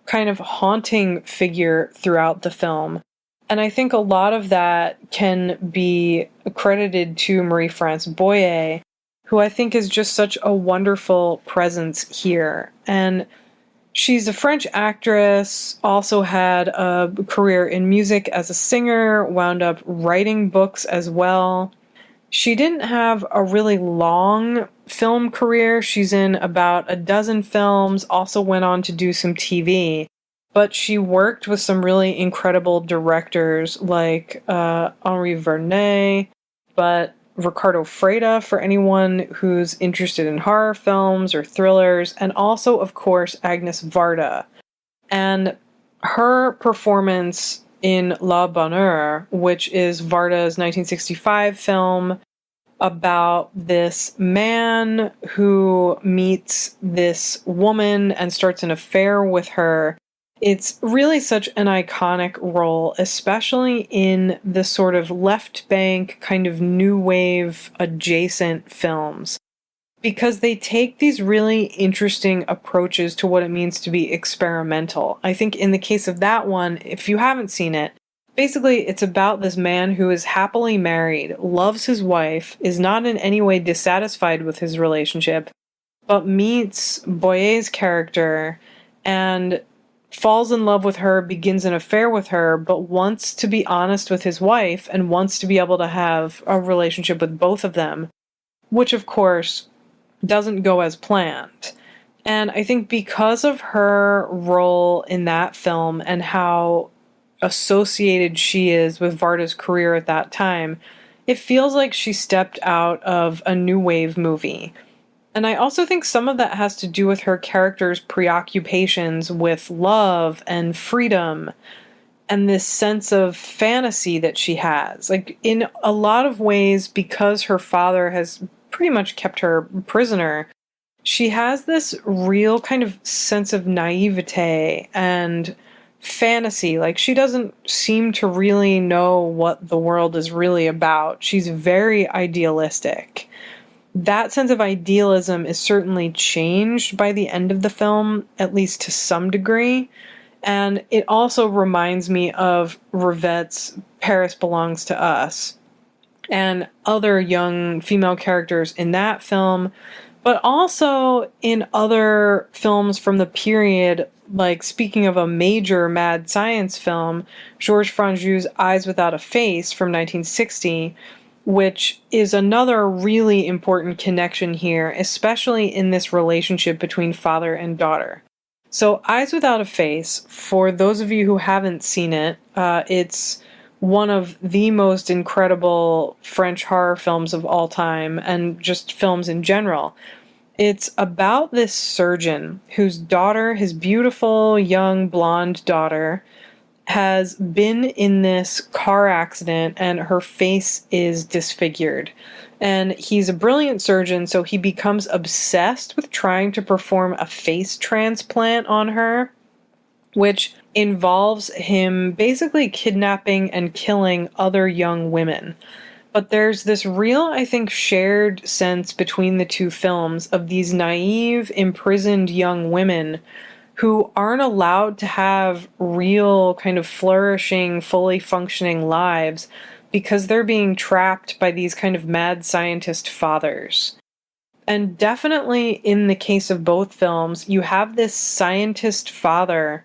E: kind of haunting figure throughout the film. And I think a lot of that can be credited to Marie-France Boyer, who I think is just such a wonderful presence here. And she's a French actress, also had a career in music as a singer, wound up writing books as well. She didn't have a really long film career. She's in about a dozen films, also went on to do some TV. But she worked with some really incredible directors like Henri Verneuil, but Ricardo Freda for anyone who's interested in horror films or thrillers, and also, of course, Agnes Varda. And her performance in La Bonne Heure, which is Varda's 1965 film about this man who meets this woman and starts an affair with her, It's really such an iconic role, especially in the sort of left bank, kind of new wave adjacent films, because they take these really interesting approaches to what it means to be experimental. I think in the case of that one, if you haven't seen it, basically it's about this man who is happily married, loves his wife, is not in any way dissatisfied with his relationship, but meets Boyer's character and falls in love with her, begins an affair with her, but wants to be honest with his wife and wants to be able to have a relationship with both of them, which of course doesn't go as planned. And I think because of her role in that film and how associated she is with Varda's career at that time, it feels like she stepped out of a new wave movie. And I also think some of that has to do with her character's preoccupations with love and freedom and this sense of fantasy that she has. Like, in a lot of ways, because her father has pretty much kept her prisoner, she has this real kind of sense of naivete and fantasy. Like, she doesn't seem to really know what the world is really about. She's very idealistic. That sense of idealism is certainly changed by the end of the film, at least to some degree. And it also reminds me of Rivette's Paris Belongs to Us and other young female characters in that film, but also in other films from the period, like, speaking of a major mad science film, Georges Franju's Eyes Without a Face from 1960, which is another really important connection here, especially in this relationship between father and daughter. So Eyes Without a Face, for those of you who haven't seen it, it's one of the most incredible French horror films of all time, and just films in general. It's about this surgeon whose daughter, his beautiful young blonde daughter, has been in this car accident and her face is disfigured. And he's a brilliant surgeon, so he becomes obsessed with trying to perform a face transplant on her, which involves him basically kidnapping and killing other young women. But there's this real, I think, shared sense between the two films of these naive, imprisoned young women who aren't allowed to have real kind of flourishing, fully functioning lives because they're being trapped by these kind of mad scientist fathers. And definitely in the case of both films, you have this scientist father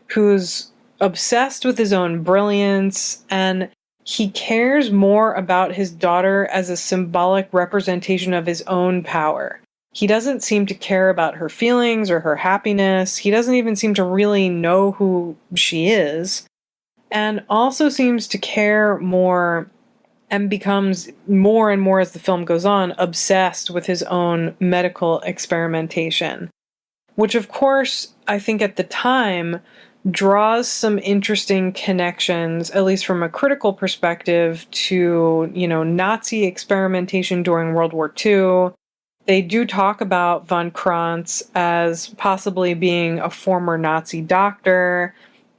E: who's obsessed with his own brilliance, and he cares more about his daughter as a symbolic representation of his own power. He doesn't seem to care about her feelings or her happiness. He doesn't even seem to really know who she is. And also seems to care more and becomes more and more as the film goes on, obsessed with his own medical experimentation. Which, of course, I think at the time draws some interesting connections, at least from a critical perspective, to, Nazi experimentation during World War II. They do talk about von Krantz as possibly being a former Nazi doctor,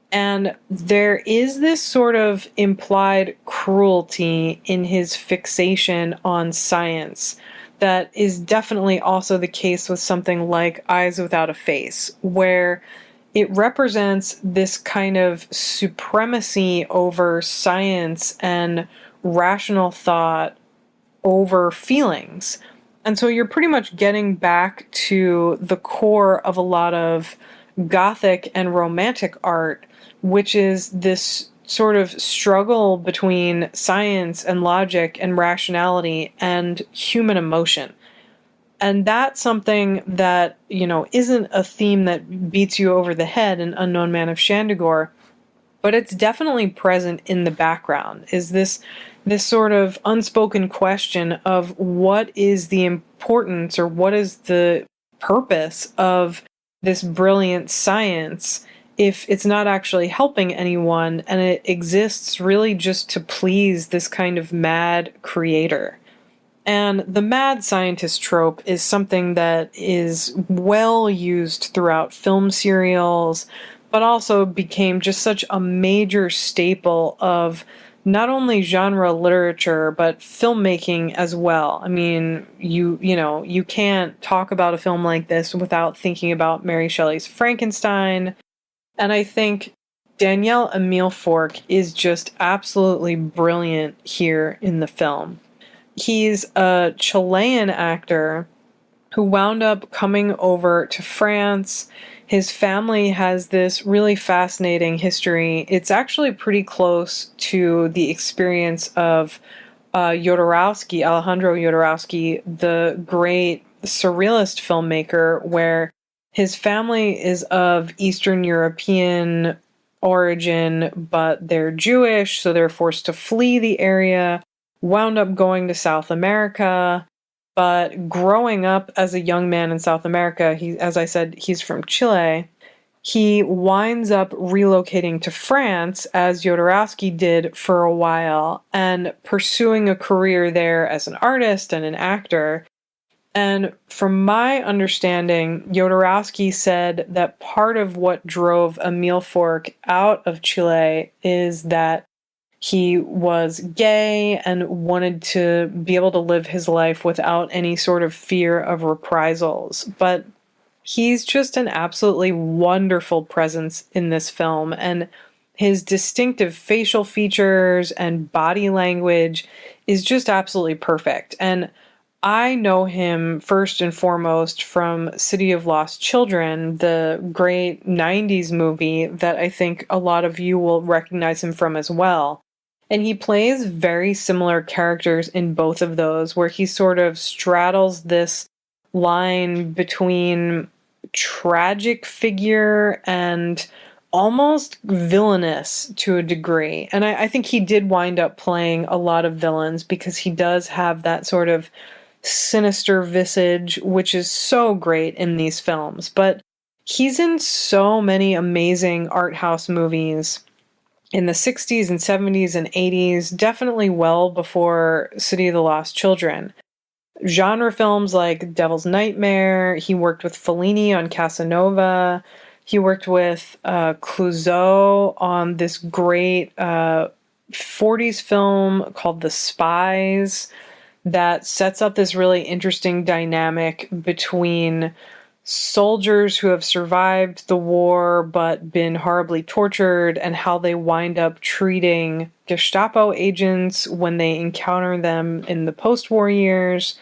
E: and there is this sort of implied cruelty in his fixation on science that is definitely also the case with something like Eyes Without a Face, where it represents this kind of supremacy over science and rational thought over feelings. And so you're pretty much getting back to the core of a lot of Gothic and Romantic art, which is this sort of struggle between science and logic and rationality and human emotion. And that's something that, isn't a theme that beats you over the head in Unknown Man of Shandigor, but it's definitely present in the background, is this sort of unspoken question of what is the importance or what is the purpose of this brilliant science if it's not actually helping anyone and it exists really just to please this kind of mad creator. And the mad scientist trope is something that is well used throughout film serials, but but also became just such a major staple of not only genre literature, but filmmaking as well. I mean, you can't talk about a film like this without thinking about Mary Shelley's Frankenstein. And I think Daniel Emile Fork is just absolutely brilliant here in the film. He's a Chilean actor who wound up coming over to France. His family has this really fascinating history. It's actually pretty close to the experience of Alejandro Jodorowsky, the great surrealist filmmaker, where his family is of Eastern European origin, but they're Jewish, so they're forced to flee the area, wound up going to South America. But growing up as a young man in South America, as I said, he's from Chile. He winds up relocating to France, as Jodorowsky did for a while, and pursuing a career there as an artist and an actor. And from my understanding, Jodorowsky said that part of what drove Emile Fork out of Chile is that he was gay and wanted to be able to live his life without any sort of fear of reprisals. But he's just an absolutely wonderful presence in this film, and his distinctive facial features and body language is just absolutely perfect. And I know him first and foremost from City of Lost Children, the great 90s movie that I think a lot of you will recognize him from as well. And he plays very similar characters in both of those, where he sort of straddles this line between tragic figure and almost villainous to a degree. And I think he did wind up playing a lot of villains because he does have that sort of sinister visage, which is so great in these films. But he's in so many amazing art house movies in the 60s and 70s and 80s, definitely well before City of the Lost Children. Genre films like Devil's Nightmare. He worked with Fellini on Casanova. He worked with Clouseau on this great 40s film called The Spies that sets up this really interesting dynamic between soldiers who have survived the war but been horribly tortured and how they wind up treating Gestapo agents when they encounter them in the post-war years.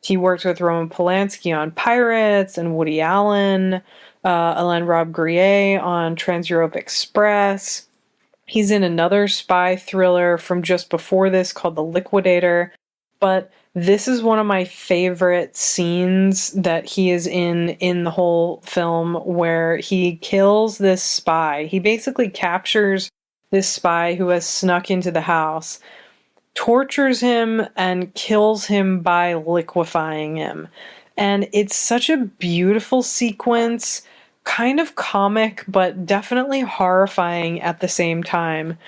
E: He worked with Roman Polanski on Pirates and Woody Allen, Alain Robbe-Grillet on Trans-Europe Express. He's in another spy thriller from just before this called The Liquidator. But this is one of my favorite scenes that he is in the whole film, where he kills this spy. He basically captures this spy who has snuck into the house, tortures him, and kills him by liquefying him. And it's such a beautiful sequence, kind of comic, but definitely horrifying at the same time.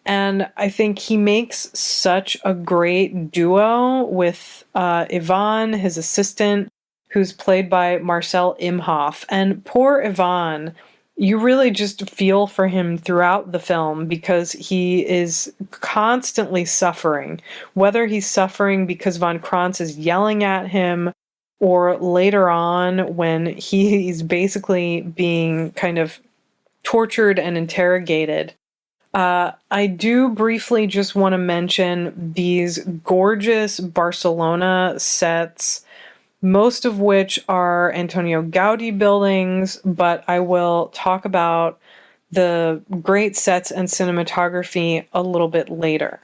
E: And I think he makes such a great duo with Yvonne, his assistant, who's played by Marcel Imhoff. And poor Yvonne, you really just feel for him throughout the film because he is constantly suffering. Whether he's suffering because Von Krantz is yelling at him, or later on when he's basically being kind of tortured and interrogated. I do briefly just want to mention these gorgeous Barcelona sets, most of which are Antonio Gaudi buildings, but I will talk about the great sets and cinematography a little bit later.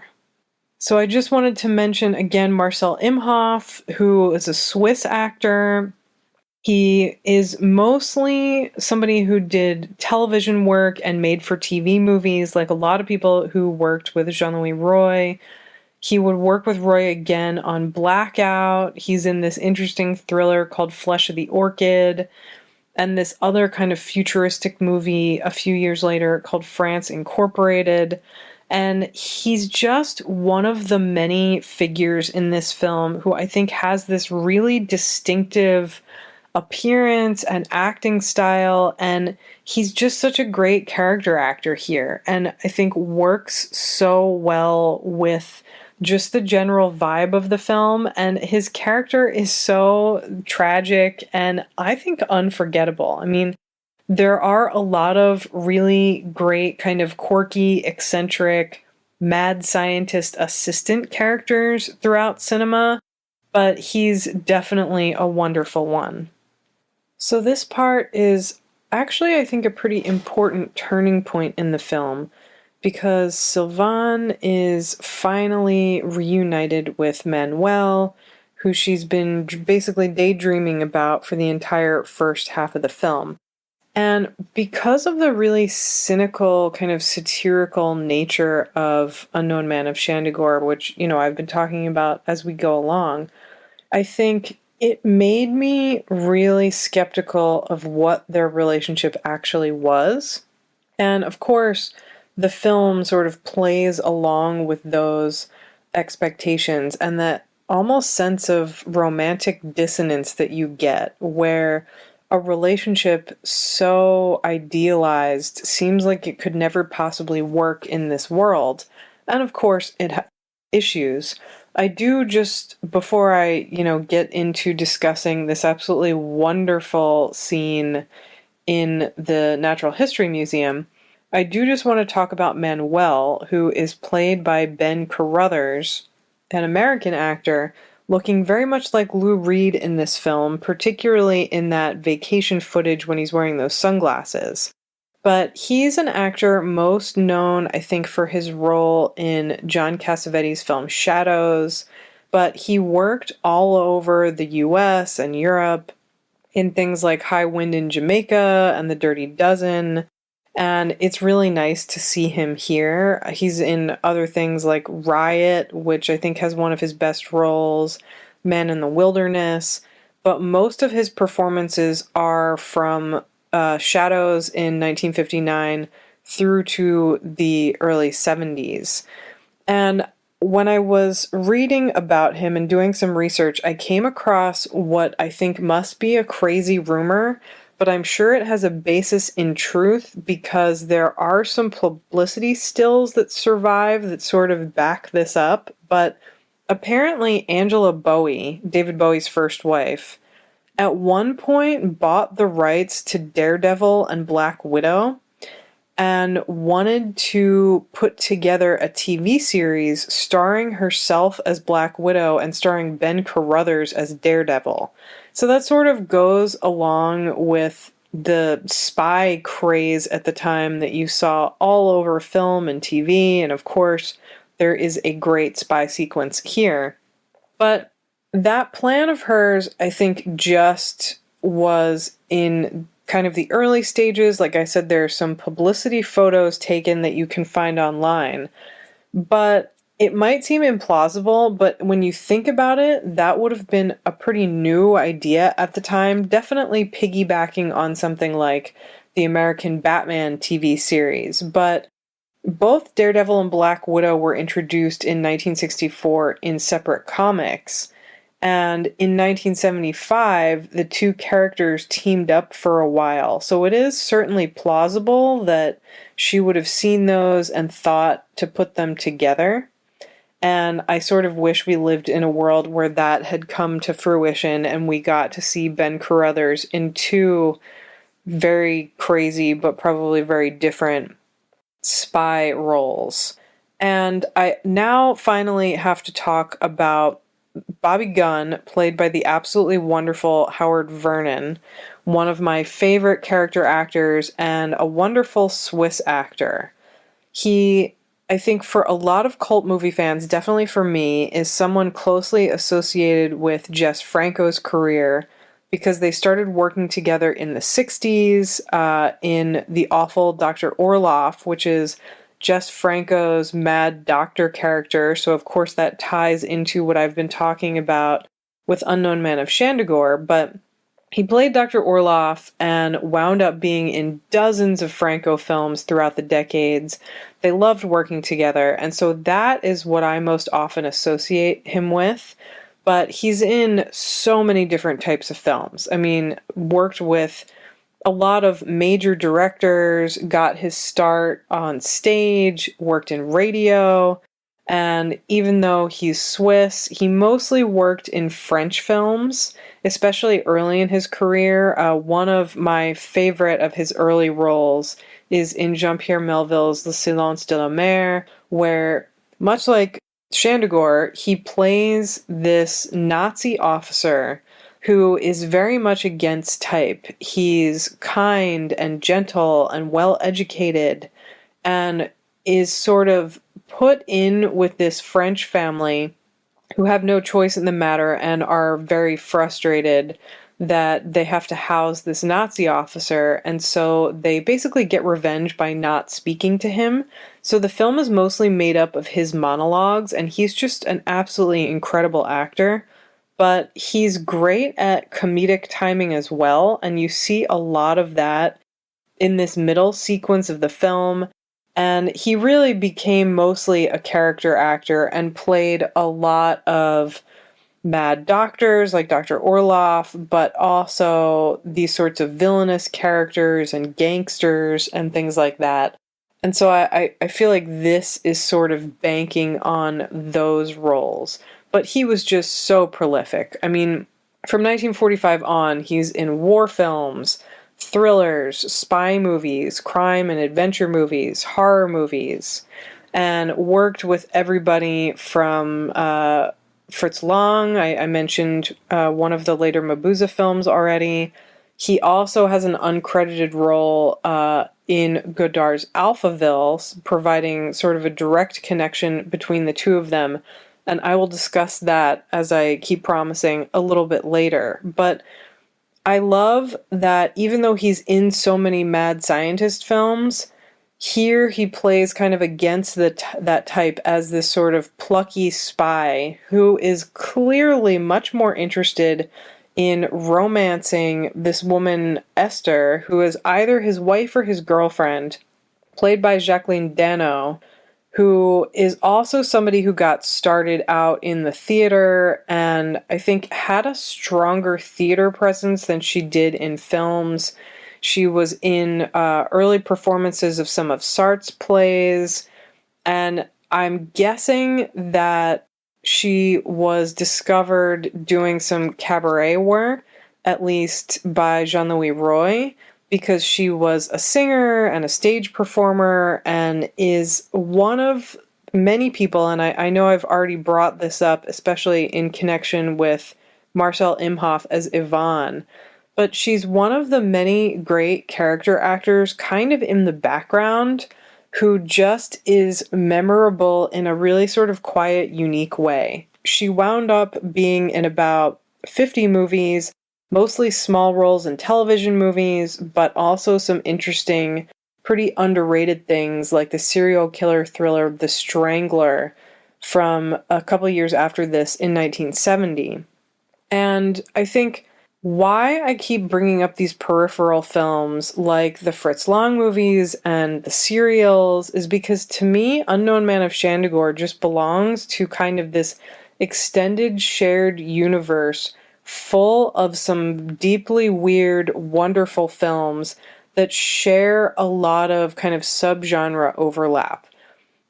E: So I just wanted to mention again Marcel Imhoff, who is a Swiss actor. He is mostly somebody who did television work and made for TV movies, like a lot of people who worked with Jean-Louis Roy. He would work with Roy again on Blackout. He's in this interesting thriller called Flesh of the Orchid, and this other kind of futuristic movie a few years later called France Incorporated. And he's just one of the many figures in this film who I think has this really distinctive appearance and acting style, and he's just such a great character actor here, and I think works so well with just the general vibe of the film, and his character is so tragic and I think unforgettable. I mean, there are a lot of really great kind of quirky, eccentric, mad scientist assistant characters throughout cinema, but he's definitely a wonderful one. So this part is actually, I think, a pretty important turning point in the film, because Sylvain is finally reunited with Manuel, who she's been basically daydreaming about for the entire first half of the film. And because of the really cynical, kind of satirical nature of Unknown Man of Shandigor, which, I've been talking about as we go along, I think it made me really skeptical of what their relationship actually was. And of course, the film sort of plays along with those expectations and that almost sense of romantic dissonance that you get, where a relationship so idealized seems like it could never possibly work in this world. And of course, it has issues. I do, just before I, get into discussing this absolutely wonderful scene in the Natural History Museum, I do just want to talk about Manuel, who is played by Ben Carruthers, an American actor, looking very much like Lou Reed in this film, particularly in that vacation footage when he's wearing those sunglasses. But he's an actor most known, I think, for his role in John Cassavetes' film Shadows, but he worked all over the US and Europe in things like High Wind in Jamaica and The Dirty Dozen, and it's really nice to see him here. He's in other things like Riot, which I think has one of his best roles, Man in the Wilderness, but most of his performances are from Shadows in 1959 through to the early 70s. And when I was reading about him and doing some research, I came across what I think must be a crazy rumor, but I'm sure it has a basis in truth because there are some publicity stills that survive that sort of back this up. But apparently Angela Bowie, David Bowie's first wife, at one point bought the rights to Daredevil and Black Widow and wanted to put together a TV series starring herself as Black Widow and starring Ben Carruthers as Daredevil. So that sort of goes along with the spy craze at the time that you saw all over film and TV, and of course, there is a great spy sequence here. But that plan of hers, I think, just was in kind of the early stages. Like I said, there are some publicity photos taken that you can find online. But it might seem implausible, but when you think about it, that would have been a pretty new idea at the time, definitely piggybacking on something like the American Batman TV series. But both Daredevil and Black Widow were introduced in 1964 in separate comics. And in 1975, the two characters teamed up for a while. So it is certainly plausible that she would have seen those and thought to put them together. And I sort of wish we lived in a world where that had come to fruition and we got to see Ben Carruthers in two very crazy but probably very different spy roles. And I now finally have to talk about Bobby Gunn, played by the absolutely wonderful Howard Vernon, one of my favorite character actors and a wonderful Swiss actor. He, I think for a lot of cult movie fans, definitely for me, is someone closely associated with Jess Franco's career because they started working together in the 60s in The Awful Dr. Orloff, which is Jess Franco's mad doctor character. So of course that ties into what I've been talking about with Unknown Man of Shandigor, but he played Dr. Orloff and wound up being in dozens of Franco films throughout the decades. They loved working together, and so that is what I most often associate him with. but he's in so many different types of films. I mean, worked with a lot of major directors, got his start on stage, worked in radio, and even though he's Swiss, he mostly worked in French films, especially early in his career. One of my favorite of his early roles is in Jean-Pierre Melville's Le Silence de la Mer, where, much like Shandigor, he plays this Nazi officer who is very much against type. He's kind and gentle and well-educated and is sort of put in with this French family who have no choice in the matter and are very frustrated that they have to house this Nazi officer, and so they basically get revenge by not speaking to him. So the film is mostly made up of his monologues, and he's just an absolutely incredible actor. But he's great at comedic timing as well, and you see a lot of that in this middle sequence of the film. And he really became mostly a character actor and played a lot of mad doctors like Dr. Orloff, but also these sorts of villainous characters and gangsters and things like that. And so I feel like this is sort of banking on those roles. But he was just so prolific. I mean, from 1945 on, he's in war films, thrillers, spy movies, crime and adventure movies, horror movies, and worked with everybody from Fritz Lang. I mentioned one of the later Mabuse films already. He also has an uncredited role in Godard's Alphaville, providing sort of a direct connection between the two of them. And I will discuss that, as I keep promising, a little bit later. But I love that even though he's in so many mad scientist films, here he plays kind of against that type as this sort of plucky spy who is clearly much more interested in romancing this woman, Esther, who is either his wife or his girlfriend, played by Jacqueline Dano, who is also somebody who got started out in the theater and I think had a stronger theater presence than she did in films. She was in early performances of some of Sartre's plays, and I'm guessing that she was discovered doing some cabaret work, at least by Jean-Louis Roy, because she was a singer and a stage performer and is one of many people, and I know I've already brought this up, especially in connection with Marcel Imhoff as Yvonne, but she's one of the many great character actors kind of in the background who just is memorable in a really sort of quiet, unique way. She wound up being in about 50 movies, mostly small roles in television movies, but also some interesting, pretty underrated things like the serial killer thriller The Strangler from a couple years after this in 1970. And I think why I keep bringing up these peripheral films like the Fritz Lang movies and the serials is because to me, Unknown Man of Shandigor just belongs to kind of this extended shared universe full of some deeply weird, wonderful films that share a lot of kind of subgenre overlap.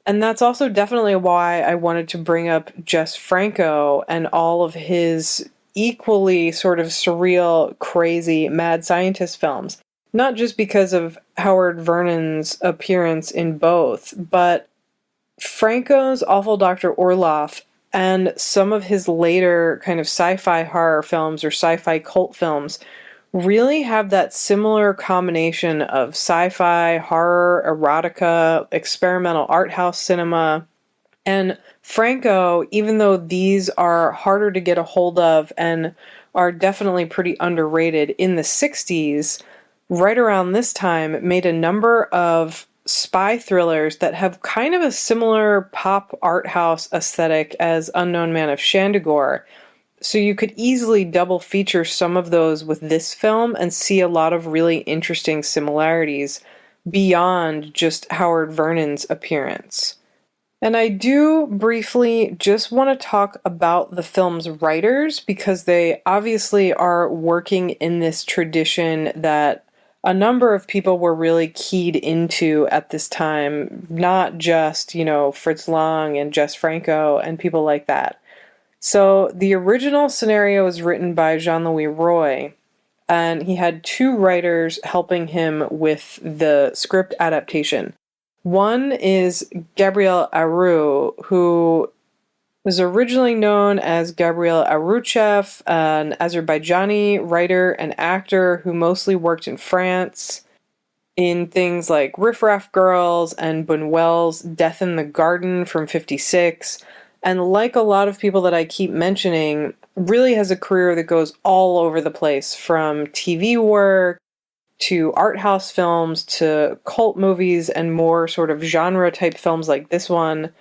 E: And that's also definitely why I wanted to bring up Jess Franco and all of his equally sort of surreal, crazy, mad scientist films. Not just because of Howard Vernon's appearance in both, but Franco's Awful Dr. Orloff and some of his later kind of sci-fi horror films or sci-fi cult films really have that similar combination of sci-fi, horror, erotica, experimental art house cinema. And Franco, even though these are harder to get a hold of and are definitely pretty underrated, in the 60s, right around this time, made a number of spy thrillers that have kind of a similar pop art house aesthetic as Unknown Man of Shandigor. So you could easily double feature some of those with this film and see a lot of really interesting similarities beyond just Howard Vernon's appearance. And I do briefly just want to talk about the film's writers, because they obviously are working in this tradition that a number of people were really keyed into at this time, not just, Fritz Lang and Jess Franco and people like that. So the original scenario was written by Jean-Louis Roy, and he had two writers helping him with the script adaptation. One is Gabriel Aru, who was originally known as Gabriel Aruchev, an Azerbaijani writer and actor who mostly worked in France in things like Riff Raff Girls and Buñuel's Death in the Garden from '56. And like a lot of people that I keep mentioning, really has a career that goes all over the place, from TV work to art house films to cult movies and more sort of genre type films like this one.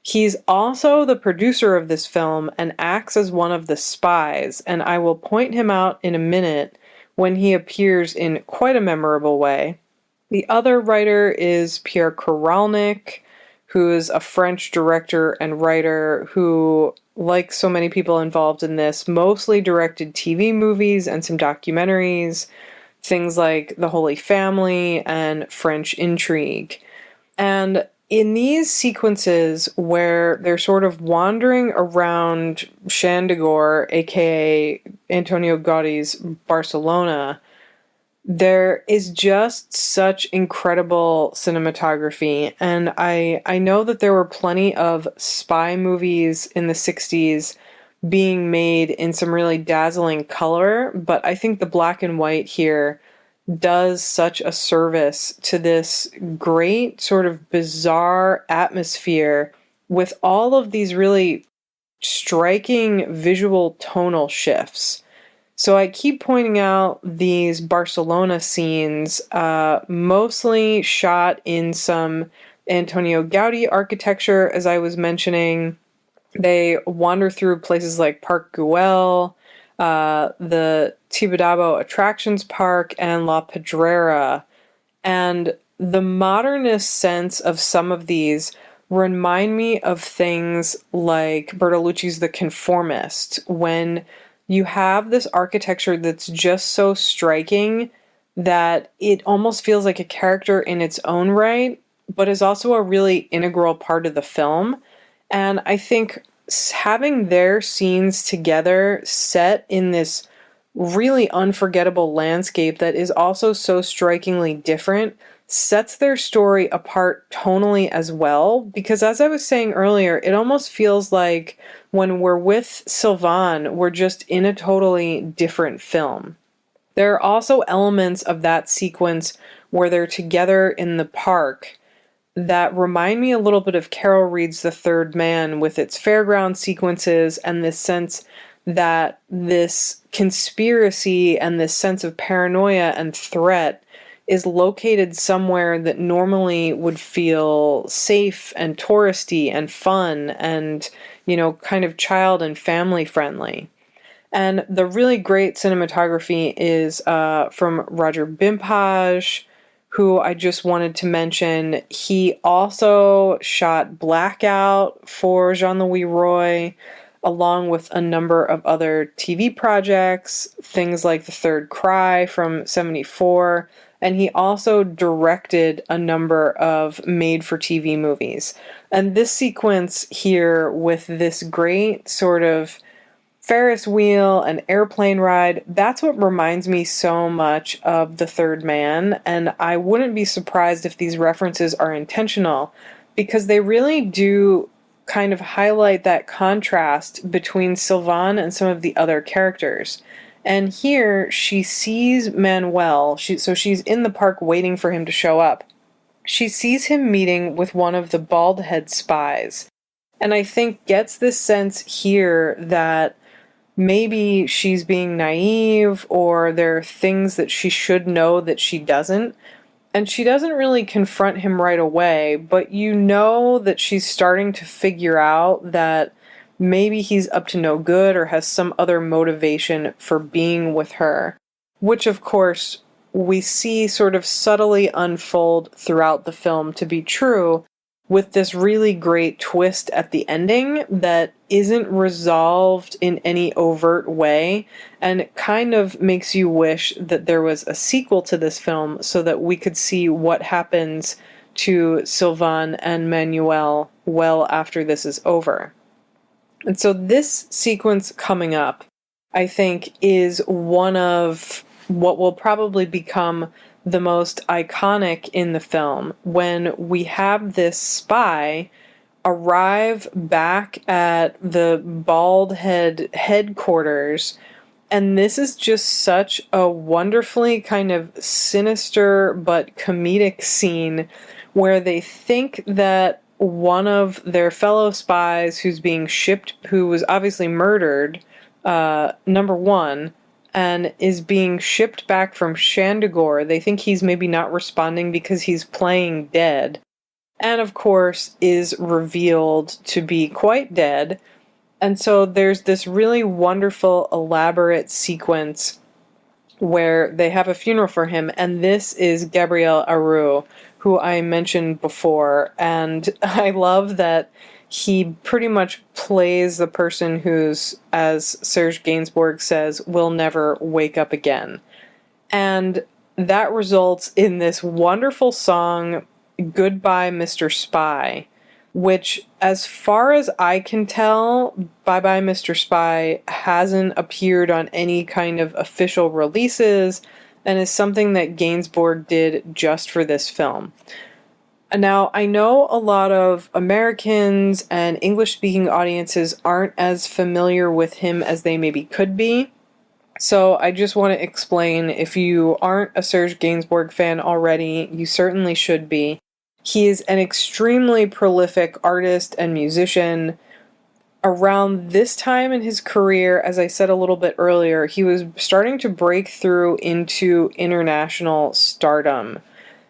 E: He's also the producer of this film and acts as one of the spies, and I will point him out in a minute when he appears in quite a memorable way. The other writer is Pierre Koralnik, who is a French director and writer who, like so many people involved in this, mostly directed TV movies and some documentaries, things like The Holy Family and French Intrigue. And in these sequences where they're sort of wandering around Shandigor, aka Antonio Gaudi's Barcelona, there is just such incredible cinematography. And I know that there were plenty of spy movies in the 60s being made in some really dazzling color, but I think the black and white here does such a service to this great sort of bizarre atmosphere with all of these really striking visual tonal shifts. So I keep pointing out these Barcelona scenes, mostly shot in some Antonio Gaudi architecture, as I was mentioning. They wander through places like Park Güell, the Tibidabo Attractions Park, and La Pedrera. And the modernist sense of some of these remind me of things like Bertolucci's The Conformist, when you have this architecture that's just so striking that it almost feels like a character in its own right, but is also a really integral part of the film. And I think having their scenes together set in this really unforgettable landscape that is also so strikingly different sets their story apart tonally as well. Because as I was saying earlier, it almost feels like when we're with Sylvain, we're just in a totally different film. There are also elements of that sequence where they're together in the park that remind me a little bit of Carol Reed's The Third Man, with its fairground sequences and this sense that this conspiracy and this sense of paranoia and threat is located somewhere that normally would feel safe and touristy and fun and, kind of child and family friendly. And the really great cinematography is from Roger Bimpage, who I just wanted to mention. He also shot Blackout for Jean-Louis Roy, along with a number of other TV projects, things like The Third Cry from '74, and he also directed a number of made-for-TV movies. And this sequence here with this great sort of Ferris wheel and airplane ride, that's what reminds me so much of The Third Man, and I wouldn't be surprised if these references are intentional, because they really do kind of highlight that contrast between Sylvain and some of the other characters. And here, she sees Manuel, so she's in the park waiting for him to show up. She sees him meeting with one of the bald head spies, and I think gets this sense here that maybe she's being naive, or there are things that she should know that she doesn't. And she doesn't really confront him right away, but you know that she's starting to figure out that maybe he's up to no good or has some other motivation for being with her, which of course we see sort of subtly unfold throughout the film to be true with this really great twist at the ending that isn't resolved in any overt way, and it kind of makes you wish that there was a sequel to this film so that we could see what happens to Sylvain and Manuel well after this is over. And so this sequence coming up, I think, is one of what will probably become the most iconic in the film, when we have this spy arrive back at the Bald Head headquarters, and this is just such a wonderfully kind of sinister but comedic scene where they think that one of their fellow spies who was obviously murdered, number one, and is being shipped back from Shandigor. They think he's maybe not responding because he's playing dead. And of course is revealed to be quite dead. And so there's this really wonderful, elaborate sequence where they have a funeral for him. And this is Gabriel Aru, who I mentioned before. And I love that he pretty much plays the person who's, as Serge Gainsbourg says, will never wake up again. And that results in this wonderful song, Goodbye, Mr. Spy, which, as far as I can tell, Bye Bye, Mr. Spy hasn't appeared on any kind of official releases and is something that Gainsbourg did just for this film. Now, I know a lot of Americans and English-speaking audiences aren't as familiar with him as they maybe could be. So I just want to explain, if you aren't a Serge Gainsbourg fan already, you certainly should be. He is an extremely prolific artist and musician. Around this time in his career, as I said a little bit earlier, he was starting to break through into international stardom.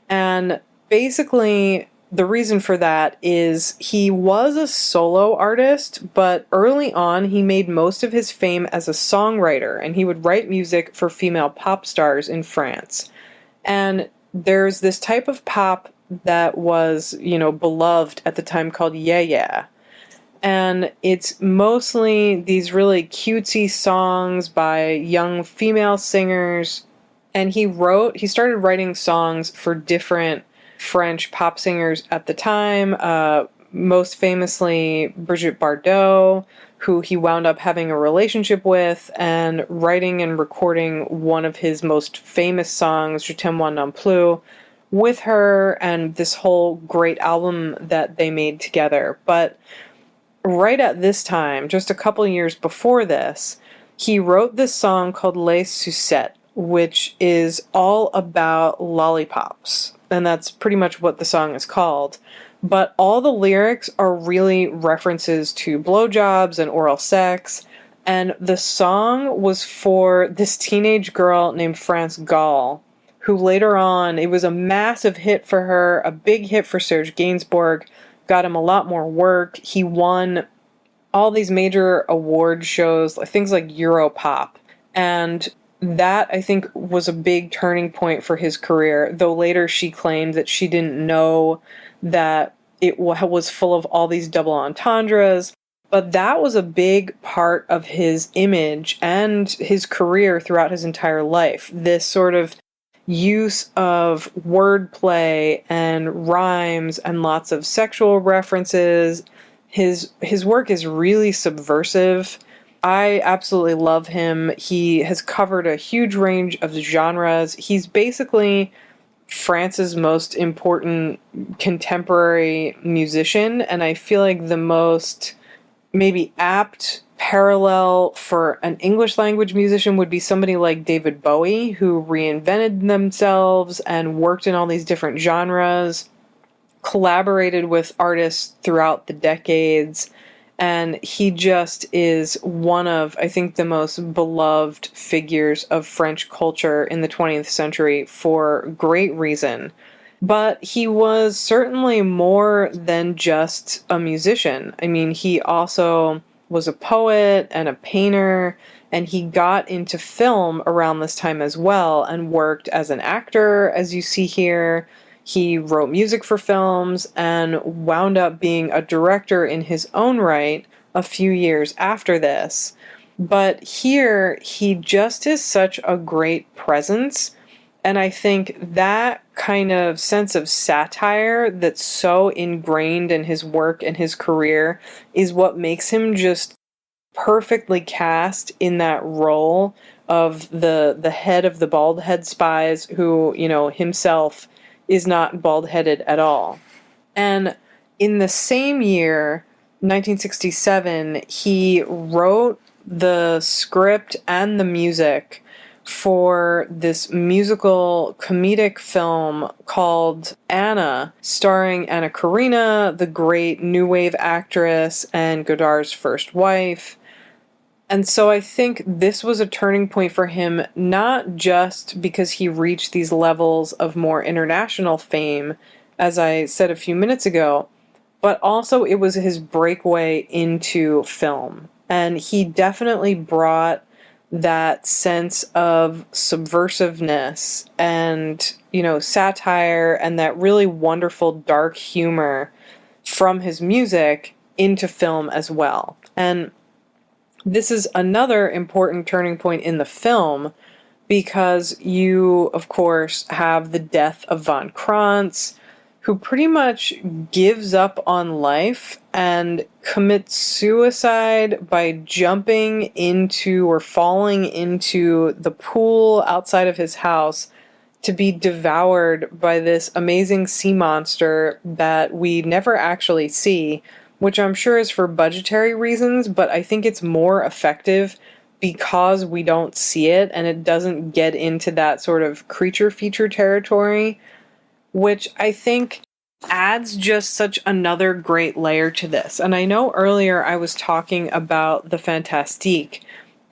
E: And basically, the reason for that is he was a solo artist, but early on he made most of his fame as a songwriter, and he would write music for female pop stars in France. And there's this type of pop that was, beloved at the time called Yeah Yeah. And it's mostly these really cutesy songs by young female singers. And he started writing songs for different French pop singers at the time, most famously Brigitte Bardot, who he wound up having a relationship with, and writing and recording one of his most famous songs, Je t'aime moi non plus, with her, and this whole great album that they made together. But right at this time, just a couple years before this, he wrote this song called Les Sucettes, which is all about lollipops. And that's pretty much what the song is called. But all the lyrics are really references to blowjobs and oral sex. And the song was for this teenage girl named France Gall, who later on, it was a massive hit for her, a big hit for Serge Gainsbourg, got him a lot more work. He won all these major award shows, things like Europop. And that, I think, was a big turning point for his career, though later she claimed that she didn't know that it was full of all these double entendres. But that was a big part of his image and his career throughout his entire life. This sort of use of wordplay and rhymes and lots of sexual references. His work is really subversive. I absolutely love him. He has covered a huge range of genres. He's basically France's most important contemporary musician, and I feel like the most maybe apt parallel for an English language musician would be somebody like David Bowie, who reinvented themselves and worked in all these different genres, collaborated with artists throughout the decades, and he just is one of, I think, the most beloved figures of French culture in the 20th century for great reason. But he was certainly more than just a musician. I mean, he also was a poet and a painter, and he got into film around this time as well and worked as an actor, as you see here. He wrote music for films and wound up being a director in his own right a few years after this. But here, he just is such a great presence. And I think that kind of sense of satire that's so ingrained in his work and his career is what makes him just perfectly cast in that role of the head of the bald-head spies who, himself is not bald-headed at all. And in the same year, 1967, he wrote the script and the music for this musical comedic film called Anna, starring Anna Karina, the great new wave actress and Godard's first wife. And so I think this was a turning point for him, not just because he reached these levels of more international fame, as I said a few minutes ago, but also it was his breakaway into film. And he definitely brought that sense of subversiveness and, satire and that really wonderful dark humor from his music into film as well. And this is another important turning point in the film because you, of course, have the death of von Krantz, who pretty much gives up on life and commits suicide by jumping into or falling into the pool outside of his house to be devoured by this amazing sea monster that we never actually see, which I'm sure is for budgetary reasons, but I think it's more effective because we don't see it and it doesn't get into that sort of creature feature territory, which I think adds just such another great layer to this. And I know earlier I was talking about the Fantastique,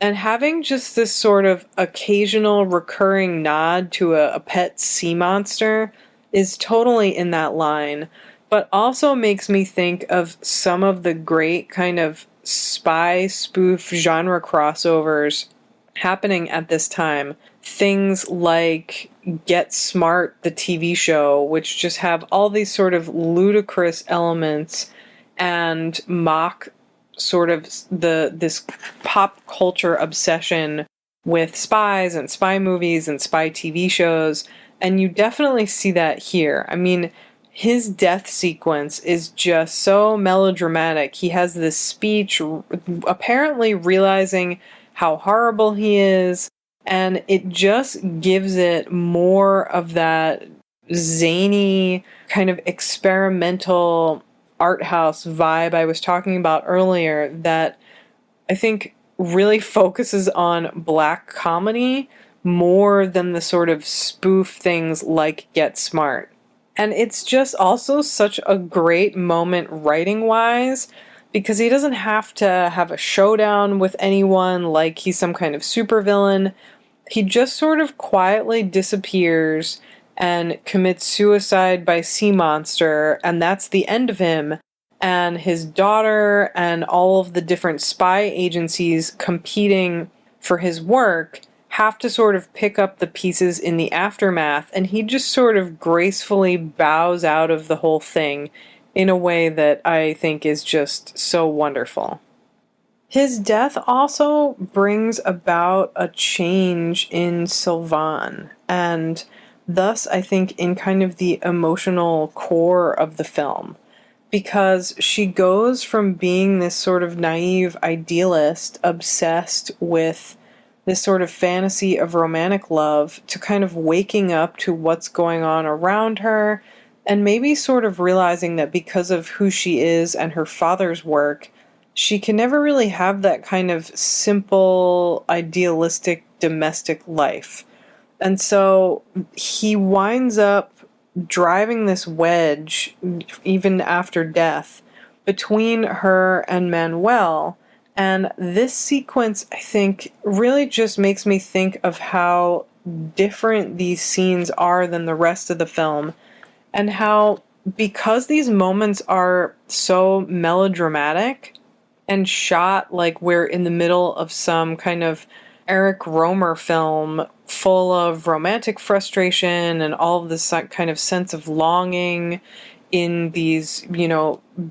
E: and having just this sort of occasional recurring nod to a pet sea monster is totally in that line, but also makes me think of some of the great kind of spy spoof genre crossovers happening at this time. Things like Get Smart, the TV show, which just have all these sort of ludicrous elements and mock sort of this pop culture obsession with spies and spy movies and spy TV shows. And you definitely see that here. I mean, his death sequence is just so melodramatic. He has this speech apparently realizing how horrible he is, and it just gives it more of that zany kind of experimental art house vibe I was talking about earlier that I think really focuses on black comedy more than the sort of spoof things like Get Smart. And it's just also such a great moment writing-wise because he doesn't have to have a showdown with anyone like he's some kind of supervillain. He just sort of quietly disappears and commits suicide by sea monster, and that's the end of him. And his daughter and all of the different spy agencies competing for his work have to sort of pick up the pieces in the aftermath, and he just sort of gracefully bows out of the whole thing in a way that I think is just so wonderful. His death also brings about a change in Sylvain, and thus I think in kind of the emotional core of the film, because she goes from being this sort of naive idealist obsessed with this sort of fantasy of romantic love to kind of waking up to what's going on around her and maybe sort of realizing that because of who she is and her father's work, she can never really have that kind of simple, idealistic, domestic life. And so he winds up driving this wedge, even after death, between her and Manuel. And this sequence, I think, really just makes me think of how different these scenes are than the rest of the film. And how, because these moments are so melodramatic and shot like we're in the middle of some kind of Eric Rohmer film full of romantic frustration and all of this kind of sense of longing in these,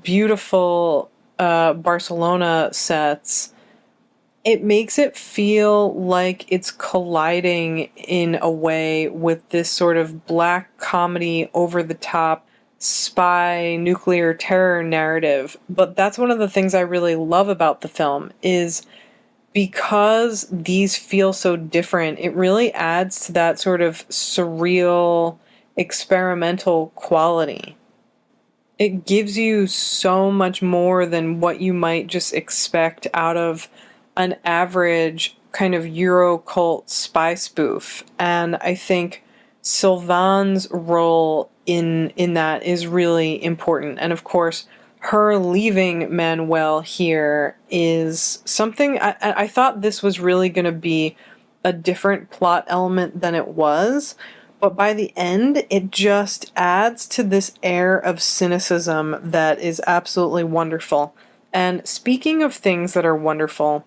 E: beautiful Barcelona sets. It makes it feel like it's colliding in a way with this sort of black comedy, over-the-top spy nuclear terror narrative. But that's one of the things I really love about the film, is because these feel so different, it really adds to that sort of surreal, experimental quality. It gives you so much more than what you might just expect out of an average kind of Euro cult spy spoof. And I think Sylvain's role in that is really important. And of course, her leaving Manuel here is something I thought this was really going to be a different plot element than it was. But by the end, it just adds to this air of cynicism that is absolutely wonderful. And speaking of things that are wonderful,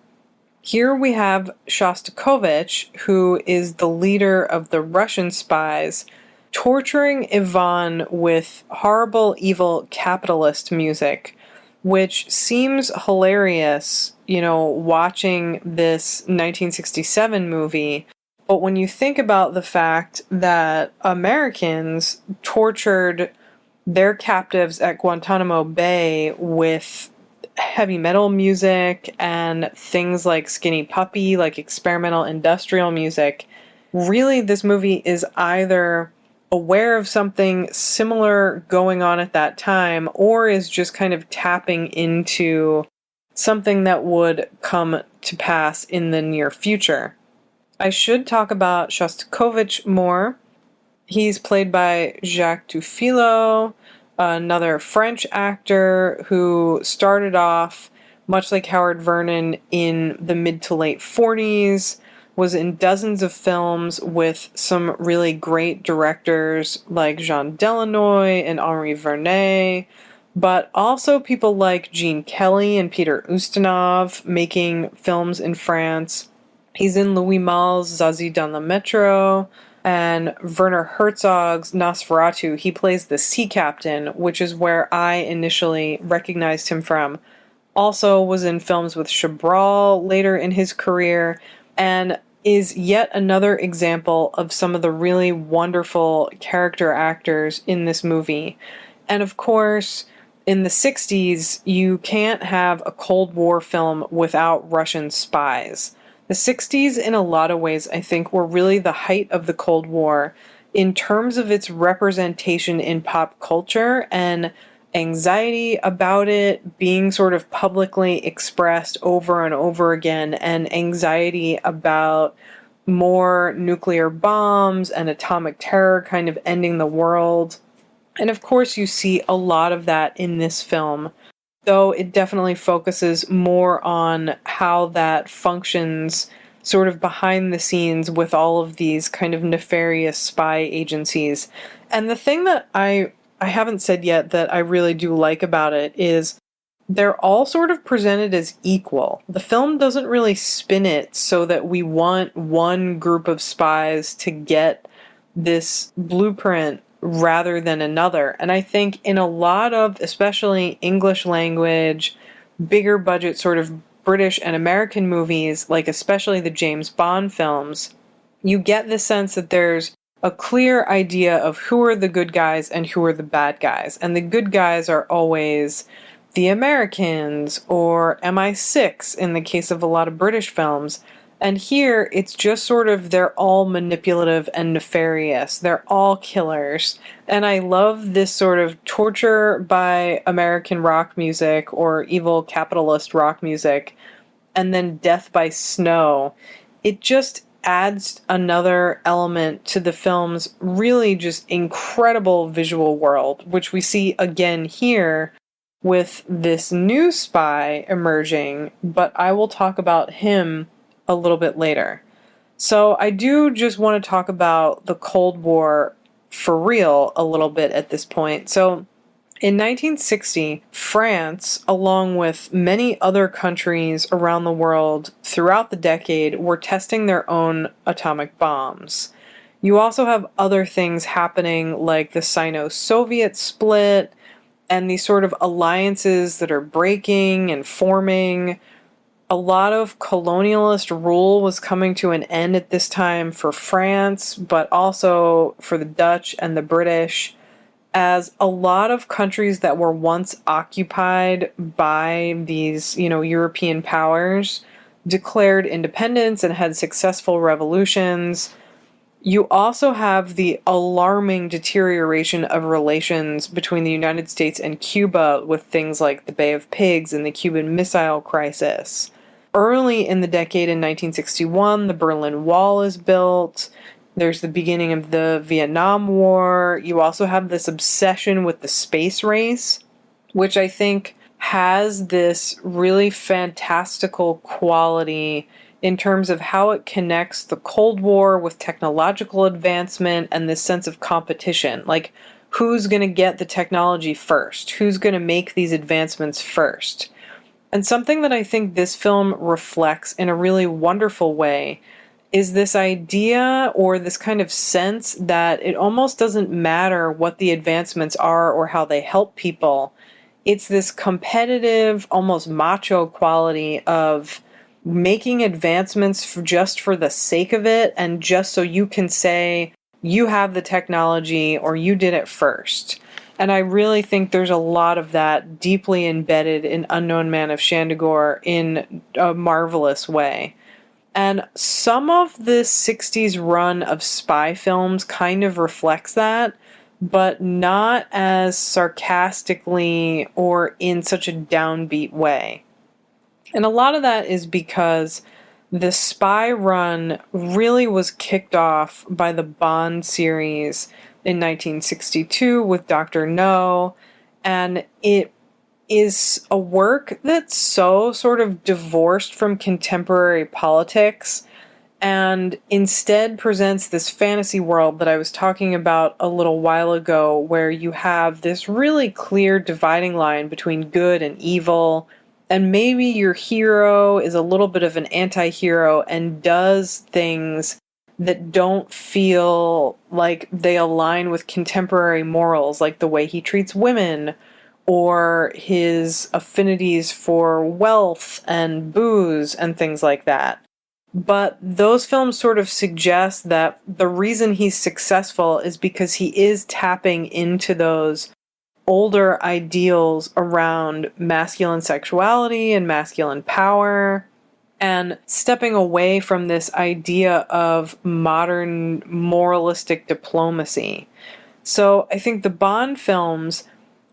E: here we have Shostakovich, who is the leader of the Russian spies, torturing Ivan with horrible, evil capitalist music, which seems hilarious, watching this 1967 movie. But when you think about the fact that Americans tortured their captives at Guantanamo Bay with heavy metal music and things like Skinny Puppy, like experimental industrial music, really this movie is either aware of something similar going on at that time, or is just kind of tapping into something that would come to pass in the near future. I should talk about Shostakovich more. He's played by Jacques Tufilo, another French actor who started off, much like Howard Vernon, in the mid to late 40s, was in dozens of films with some really great directors like Jean Delanoy and Henri Vernet, but also people like Gene Kelly and Peter Ustinov making films in France. He's in Louis Malle's Zazie dans le Metro, and Werner Herzog's Nosferatu. He plays the sea captain, which is where I initially recognized him from. Also was in films with Chabrol later in his career, and is yet another example of some of the really wonderful character actors in this movie. And of course, in the 60s, you can't have a Cold War film without Russian spies. The 60s, in a lot of ways, I think, were really the height of the Cold War in terms of its representation in pop culture and anxiety about it being sort of publicly expressed over and over again, and anxiety about more nuclear bombs and atomic terror kind of ending the world. And of course, you see a lot of that in this film, though it definitely focuses more on how that functions sort of behind the scenes with all of these kind of nefarious spy agencies. And the thing that I haven't said yet that I really do like about it is they're all sort of presented as equal. The film doesn't really spin it so that we want one group of spies to get this blueprint rather than another. And I think in a lot of, especially English language, bigger budget sort of British and American movies, like especially the James Bond films, you get the sense that there's a clear idea of who are the good guys and who are the bad guys. And the good guys are always the Americans or MI6 in the case of a lot of British films. And here, it's just sort of, they're all manipulative and nefarious. They're all killers. And I love this sort of torture by American rock music or evil capitalist rock music, and then death by snow. It just adds another element to the film's really just incredible visual world, which we see again here with this new spy emerging, but I will talk about him a little bit later. So I do just want to talk about the Cold War for real a little bit at this point. So In 1960, France, along with many other countries around the world throughout the decade, were testing their own atomic bombs. You also have other things happening like the Sino-Soviet split and these sort of alliances that are breaking and forming. A lot of colonialist rule was coming to an end at this time for France, but also for the Dutch and the British, as a lot of countries that were once occupied by these, European powers declared independence and had successful revolutions. You also have the alarming deterioration of relations between the United States and Cuba with things like the Bay of Pigs and the Cuban Missile Crisis. Early in the decade in 1961, the Berlin Wall is built. There's the beginning of the Vietnam War. You also have this obsession with the space race, which I think has this really fantastical quality in terms of how it connects the Cold War with technological advancement and this sense of competition. Like, who's going to get the technology first? Who's going to make these advancements first? And something that I think this film reflects in a really wonderful way is this idea or this kind of sense that it almost doesn't matter what the advancements are or how they help people. It's this competitive, almost macho quality of making advancements just for the sake of it and just so you can say you have the technology or you did it first. And I really think there's a lot of that deeply embedded in Unknown Man of Shandigor in a marvelous way. And some of the 60s run of spy films kind of reflects that, but not as sarcastically or in such a downbeat way. And a lot of that is because the spy run really was kicked off by the Bond series in 1962 with Dr. No, and it is a work that's so sort of divorced from contemporary politics and instead presents this fantasy world that I was talking about a little while ago, where you have this really clear dividing line between good and evil, and maybe your hero is a little bit of an anti-hero and does things that don't feel like they align with contemporary morals, like the way he treats women or his affinities for wealth and booze and things like that. But those films sort of suggest that the reason he's successful is because he is tapping into those older ideals around masculine sexuality and masculine power, and stepping away from this idea of modern moralistic diplomacy. So I think the Bond films,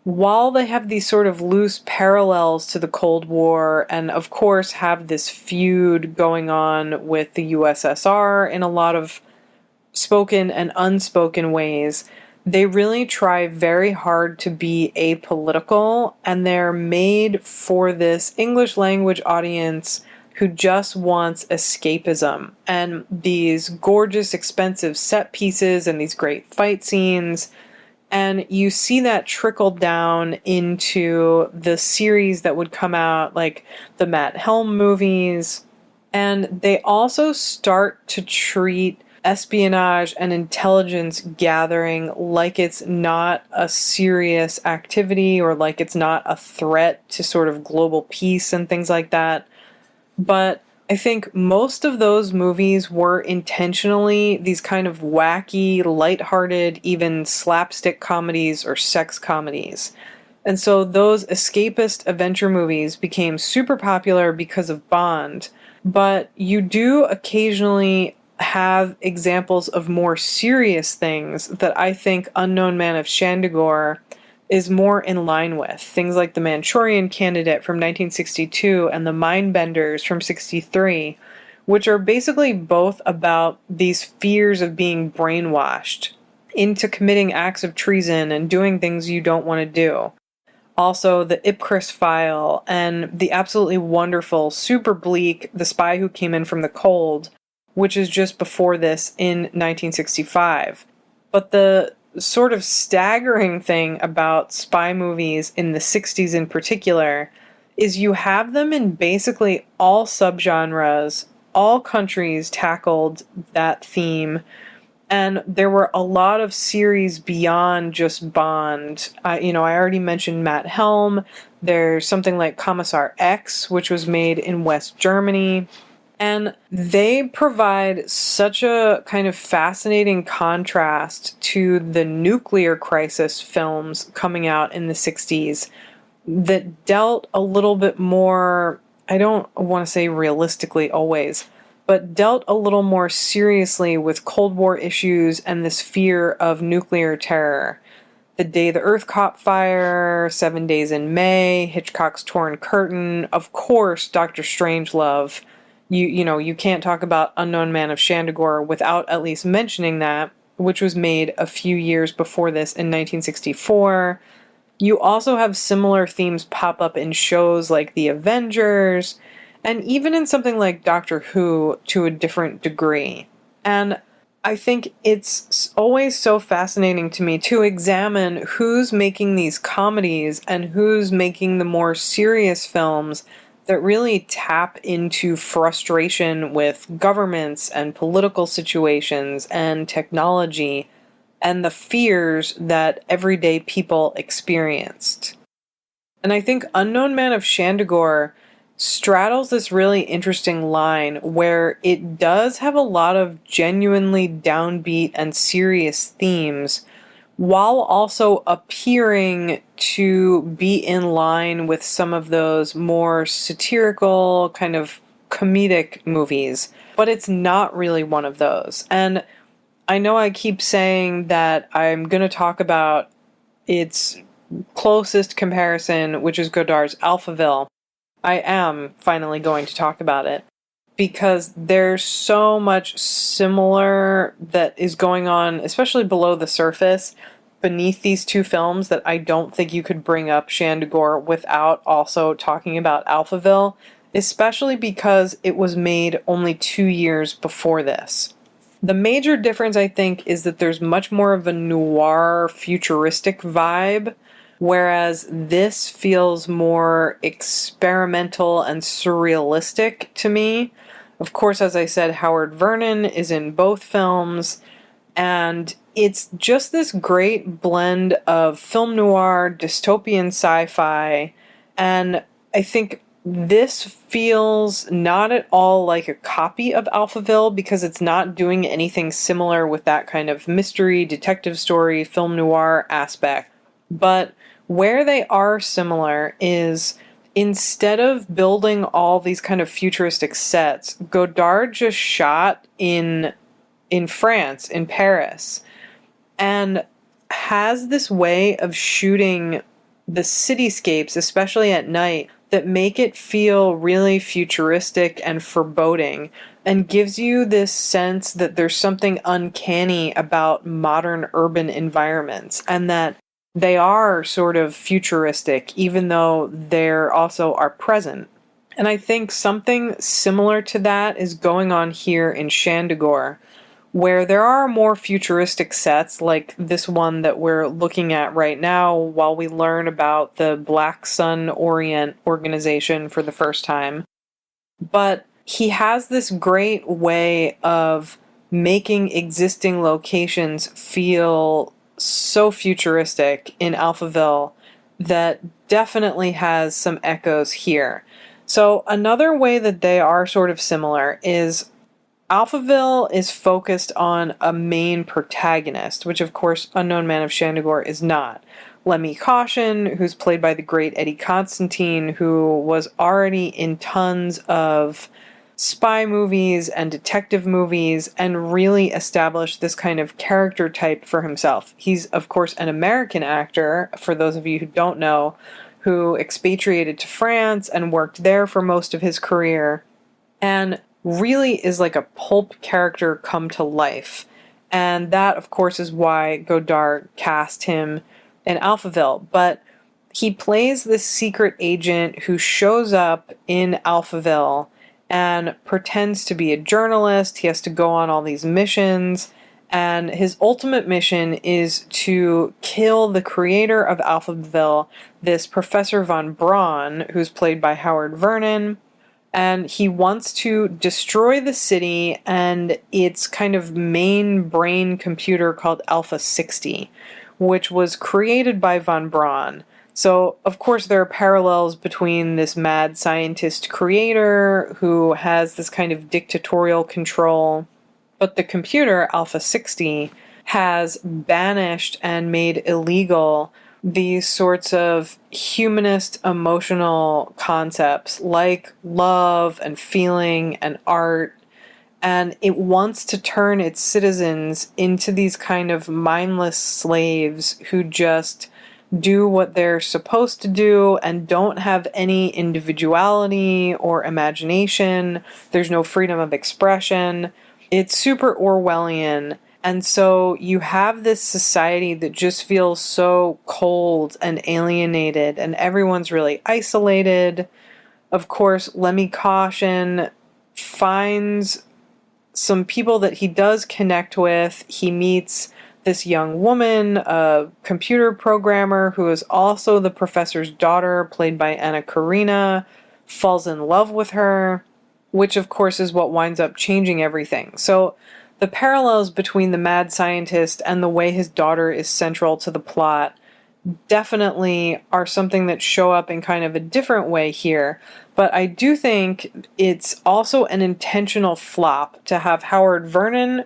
E: while they have these sort of loose parallels to the Cold War and of course have this feud going on with the USSR in a lot of spoken and unspoken ways, they really try very hard to be apolitical, and they're made for this English language audience who just wants escapism and these gorgeous, expensive set pieces and these great fight scenes. And you see that trickle down into the series that would come out, like the Matt Helm movies. And they also start to treat espionage and intelligence gathering like it's not a serious activity or like it's not a threat to sort of global peace and things like that. But I think most of those movies were intentionally these kind of wacky, lighthearted, even slapstick comedies or sex comedies. And so those escapist adventure movies became super popular because of Bond. But you do occasionally have examples of more serious things that I think Unknown Man of Shandigor is more in line with. Things like The Manchurian Candidate from 1962 and The Mindbenders from 63, which are basically both about these fears of being brainwashed into committing acts of treason and doing things you don't want to do. Also, The Ipcris File and the absolutely wonderful, super bleak The Spy Who Came In From the Cold, which is just before this in 1965. But the sort of staggering thing about spy movies in the 60s in particular is you have them in basically all subgenres. All countries tackled that theme. And there were a lot of series beyond just Bond. I already mentioned Matt Helm. There's something like Commissar X, which was made in West Germany. And they provide such a kind of fascinating contrast to the nuclear crisis films coming out in the 60s that dealt a little bit more, I don't want to say realistically always, but dealt a little more seriously with Cold War issues and this fear of nuclear terror. The Day the Earth Caught Fire, 7 Days in May, Hitchcock's Torn Curtain, of course, Dr. Strangelove. You can't talk about Unknown Man of Shandigor without at least mentioning that, which was made a few years before this in 1964. You also have similar themes pop up in shows like The Avengers, and even in something like Doctor Who to a different degree. And I think it's always so fascinating to me to examine who's making these comedies and who's making the more serious films that really tap into frustration with governments and political situations and technology and the fears that everyday people experienced. And I think Unknown Man of Shandigor straddles this really interesting line where it does have a lot of genuinely downbeat and serious themes while also appearing to be in line with some of those more satirical, kind of comedic movies. But it's not really one of those. And I know I keep saying that I'm going to talk about its closest comparison, which is Godard's Alphaville. I am finally going to talk about it because there's so much similar that is going on, especially below the surface, beneath these two films, that I don't think you could bring up Shandigor without also talking about Alphaville, especially because it was made only 2 years before this. The major difference, I think, is that there's much more of a noir, futuristic vibe, whereas this feels more experimental and surrealistic to me. Of course, as I said, Howard Vernon is in both films, and it's just this great blend of film noir, dystopian sci-fi, and I think this feels not at all like a copy of Alphaville because it's not doing anything similar with that kind of mystery, detective story, film noir aspect. But where they are similar is instead of building all these kind of futuristic sets, Godard just shot in France, in Paris, and has this way of shooting the cityscapes, especially at night, that make it feel really futuristic and foreboding, and gives you this sense that there's something uncanny about modern urban environments, and that they are sort of futuristic, even though they're also are present. And I think something similar to that is going on here in Shandigor, where there are more futuristic sets like this one that we're looking at right now while we learn about the Black Sun Orient organization for the first time. But he has this great way of making existing locations feel so futuristic in Alphaville that definitely has some echoes here. So another way that they are sort of similar is Alphaville is focused on a main protagonist, which of course Unknown Man of Shandigor is not. Lemmy Caution, who's played by the great Eddie Constantine, who was already in tons of spy movies and detective movies and really established this kind of character type for himself. He's, of course, an American actor, for those of you who don't know, who expatriated to France and worked there for most of his career, and really is like a pulp character come to life. And that, of course, is why Godard cast him in Alphaville. But he plays this secret agent who shows up in Alphaville and pretends to be a journalist. He has to go on all these missions. And his ultimate mission is to kill the creator of Alphaville, this Professor von Braun, who's played by Howard Vernon. And he wants to destroy the city and its kind of main brain computer called Alpha 60, which was created by von Braun. So, of course, there are parallels between this mad scientist creator who has this kind of dictatorial control. But the computer, Alpha 60, has banished and made illegal these sorts of humanist emotional concepts like love and feeling and art. And it wants to turn its citizens into these kind of mindless slaves who just do what they're supposed to do and don't have any individuality or imagination. There's no freedom of expression. It's super Orwellian. And so you have this society that just feels so cold and alienated, and everyone's really isolated. Of course, Lemmy Caution finds some people that he does connect with. He meets this young woman, a computer programmer who is also the professor's daughter, played by Anna Karina, falls in love with her, which of course is what winds up changing everything. So the parallels between the mad scientist and the way his daughter is central to the plot definitely are something that show up in kind of a different way here. But I do think it's also an intentional flop to have Howard Vernon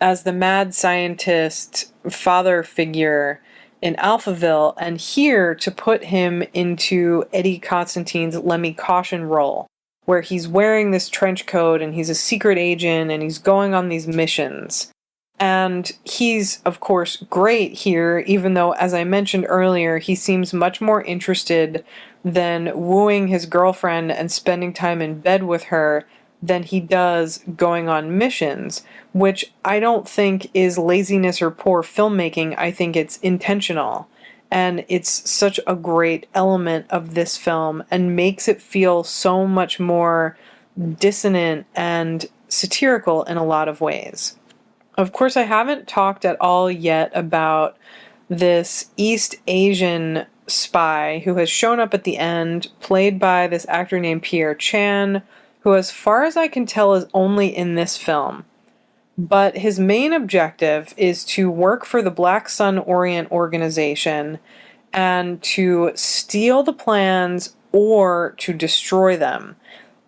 E: as the mad scientist father figure in Alphaville, and here to put him into Eddie Constantine's Lemmy Caution role, where he's wearing this trench coat and he's a secret agent and he's going on these missions. And he's, of course, great here, even though, as I mentioned earlier, he seems much more interested than wooing his girlfriend and spending time in bed with her than he does going on missions, which I don't think is laziness or poor filmmaking. I think it's intentional. And it's such a great element of this film and makes it feel so much more dissonant and satirical in a lot of ways. Of course, I haven't talked at all yet about this East Asian spy who has shown up at the end, played by this actor named Pierre Chan, who, as far as I can tell, is only in this film. But his main objective is to work for the Black Sun Orient organization and to steal the plans or to destroy them.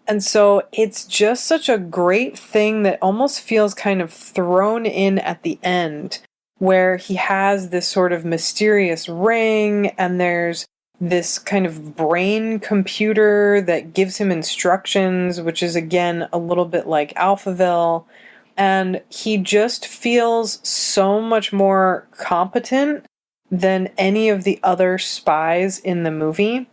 E: And so it's just such a great thing that almost feels kind of thrown in at the end, where he has this sort of mysterious ring and there's this kind of brain computer that gives him instructions, which is again a little bit like Alphaville. And he just feels so much more competent than any of the other spies in the movie.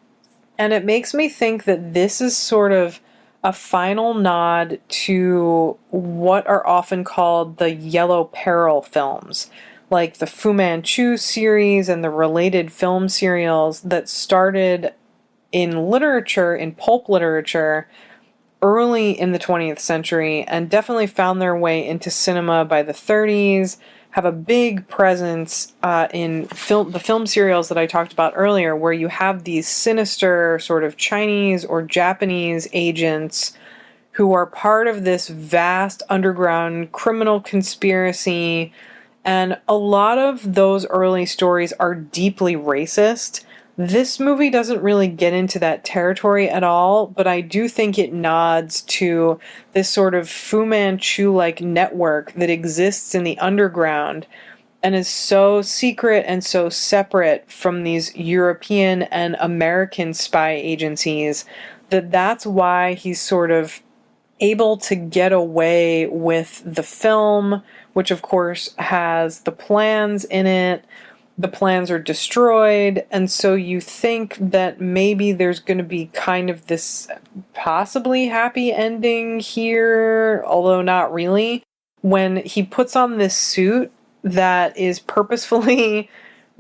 E: And it makes me think that this is sort of a final nod to what are often called the Yellow Peril films, like the Fu Manchu series and the related film serials that started in literature, in pulp literature, early in the 20th century and definitely found their way into cinema by the 30s, have a big presence in the film serials that I talked about earlier, where you have these sinister sort of Chinese or Japanese agents who are part of this vast underground criminal conspiracy. And a lot of those early stories are deeply racist. This movie doesn't really get into that territory at all, but I do think it nods to this sort of Fu Manchu-like network that exists in the underground and is so secret and so separate from these European and American spy agencies that that's why he's sort of able to get away with the film, which of course has the plans in it. The plans are destroyed, and so you think that maybe there's going to be kind of this possibly happy ending here, although not really, when he puts on this suit that is purposefully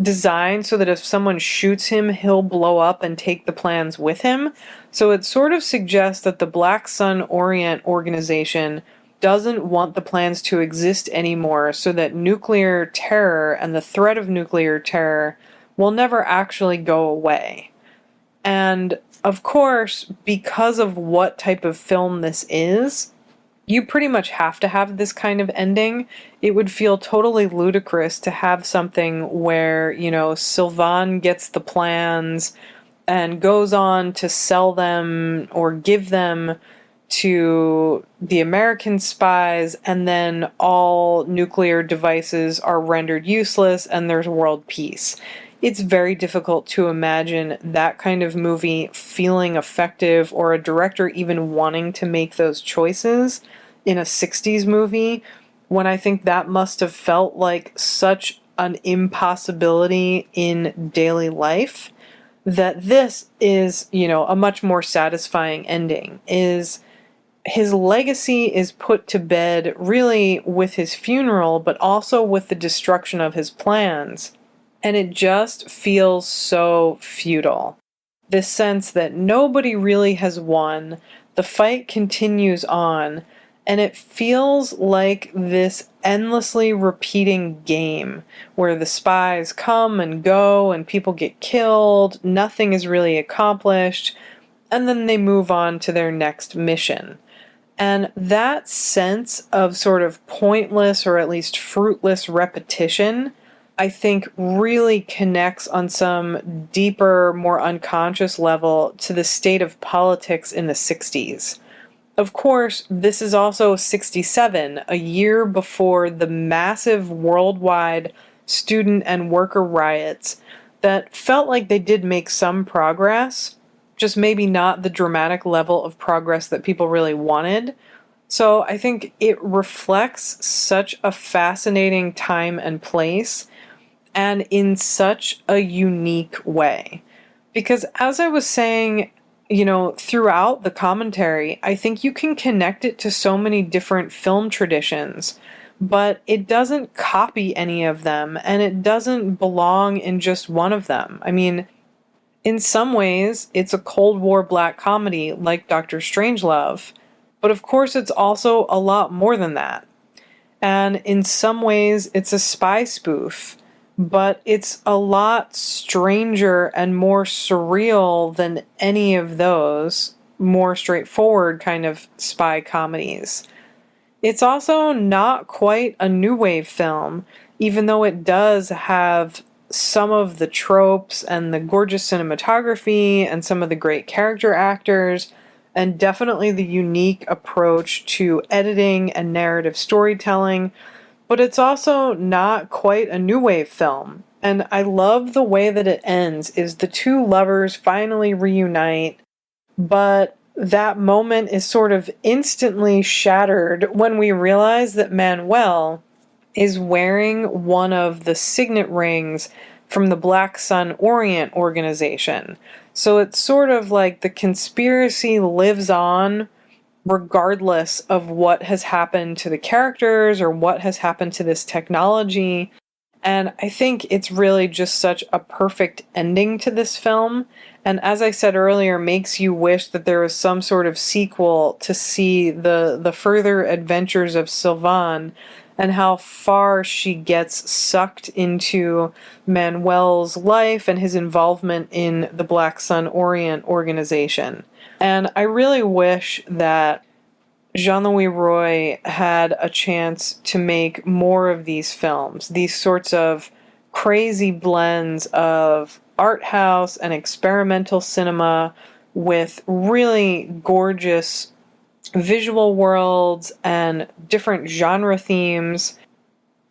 E: designed so that if someone shoots him, he'll blow up and take the plans with him. So it sort of suggests that the Black Sun Orient organization doesn't want the plans to exist anymore so that nuclear terror and the threat of nuclear terror will never actually go away. And of course, because of what type of film this is, you pretty much have to have this kind of ending. It would feel totally ludicrous to have something where, Sylvain gets the plans and goes on to sell them or give them to the American spies, and then all nuclear devices are rendered useless and there's world peace. It's very difficult to imagine that kind of movie feeling effective, or a director even wanting to make those choices in a 60s movie, when I think that must have felt like such an impossibility in daily life, that this is, a much more satisfying ending. Is his legacy is put to bed really with his funeral, but also with the destruction of his plans. And it just feels so futile. This sense that nobody really has won, the fight continues on, and it feels like this endlessly repeating game where the spies come and go and people get killed, nothing is really accomplished, and then they move on to their next mission. And that sense of sort of pointless or at least fruitless repetition, I think, really connects on some deeper, more unconscious level to the state of politics in the 60s. Of course, this is also 67, a year before the massive worldwide student and worker riots that felt like they did make some progress, just maybe not the dramatic level of progress that people really wanted. So I think it reflects such a fascinating time and place, and in such a unique way. Because as I was saying, throughout the commentary, I think you can connect it to so many different film traditions, but it doesn't copy any of them, and it doesn't belong in just one of them. I mean, in some ways, it's a Cold War black comedy like Dr. Strangelove, but of course it's also a lot more than that. And in some ways, it's a spy spoof, but it's a lot stranger and more surreal than any of those more straightforward kind of spy comedies. It's also not quite a new wave film, even though it does have some of the tropes and the gorgeous cinematography and some of the great character actors, and definitely the unique approach to editing and narrative storytelling. But it's also not quite a new wave film. And I love the way that it ends, is the two lovers finally reunite, but that moment is sort of instantly shattered when we realize that Manuel is wearing one of the signet rings from the Black Sun Orient organization. So it's sort of like the conspiracy lives on regardless of what has happened to the characters or what has happened to this technology. And I think it's really just such a perfect ending to this film. And as I said earlier, makes you wish that there was some sort of sequel to see the further adventures of Sylvain and how far she gets sucked into Manuel's life and his involvement in the Black Sun Orient organization. And I really wish that Jean-Louis Roy had a chance to make more of these films, these sorts of crazy blends of art house and experimental cinema with really gorgeous visual worlds and different genre themes.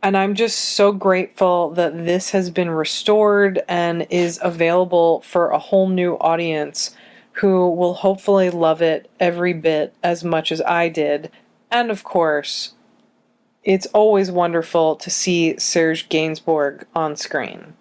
E: And I'm just so grateful that this has been restored and is available for a whole new audience who will hopefully love it every bit as much as I did. And of course, it's always wonderful to see Serge Gainsbourg on screen.